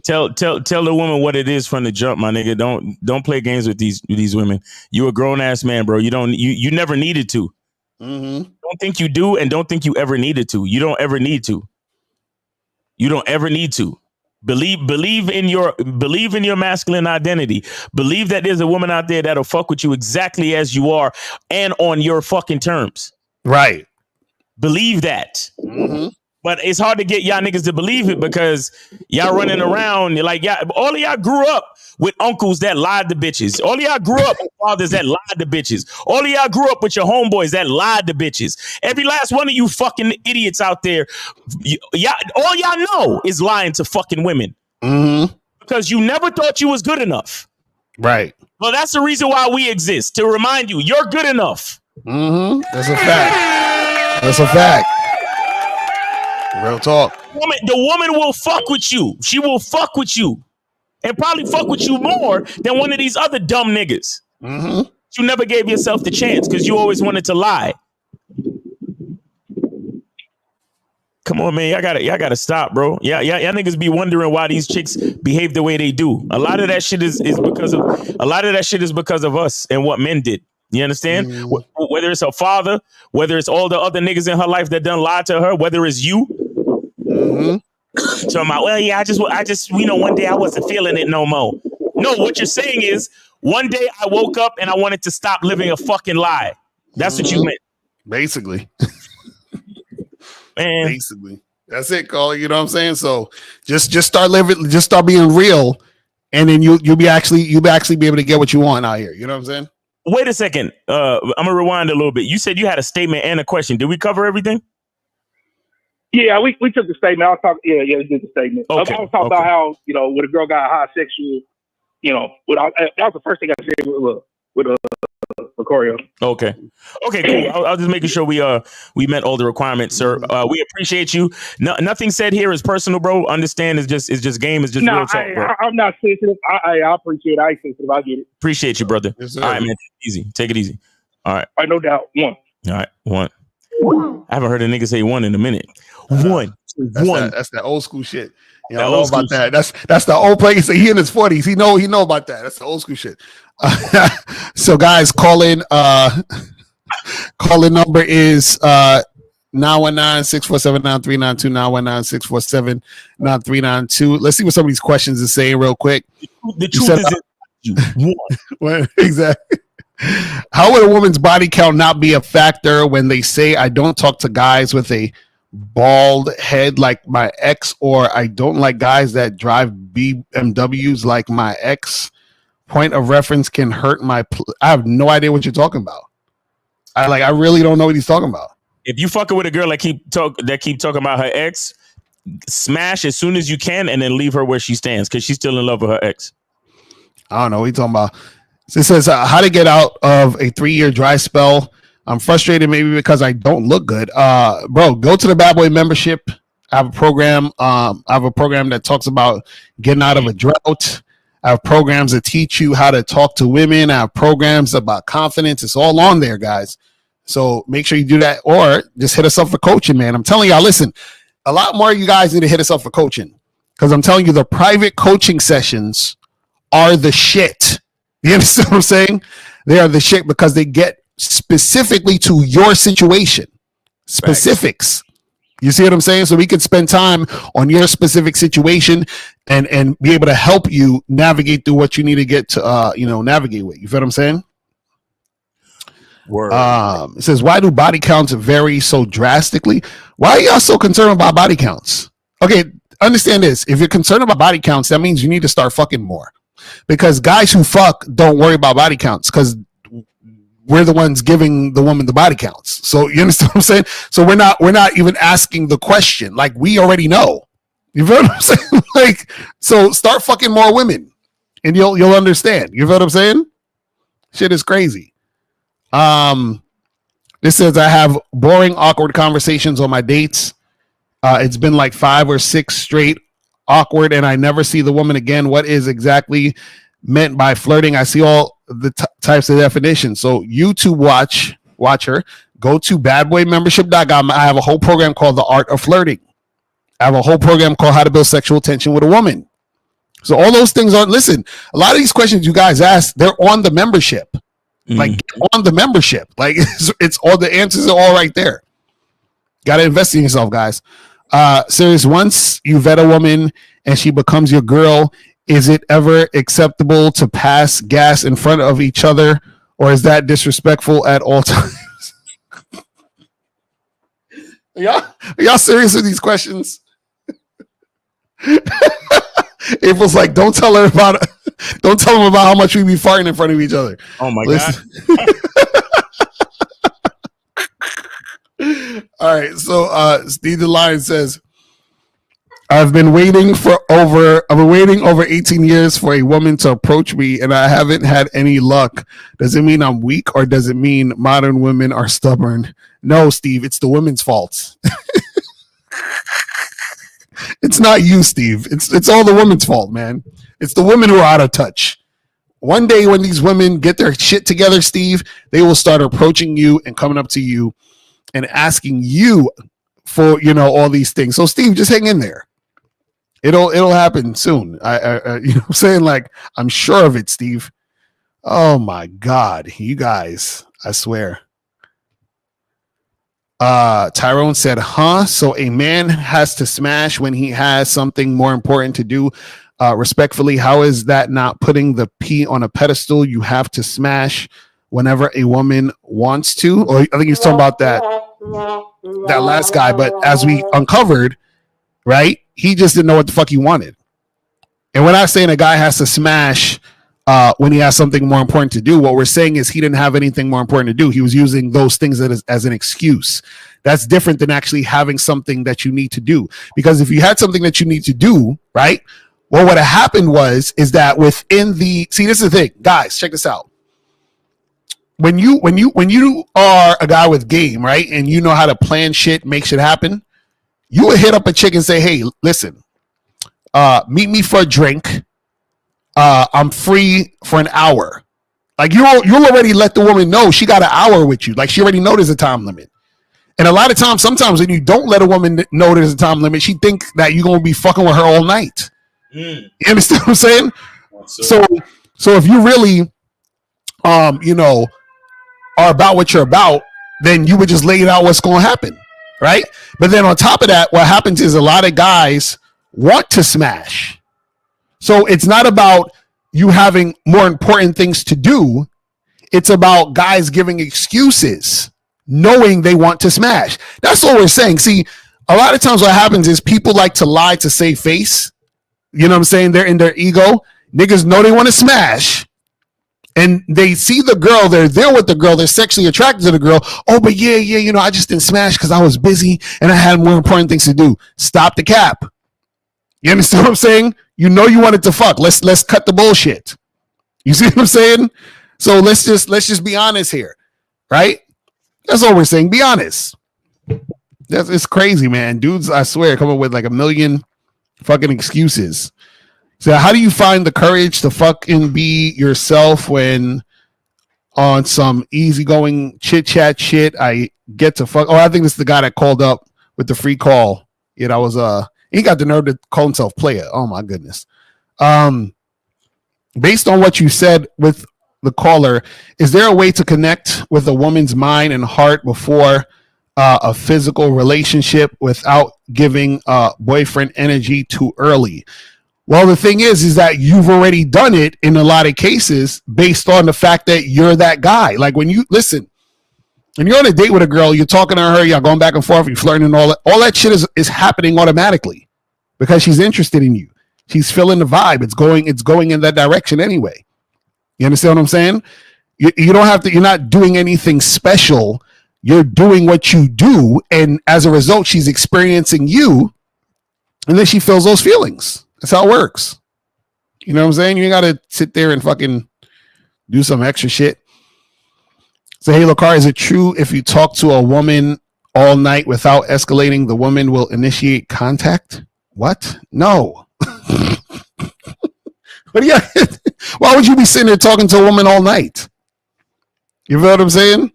[SPEAKER 10] Tell the woman what it is from the jump, my nigga. Don't play games with these women. You a grown ass man, bro. You never needed to.
[SPEAKER 3] Mm-hmm.
[SPEAKER 10] Don't think you do, and don't think you ever needed to. You don't ever need to. You don't ever need to. Believe in your masculine identity. Believe that there's a woman out there that'll fuck with you exactly as you are and on your fucking terms.
[SPEAKER 3] Right.
[SPEAKER 10] Believe that.
[SPEAKER 3] Mm-hmm.
[SPEAKER 10] But it's hard to get y'all niggas to believe it because y'all running around. You're like, all of y'all grew up with uncles that lied to bitches. All of y'all grew up with fathers that lied to bitches. All of y'all grew up with your homeboys that lied to bitches. Every last one of you fucking idiots out there, all y'all know is lying to fucking women.
[SPEAKER 3] Mm-hmm.
[SPEAKER 10] Because you never thought you was good enough.
[SPEAKER 3] Right.
[SPEAKER 10] Well, that's the reason why we exist, to remind you, you're good enough.
[SPEAKER 3] Mm-hmm. That's a fact. That's a fact. Real talk.
[SPEAKER 10] The woman will fuck with you. She will fuck with you. And probably fuck with you more than one of these other dumb niggas.
[SPEAKER 3] Mm-hmm.
[SPEAKER 10] You never gave yourself the chance because you always wanted to lie. Come on, man. Y'all gotta stop, bro. Y'all niggas be wondering why these chicks behave the way they do. A lot of that shit is because of us and what men did. You understand? Whether it's her father, whether it's all the other niggas in her life that done lied to her, whether it's you.
[SPEAKER 3] Mm-hmm.
[SPEAKER 10] So I'm like, well, yeah, I just, one day I wasn't feeling it no more. No, what you're saying is one day I woke up and I wanted to stop living a fucking lie. That's what you meant.
[SPEAKER 3] Basically.
[SPEAKER 10] Man.
[SPEAKER 3] Basically. That's it, Cole. You know what I'm saying? So just start living, just start being real, and then you'll be actually be able to get what you want out here. You know what I'm saying?
[SPEAKER 10] Wait a second. I'm gonna rewind a little bit. You said you had a statement and a question. Did we cover everything?
[SPEAKER 15] Yeah, we took the statement. I was talking. Yeah, we did the statement.
[SPEAKER 10] Okay.
[SPEAKER 15] I was talking about how when a girl got high sexual, that was the first thing I said with Locario.
[SPEAKER 10] Okay, cool. I was just making sure we met all the requirements, sir. We appreciate you. Nothing said here is personal, bro. Understand? It's just game. It's just real talk, bro.
[SPEAKER 15] I'm not sensitive. I appreciate it. I ain't sensitive. I get it.
[SPEAKER 10] Appreciate you, brother.
[SPEAKER 3] Yes,
[SPEAKER 10] all right, man. Take it easy. All right.
[SPEAKER 15] No doubt. One.
[SPEAKER 10] All right. One. I haven't heard a nigga say one in a minute. One.
[SPEAKER 3] That's that old school shit. You know about that. That's the old place. He in his 40s. He know about that. That's the old school shit. So guys, call in number is 919-647-9392, 919-647-9392. Let's see what some of these questions are saying real quick.
[SPEAKER 10] The truth is
[SPEAKER 3] one. Exactly. How would a woman's body count not be a factor when they say I don't talk to guys with a bald head like my ex, or I don't like guys that drive BMWs like my ex? Point of reference can hurt my. I have no idea what you're talking about. I really don't know what he's talking about.
[SPEAKER 10] If you fucking with a girl that keep talking about her ex, smash as soon as you can, and then leave her where she stands because she's still in love with her ex.
[SPEAKER 3] I don't know what he's talking about. It says how to get out of a 3-year dry spell. I'm frustrated maybe because I don't look good. Bro, go to the Bad Boy membership. I have a program. I have a program that talks about getting out of a drought. I have programs that teach you how to talk to women. I have programs about confidence. It's all on there, guys. So make sure you do that, or just hit us up for coaching, man. I'm telling y'all, listen, a lot more of you guys need to hit us up for coaching, because I'm telling you, the private coaching sessions are the shit. You understand what I'm saying? They are the shit because they get specifically to your situation. Specifics. You see what I'm saying? So we can spend time on your specific situation and be able to help you navigate through what you need to get to navigate with. You feel what I'm saying?
[SPEAKER 10] Word.
[SPEAKER 3] It says, why do body counts vary so drastically? Why are y'all so concerned about body counts? Okay, understand this. If you're concerned about body counts, that means you need to start fucking more. Because guys who fuck don't worry about body counts because we're the ones giving the woman the body counts. So you understand what I'm saying? So we're not even asking the question. Like, we already know. You feel what I'm saying? Like, so start fucking more women and you'll understand. You feel what I'm saying? Shit is crazy. This says I have boring, awkward conversations on my dates. It's been like 5 or 6 straight awkward, and I never see the woman again. What is exactly meant by flirting? I see all the types of definitions. So YouTube watch her. Go to badboymembership.com. I have a whole program called The Art of Flirting. I have a whole program called How to Build Sexual Tension with a Woman. So all those things are, listen, a lot of these questions you guys ask, they're on the membership. Like, get on the membership. Like, it's all the answers are all right there. Got to invest in yourself, guys. Serious, once you vet a woman and she becomes your girl, is it ever acceptable to pass gas in front of each other, or is that disrespectful at all times? Are y'all serious with these questions? April's like, don't tell them about how much we be farting in front of each other.
[SPEAKER 10] Oh my God.
[SPEAKER 3] All right, so Steve the Lion says, I've been waiting over 18 years for a woman to approach me, and I haven't had any luck. Does it mean I'm weak, or does it mean modern women are stubborn? No, Steve, it's the women's fault. It's not you, Steve. It's all the women's fault, man. It's the women who are out of touch. One day when these women get their shit together, Steve, they will start approaching you and coming up to you and asking you for, all these things. So, Steve, just hang in there. It'll happen soon. I'm saying, like, I'm sure of it, Steve. Oh my God, you guys! I swear. Tyrone said, "Huh? So a man has to smash when he has something more important to do." Respectfully, how is that not putting the P on a pedestal? You have to smash whenever a woman wants to. Or I think he's talking about that last guy. But as we uncovered, right, he just didn't know what the fuck he wanted. And we're not saying a guy has to smash when he has something more important to do. What we're saying is he didn't have anything more important to do. He was using those things as an excuse. That's different than actually having something that you need to do. Because if you had something that you need to do, right, well, what had happened is that within this is the thing, guys, check this out. When you are a guy with game, right, and you know how to plan shit, make shit happen, you would hit up a chick and say, hey, listen, meet me for a drink. I'm free for an hour. Like, you'll already let the woman know she got an hour with you. Like, she already knows there's a time limit. And a lot of times, sometimes when you don't let a woman know there's a time limit, she thinks that you're going to be fucking with her all night. You understand what I'm saying? So if you really, are about what you're about, then you would just lay it out what's going to happen, right? But then on top of that, what happens is a lot of guys want to smash. So it's not about you having more important things to do. It's about guys giving excuses, knowing they want to smash. That's what we're saying. See, a lot of times what happens is people like to lie to save face. You know what I'm saying? They're in their ego. Niggas know they want to smash, And they see the girl, they're there with the girl, they're sexually attracted to the girl. Oh, but yeah, I just didn't smash because I was busy and I had more important things to do. Stop the cap. You understand what I'm saying? You wanted to fuck. Let's cut the bullshit. You see what I'm saying? So let's just be honest here, right? That's all we're saying. Be honest. It's crazy, man. Dudes, I swear, come up with like a million fucking excuses. So how do you find the courage to fucking be yourself when on some easygoing chit chat shit I get to fuck? Oh, I think this is the guy that called up with the free call. Yeah, that was he got the nerve to call himself player. Oh my goodness. Based on what you said with the caller, is there a way to connect with a woman's mind and heart before a physical relationship without giving boyfriend energy too early? Well, the thing is that you've already done it in a lot of cases based on the fact that you're that guy. Like when you're on a date with a girl, you're talking to her, you're going back and forth, you're flirting and all that shit is happening automatically because she's interested in you. She's feeling the vibe. It's going in that direction anyway. You understand what I'm saying? You don't have to, you're not doing anything special. You're doing what you do. And as a result, she's experiencing you. And then she feels those feelings. That's how it works. You know what I'm saying? You ain't got to sit there and fucking do some extra shit. So, hey, Locario, is it true if you talk to a woman all night without escalating, the woman will initiate contact? What? No. Why would you be sitting there talking to a woman all night? You feel what I'm saying?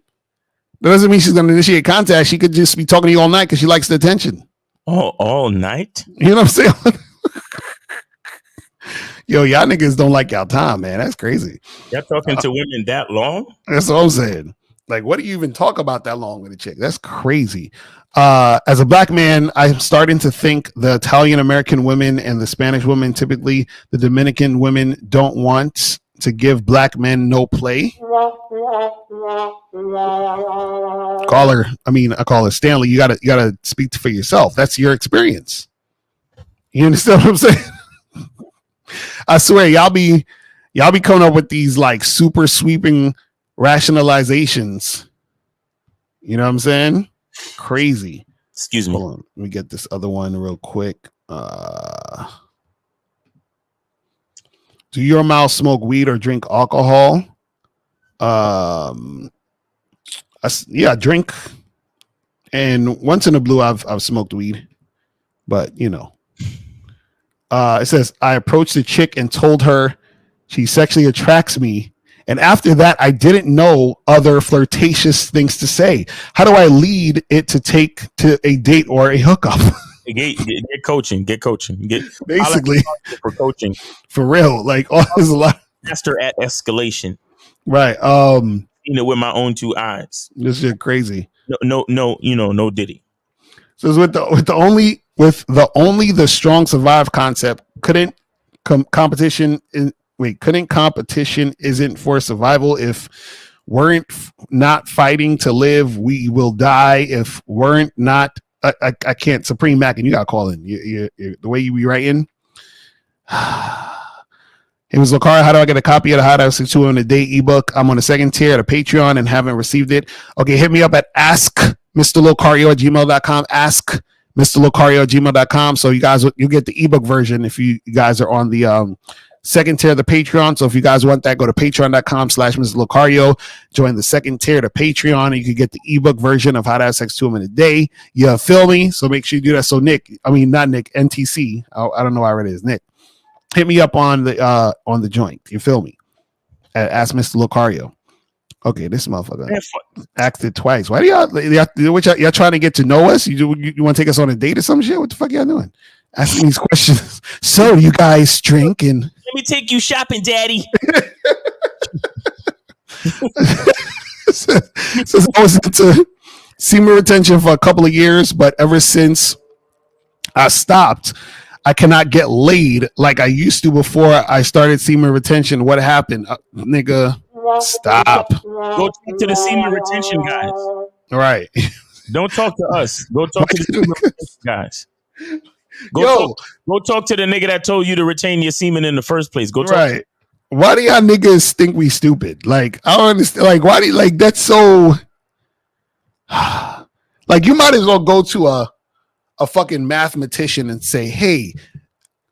[SPEAKER 3] That doesn't mean she's going to initiate contact. She could just be talking to you all night because she likes the attention.
[SPEAKER 10] Oh, all night?
[SPEAKER 3] You know what I'm saying? Yo, y'all niggas don't like y'all time, man. That's crazy.
[SPEAKER 10] Y'all talking to women that long?
[SPEAKER 3] That's what I'm saying. Like, what do you even talk about that long with a chick? That's crazy. As a black man, I'm starting to think the Italian American women and the Spanish women, typically the Dominican women, don't want to give black men no play. I call her Stanley. You gotta speak for yourself. That's your experience. You understand what I'm saying? I swear, y'all be coming up with these like super sweeping rationalizations. You know what I'm saying? Crazy.
[SPEAKER 10] Excuse me.
[SPEAKER 3] Hold on. Let me get this other one real quick. Do your mouth smoke weed or drink alcohol? I drink. And once in a blue, I've smoked weed, but you know. It says, I approached the chick and told her she sexually attracts me. And after that, I didn't know other flirtatious things to say. How do I lead it to take to a date or a hookup?
[SPEAKER 10] Get coaching.
[SPEAKER 3] Basically,
[SPEAKER 10] for coaching.
[SPEAKER 3] For real. Like, there's a lot.
[SPEAKER 10] Master at escalation.
[SPEAKER 3] Right.
[SPEAKER 10] Seen it with my own two eyes.
[SPEAKER 3] This shit crazy.
[SPEAKER 10] No, no Diddy.
[SPEAKER 3] So with the only the strong survive concept, couldn't competition isn't for survival? If weren't not fighting to live, we will die. If weren't not, I can't. Supreme Mac, and you got to call in. You the way you be writing. It was Locario. How do I get a copy of the Hot House 62 on the Day ebook? I'm on the second tier of the Patreon and haven't received it. Okay, hit me up at askmrlocario@gmail.com. Ask MrLocario@gmail.com. So you guys, you get the ebook version if you guys are on the second tier of the Patreon. So if you guys want that, go to patreon.com/MrLocario. Join the second tier of the Patreon, and you can get the ebook version of How to Have Sex 2 in a Day. You feel me? So make sure you do that. So NTC. I don't know why it is. Nick, hit me up on the joint. You feel me? Ask Mr. Locario. Okay, this motherfucker acted twice. Why do y'all trying to get to know us? You want to take us on a date or some shit? What the fuck y'all doing? Asking these questions. So you guys drink and
[SPEAKER 10] let me take you shopping, daddy.
[SPEAKER 3] So I was into semen retention for a couple of years, but ever since I stopped, I cannot get laid like I used to before I started semen retention. What happened? Nigga, stop.
[SPEAKER 10] Go talk to the semen retention guys.
[SPEAKER 3] All right.
[SPEAKER 10] Don't talk to us. Go talk to the semen retention guys. Go talk to the nigga that told you to retain your semen in the first place. Go talk.
[SPEAKER 3] Right. Why do y'all niggas think we stupid? Like, I don't understand. Like, why do you, like, that's so, like, you might as well go to a fucking mathematician and say, hey,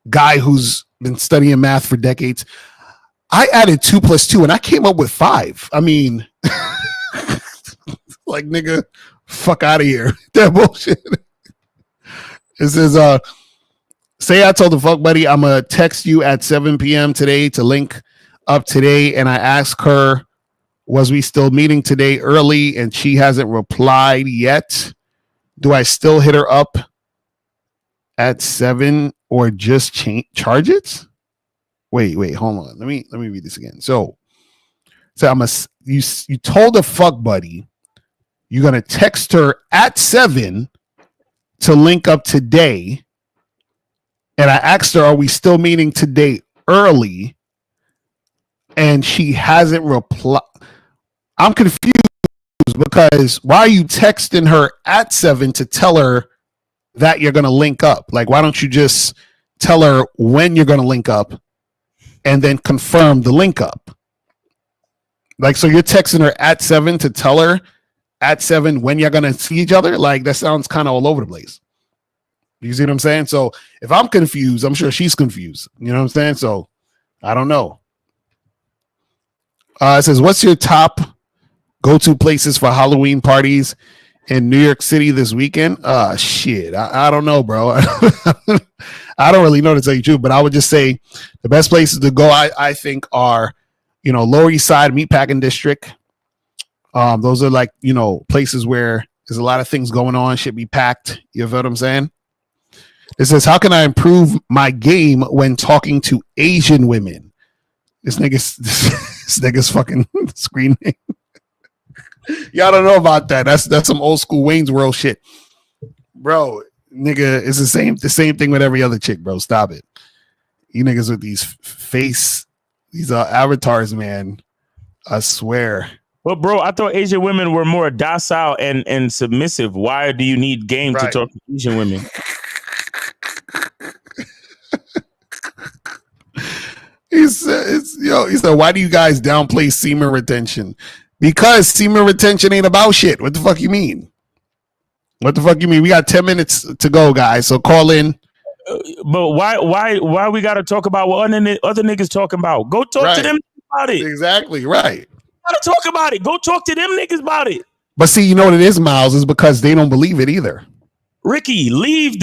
[SPEAKER 3] guy who's been studying math for decades, I added 2 + 2 and I came up with 5. I mean, like, nigga, fuck out of here. That bullshit. It says, say I told the fuck buddy I'm gonna text you at 7 p.m. today to link up today, and I asked her, was we still meeting today early, and she hasn't replied yet. Do I still hit her up at 7 or just charge it? Wait, hold on. Let me read this again. So you told the fuck buddy you're gonna text her at 7 to link up today, and I asked her, are we still meeting today early? And she hasn't replied. I'm confused because why are you texting her at 7 to tell her that you're going to link up? Like, why don't you just tell her when you're going to link up and then confirm the link up? Like, so you're texting her at 7 to tell her at 7 when you're going to see each other? Like, that sounds kind of all over the place. You see what I'm saying? So if I'm confused, I'm sure she's confused. You know what I'm saying? So I don't know. It says, what's your top go-to places for Halloween parties in New York City this weekend? Shit. I don't know, bro. I don't really know, to tell you the truth, but I would just say the best places to go, I think, are, Lower East Side, Meatpacking District. Those are like, places where there's a lot of things going on, should be packed. You feel what I'm saying? It says, how can I improve my game when talking to Asian women? This nigga's fucking screen name. Y'all don't know about that. That's some old school Wayne's World shit. Bro, nigga, it's the same thing with every other chick, bro. Stop it. You niggas with these avatars, man. I swear.
[SPEAKER 10] Well, bro, I thought Asian women were more docile and submissive. Why do you need game to talk to Asian women?
[SPEAKER 3] He said, why do you guys downplay semen retention? Because semen retention ain't about shit. What the fuck you mean? We got 10 minutes to go, guys. So call in.
[SPEAKER 10] But why we got to talk about what other niggas talking about? Go talk to them about it.
[SPEAKER 3] Exactly, right.
[SPEAKER 10] Gotta talk about it. Go talk to them niggas about it.
[SPEAKER 3] But see, you know what it is, Miles, is because they don't believe it either.
[SPEAKER 10] Ricky, leave.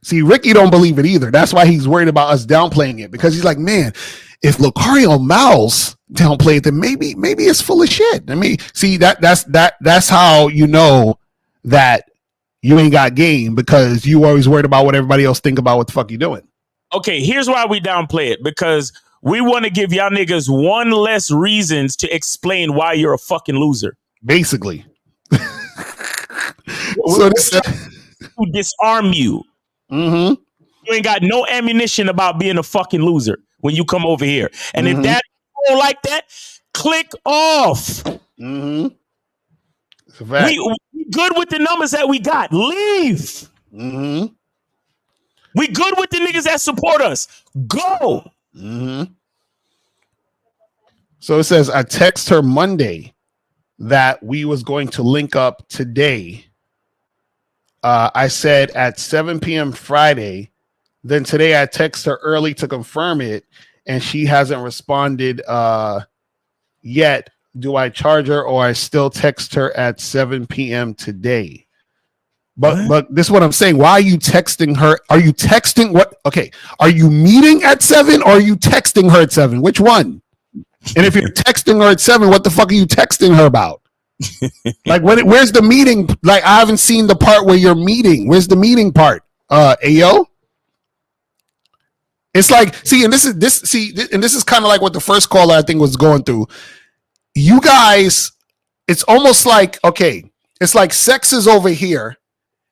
[SPEAKER 3] See, Ricky don't believe it either. That's why he's worried about us downplaying it, because he's like, man, if Locario Miles downplay it, then maybe it's full of shit. I mean, see, that's how you know that you ain't got game, because you always worried about what everybody else think about what the fuck you doing.
[SPEAKER 10] Okay, here's why we downplay it, because we want to give y'all niggas one less reasons to explain why you're a fucking loser.
[SPEAKER 3] Basically.
[SPEAKER 10] So to disarm you.
[SPEAKER 3] Mm-hmm.
[SPEAKER 10] You ain't got no ammunition about being a fucking loser when you come over here. And if that don't like that, click off.
[SPEAKER 3] Mm-hmm.
[SPEAKER 10] We good with the numbers that we got. Leave.
[SPEAKER 3] Mm-hmm.
[SPEAKER 10] We good with the niggas that support us. Go.
[SPEAKER 3] Mm-hmm. So it says, I text her Monday that we was going to link up today. I said at 7 p.m. Friday. Then today I text her early to confirm it, and she hasn't responded yet. Do I charge her, or I still text her at 7 p.m. today? But this is what I'm saying. Why are you texting her? Are you texting what? Okay. Are you meeting at 7 or are you texting her at 7? Which one? And if you're texting her at 7, what the fuck are you texting her about? Like, where's the meeting? Like, I haven't seen the part where you're meeting. Where's the meeting part? Ayo? It's like, see, and this is kind of like what the first caller I think was going through. You guys, it's almost like, okay, it's like sex is over here,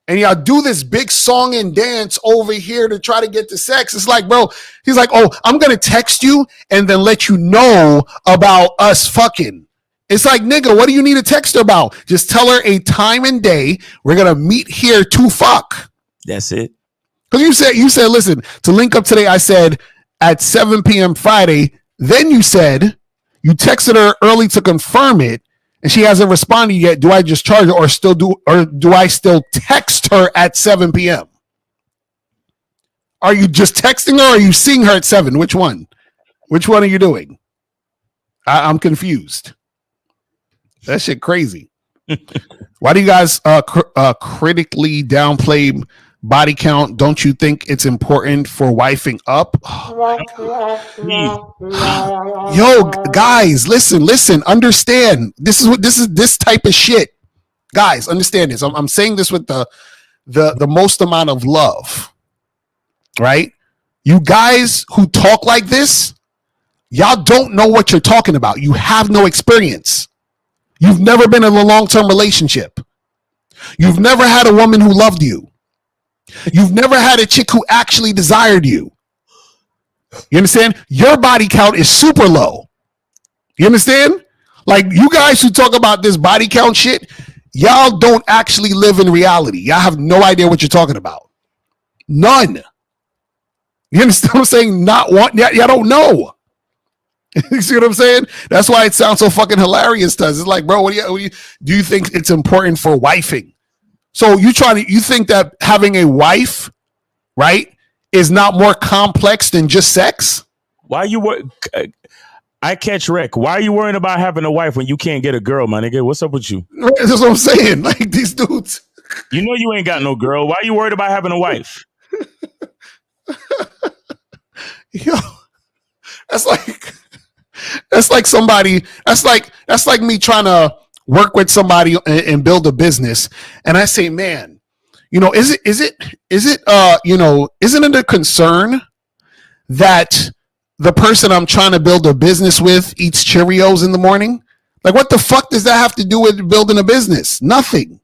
[SPEAKER 3] and y'all do this big song and dance over here to try to get to sex. It's like, bro, he's like, oh, I'm gonna text you and then let you know about us fucking. It's like, nigga, what do you need to text her about? Just tell her a time and day. We're gonna meet here to fuck.
[SPEAKER 10] That's it.
[SPEAKER 3] Because you said, listen, to link up today, I said at 7 p.m. Friday. Then you said you texted her early to confirm it, and she hasn't responded yet. Do I just charge her, or do I still text her at 7 p.m.? Are you just texting her, or are you seeing her at 7? Which one? Which one are you doing? I'm confused. That shit crazy. Why do you guys critically downplay body count? Don't you think it's important for wifing up? Yo, guys, listen, understand. This is this type of shit. Guys, understand this. I'm saying this with the most amount of love. Right? You guys who talk like this, y'all don't know what you're talking about. You have no experience. You've never been in a long-term relationship. You've never had a woman who loved you. You've never had a chick who actually desired you. You understand? Your body count is super low. You understand? Like, you guys who talk about this body count shit, y'all don't actually live in reality. Y'all have no idea what you're talking about. None. You understand what I'm saying? Not one. Y'all don't know. You see what I'm saying? That's why it sounds so fucking hilarious to us. It's like, bro, do you think it's important for wifing? So you think that having a wife, right, is not more complex than just sex?
[SPEAKER 10] Why I catch wreck. Why are you worrying about having a wife when you can't get a girl, my nigga? What's up with you?
[SPEAKER 3] That's what I'm saying. Like, these dudes.
[SPEAKER 10] You know you ain't got no girl. Why are you worried about having a wife?
[SPEAKER 3] Yo, that's like somebody. That's like me trying to work with somebody and build a business, and I say, man, isn't it a concern that the person I'm trying to build a business with eats Cheerios in the morning? Like, what the fuck does that have to do with building a business? Nothing.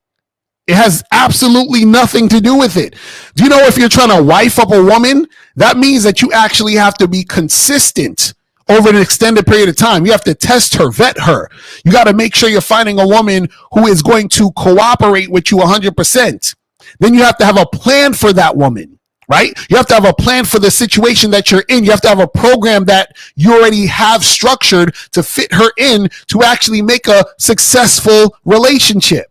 [SPEAKER 3] It has absolutely nothing to do with it. Do you know if you're trying to wife up a woman, that means that you actually have to be consistent over an extended period of time. You have to test her, vet her. You got to make sure you're finding a woman who is going to cooperate with you 100%. Then you have to have a plan for that woman, right? You have to have a plan for the situation that you're in. You have to have a program that you already have structured to fit her in to actually make a successful relationship.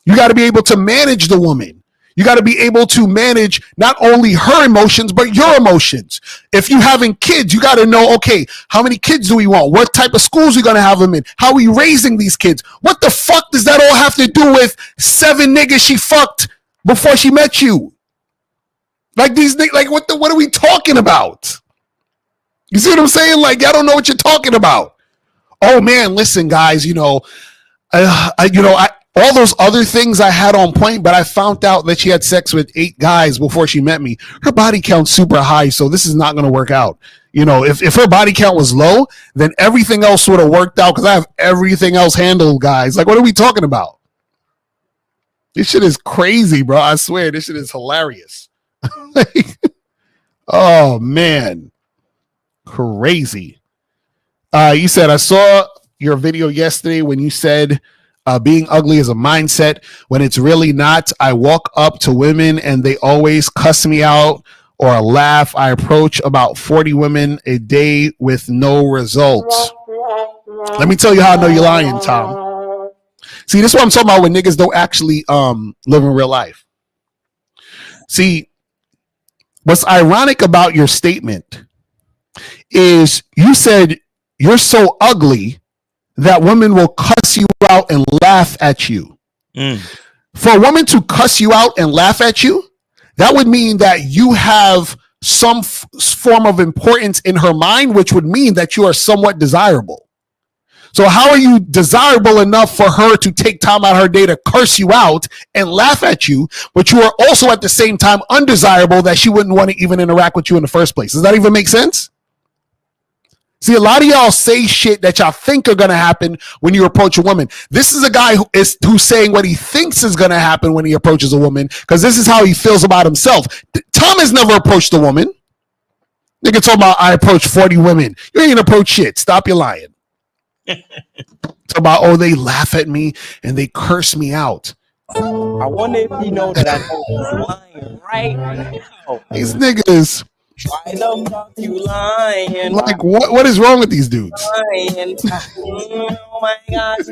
[SPEAKER 3] You got to be able to manage the woman. You got to be able to manage not only her emotions, but your emotions. If you're having kids, you got to know, okay, how many kids do we want? What type of schools are we going to have them in? How are we raising these kids? What the fuck does that all have to do with 7 niggas she fucked before she met you? Like, these niggas, like, what are we talking about? You see what I'm saying? Like, I don't know what you're talking about. Oh man, listen, guys, all those other things I had on point, but I found out that she had sex with 8 guys before she met me. Her body count's super high, so this is not going to work out. If her body count was low, then everything else would have worked out because I have everything else handled, guys. Like, what are we talking about? This shit is crazy, bro. I swear, this shit is hilarious. Oh, man. Crazy. You said, I saw your video yesterday when you said, being ugly is a mindset when it's really not. I walk up to women and they always cuss me out or laugh. I approach about 40 women a day with no results. Let me tell you how I know you're lying, Tom. See, this is what I'm talking about when niggas don't actually live in real life. See, what's ironic about your statement is you said you're so ugly that women will cuss you out and laugh at you. For a woman to cuss you out and laugh at you, that would mean that you have some form of importance in her mind, which would mean that you are somewhat desirable. So how are you desirable enough for her to take time out of her day to curse you out and laugh at you, but you are also at the same time undesirable that she wouldn't want to even interact with you in the first place? Does that even make sense? See, a lot of y'all say shit that y'all think are going to happen when you approach a woman. This is a guy who's saying what he thinks is going to happen when he approaches a woman because this is how he feels about himself. Tom has never approached a woman. Nigga talking about I approached 40 women. You ain't approach shit. Stop your lying. Talk about, oh, they laugh at me and they curse me out.
[SPEAKER 16] I wonder if you know that I know he's lying right now.
[SPEAKER 3] These niggas,
[SPEAKER 17] Why the fuck you lying?
[SPEAKER 3] Like, what is wrong with these dudes?
[SPEAKER 17] Lying. Oh my gosh.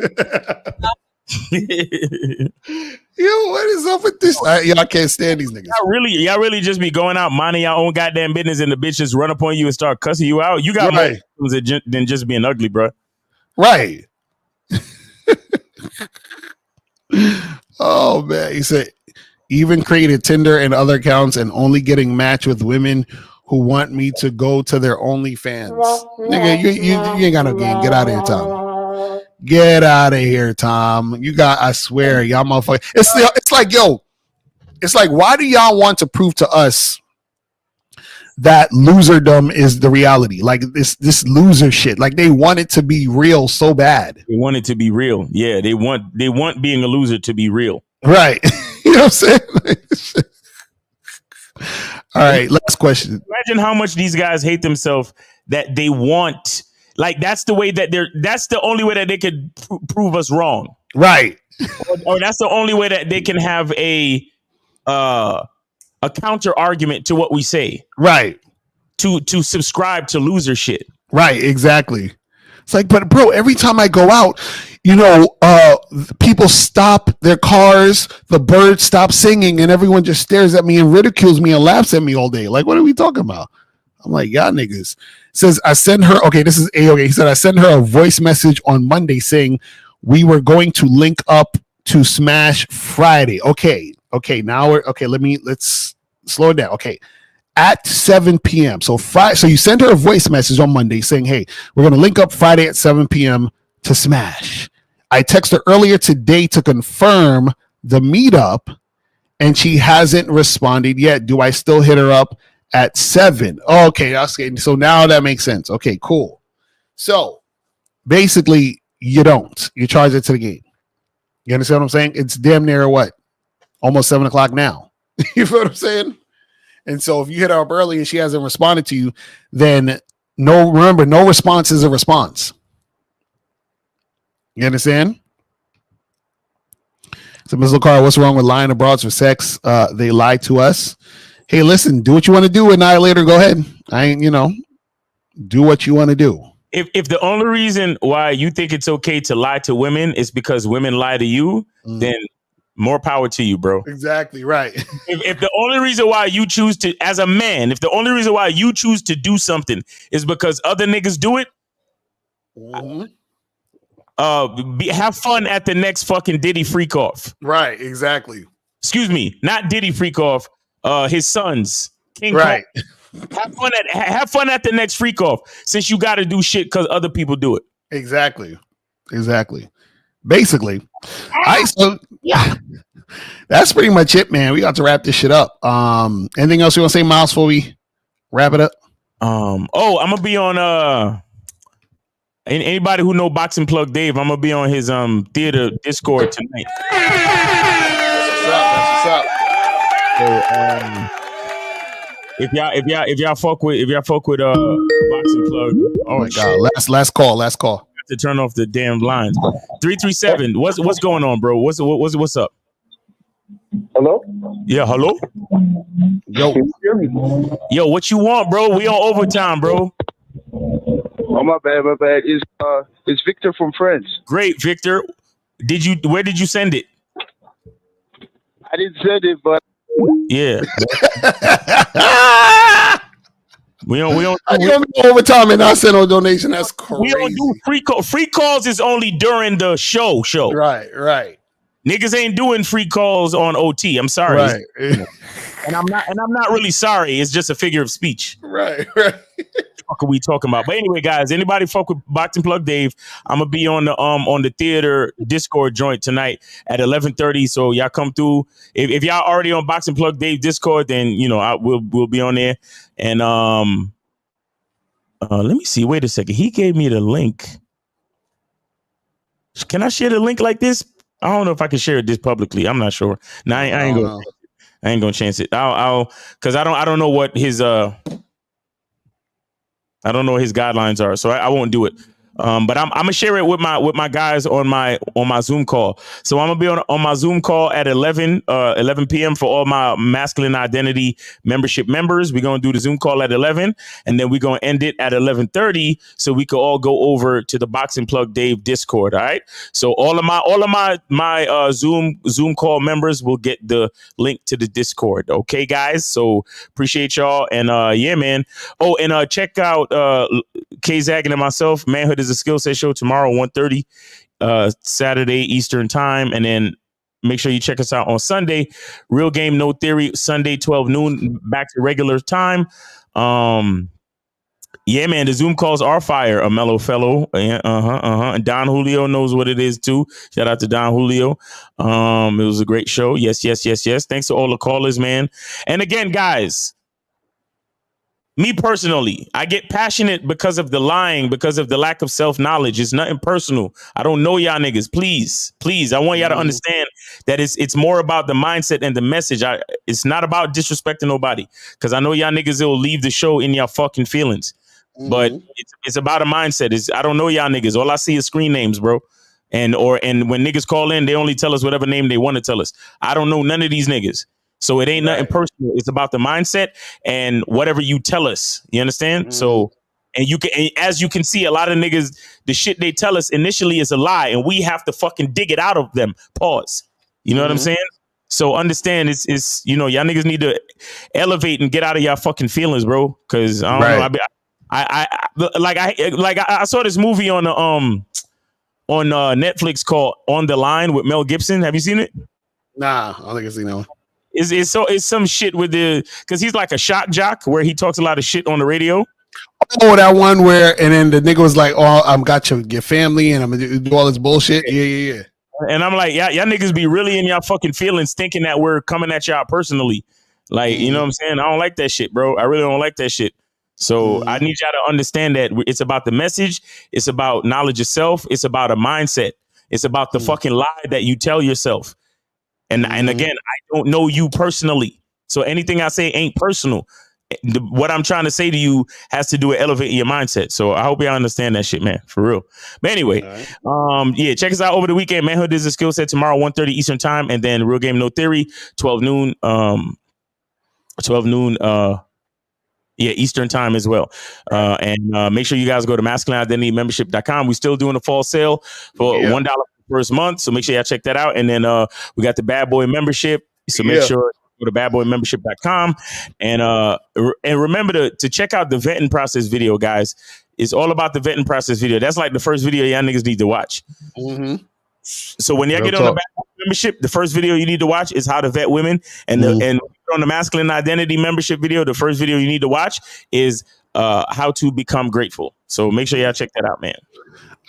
[SPEAKER 3] Yo, what is up with this? Y'all can't stand these niggas.
[SPEAKER 10] Y'all really just be going out minding your own goddamn business, and the bitches run up on you and start cussing you out. You got more problems than just being ugly, bro.
[SPEAKER 3] Right. Oh man, he said even created Tinder and other accounts and only getting matched with women who want me to go to their OnlyFans. Nigga, you ain't got no game. Get out of here, Tom. Get out of here, Tom. I swear, y'all motherfucker. It's like, yo, it's like, why do y'all want to prove to us that loserdom is the reality? Like this loser shit. Like they want it to be real so bad.
[SPEAKER 10] They want it to be real. Yeah, they want being a loser to be real.
[SPEAKER 3] Right. You know what I'm saying? All right, last question.
[SPEAKER 10] Imagine how much these guys hate themselves that they want. Like that's the way that that's the only way that they could prove us wrong.
[SPEAKER 3] Right.
[SPEAKER 10] Or that's the only way that they can have a counter argument to what we say.
[SPEAKER 3] Right.
[SPEAKER 10] To subscribe to loser shit.
[SPEAKER 3] Right, exactly. It's like, but bro, every time I go out, people stop their cars, the birds stop singing, and everyone just stares at me and ridicules me and laughs at me all day. Like, what are we talking about? I'm like, y'all niggas. Says I send her, okay, this is A-OK. He said I sent her a voice message on Monday saying we were going to link up to Smash Friday. Okay, now let's slow it down. Okay. At 7 p.m. So you sent her a voice message on Monday saying, hey, we're going to link up Friday at 7 p.m. to Smash. I texted her earlier today to confirm the meetup, and she hasn't responded yet. Do I still hit her up at 7? Okay, so now that makes sense. Okay, cool. So basically, you don't. You charge it to the game. You understand what I'm saying? It's damn near what? Almost 7 o'clock now. You feel what I'm saying? And so if you hit her up early and she hasn't responded to you, then no response is a response. You understand? So Ms. Locario, what's wrong with lying to broads for sex? They lie to us. Hey, listen, do what you want to do. Annihilator, go ahead. Do what you want to do.
[SPEAKER 10] If the only reason why you think it's okay to lie to women is because women lie to you, then more power to you, bro.
[SPEAKER 3] Exactly right.
[SPEAKER 10] If the only reason why you choose to, as a man, if the only reason why you choose to do something is because other niggas do it, have fun at the next fucking Diddy freak off.
[SPEAKER 3] Right, exactly.
[SPEAKER 10] Excuse me, not Diddy freak off. His sons, King
[SPEAKER 3] right.
[SPEAKER 10] Kong. Have fun at the next freak off. Since you got to do shit because other people do it.
[SPEAKER 3] Exactly. Basically, that's pretty much it, man. We got to wrap this shit up. Anything else you want to say, Miles, before we wrap it up?
[SPEAKER 10] I'm gonna be on anybody who know Boxing Plug Dave, I'm gonna be on his theater Discord tonight.
[SPEAKER 3] That's what's up.
[SPEAKER 10] So if y'all fuck with Boxing Plug,
[SPEAKER 3] oh my god, last call.
[SPEAKER 10] To turn off the damn lines. 337. What's going on, bro? What's up?
[SPEAKER 14] Hello?
[SPEAKER 10] Yeah, hello? Yo, what you want, bro? We on overtime, bro.
[SPEAKER 16] Oh, my bad. It's Victor from France.
[SPEAKER 10] Great, Victor. Where did you send it?
[SPEAKER 16] I didn't send it, but
[SPEAKER 10] yeah. We don't
[SPEAKER 3] overtime and not send no donation. That's crazy.
[SPEAKER 10] We don't do free calls. Free calls is only during the show.
[SPEAKER 3] Right.
[SPEAKER 10] Niggas ain't doing free calls on OT. I'm sorry.
[SPEAKER 3] Right.
[SPEAKER 10] And I'm not really sorry. It's just a figure of speech.
[SPEAKER 3] Right.
[SPEAKER 10] What are we talking about? But anyway, guys, anybody fuck with Boxing Plug Dave? I'm gonna be on the theater Discord joint tonight at 11:30. So y'all come through. If y'all already on Boxing Plug Dave Discord, then we'll be on there. And let me see. Wait a second. He gave me the link. Can I share the link like this? I don't know if I can share it this publicly. I'm not sure. No, I ain't gonna chance it. I'll because I don't know what his I don't know what his guidelines are, so I won't do it. But I'm gonna share it with my guys on my Zoom call. So I'm gonna be on my Zoom call at 11 p.m. for all my masculine identity membership members. We're gonna do the Zoom call at 11, and then we're gonna end it at 11:30, so we could all go over to the Boxing Plug Dave Discord. All right. So all of my Zoom call members will get the link to the Discord. Okay, guys. So appreciate y'all, and yeah, man. Oh, and check out K Zaggin and myself. Manhood is a Skill Set show tomorrow, 1:30 Saturday Eastern time, and then make sure you check us out on Sunday. Real Game No Theory Sunday 12 noon back to regular time. Yeah, man, the Zoom calls are fire. A mellow fellow, and Don Julio knows what it is too. Shout out to Don Julio. It was a great show. Yes. Thanks to all the callers, man. And again, guys, me personally, I get passionate because of the lying, because of the lack of self-knowledge. It's nothing personal. I don't know y'all niggas. Please. I want y'all to understand that it's more about the mindset and the message. It's not about disrespecting nobody, because I know y'all niggas will leave the show in your fucking feelings. But it's about a mindset. I don't know y'all niggas. All I see is screen names, bro. And when niggas call in, they only tell us whatever name they want to tell us. I don't know none of these niggas. So it ain't nothing personal. It's about the mindset and whatever you tell us. You understand? So, and as you can see, a lot of niggas, the shit they tell us initially is a lie, and we have to fucking dig it out of them. Pause. You know what I'm saying? So understand, it's y'all niggas need to elevate and get out of y'all fucking feelings, bro. Because I don't know. I saw this movie on Netflix called On the Line with Mel Gibson. Have you seen it?
[SPEAKER 3] Nah, I don't think I've seen that one.
[SPEAKER 10] It's some shit with because he's like a shock jock where he talks a lot of shit on the radio.
[SPEAKER 3] Oh, that one where, and then the nigga was like, "Oh, I'm got your family, and I'm gonna do all this bullshit." Yeah.
[SPEAKER 10] And I'm like, y'all niggas be really in y'all fucking feelings, thinking that we're coming at y'all personally. Like, you know what I'm saying? I don't like that shit, bro. I really don't like that shit. So I need y'all to understand that it's about the message. It's about knowledge of self. It's about a mindset. It's about the fucking lie that you tell yourself. And again, I don't know you personally. So anything I say ain't personal. What I'm trying to say to you has to do with elevating your mindset. So I hope y'all understand that shit, man, for real. But anyway, yeah, check us out over the weekend. Manhood is a Skill Set tomorrow, 1:30 Eastern time, and then Real Game No Theory, 12 noon. Yeah, Eastern time as well. And make sure you guys go to masculineidentitymembership.com. We're still doing a fall sale for $1 first month. So make sure y'all check that out. And then we got the Bad Boy membership. So make sure you go to badboymembership.com. And remember to check out the vetting process video, guys. It's all about the vetting process video. That's like the first video y'all niggas need to watch. So when y'all get on the Bad Boy membership, the first video you need to watch is how to vet women. And on the masculine identity membership video, the first video you need to watch is how to become grateful. So make sure y'all check that out, man.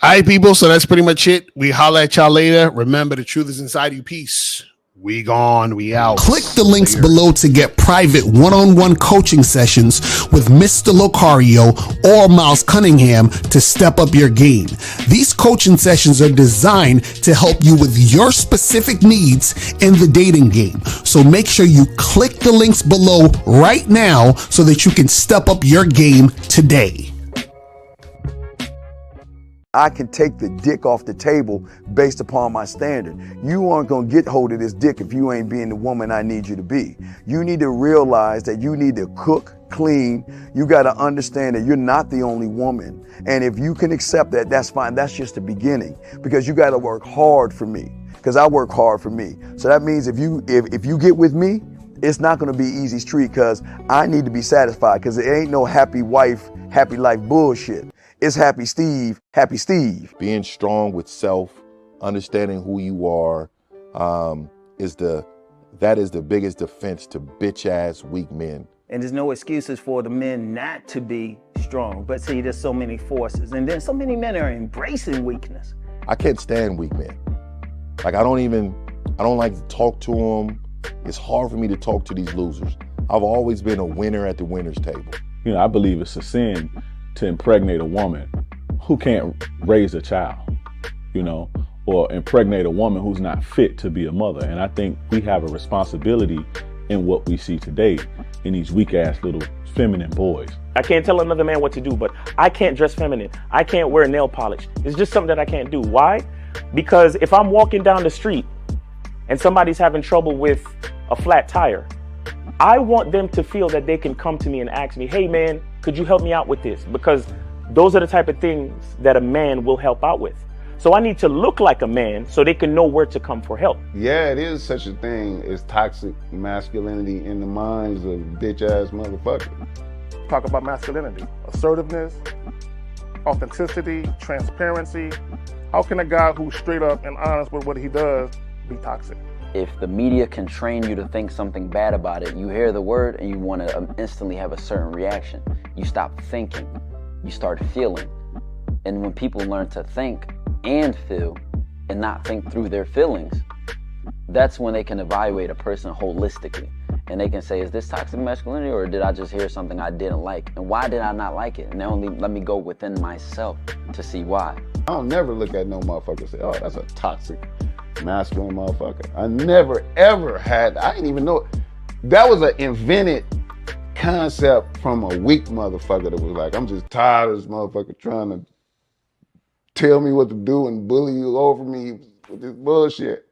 [SPEAKER 3] All right, people. So that's pretty much it. We holla at y'all later. Remember, the truth is inside you. Peace. We gone. We out.
[SPEAKER 18] Click the links below to get private one-on-one coaching sessions with Mr. Locario or Miles Cunningham to step up your game. These coaching sessions are designed to help you with your specific needs in the dating game. So make sure you click the links below right now so that you can step up your game today.
[SPEAKER 6] I can take the dick off the table based upon my standard. You aren't gonna get hold of this dick if you ain't being the woman I need you to be. You need to realize that you need to cook, clean. You gotta understand that you're not the only woman. And if you can accept that, that's fine. That's just the beginning, because you gotta work hard for me, because I work hard for me. So that means if you get with me, it's not gonna be easy street, because I need to be satisfied, because it ain't no happy wife, happy life bullshit. It's happy Steve, happy Steve.
[SPEAKER 4] Being strong with self, understanding who you are, that is the biggest defense to bitch ass weak men.
[SPEAKER 2] And there's no excuses for the men not to be strong. But see, there's so many forces, and then so many men are embracing weakness.
[SPEAKER 4] I can't stand weak men. Like I don't like to talk to them. It's hard for me to talk to these losers. I've always been a winner at the winner's table.
[SPEAKER 5] You know, I believe it's a sin to impregnate a woman who can't raise a child, you know, or impregnate a woman who's not fit to be a mother. And I think we have a responsibility in what we see today in these weak ass little feminine boys.
[SPEAKER 1] I can't tell another man what to do, but I can't dress feminine. I can't wear nail polish. It's just something that I can't do. Why? Because if I'm walking down the street and somebody's having trouble with a flat tire, I want them to feel that they can come to me and ask me, hey man, could you help me out with this? Because those are the type of things that a man will help out with. So I need to look like a man so they can know where to come for help.
[SPEAKER 9] Yeah, it is such a thing as toxic masculinity in the minds of bitch ass motherfuckers.
[SPEAKER 8] Talk about masculinity, assertiveness, authenticity, transparency. How can a guy who's straight up and honest with what he does be toxic?
[SPEAKER 7] If the media can train you to think something bad about it, you hear the word and you want to instantly have a certain reaction. You stop thinking, you start feeling. And when people learn to think and feel and not think through their feelings, that's when they can evaluate a person holistically. And they can say, is this toxic masculinity, or did I just hear something I didn't like? And why did I not like it? And only let me go within myself to see why.
[SPEAKER 9] I don't never look at no motherfucker and say, oh, that's a toxic masculine motherfucker. I never ever had, I didn't even know. That was an invented concept from a weak motherfucker that was like, I'm just tired of this motherfucker trying to tell me what to do and bully you over me with this bullshit.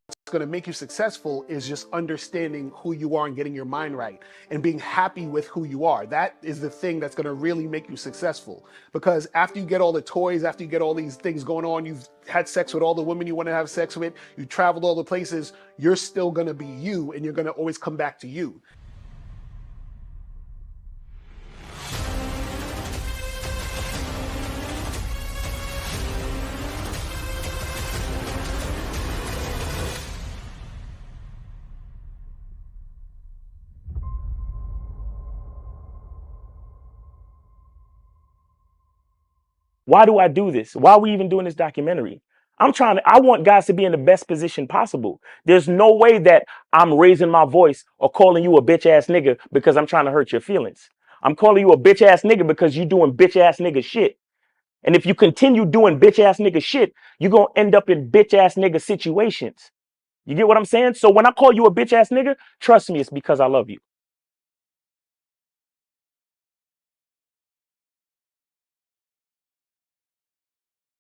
[SPEAKER 18] What's going to make you successful is just understanding who you are and getting your mind right and being happy with who you are. That is the thing that's going to really make you successful. Because after you get all the toys, after you get all these things going on, you've had sex with all the women you want to have sex with, you traveled all the places, you're still going to be you, and you're going to always come back to you.
[SPEAKER 1] Why do I do this? Why are we even doing this documentary? I want guys to be in the best position possible. There's no way that I'm raising my voice or calling you a bitch ass nigga because I'm trying to hurt your feelings. I'm calling you a bitch ass nigga because you doing bitch ass nigga shit. And if you continue doing bitch ass nigga shit, you're going to end up in bitch ass nigga situations. You get what I'm saying? So when I call you a bitch ass nigga, trust me, it's because I love you.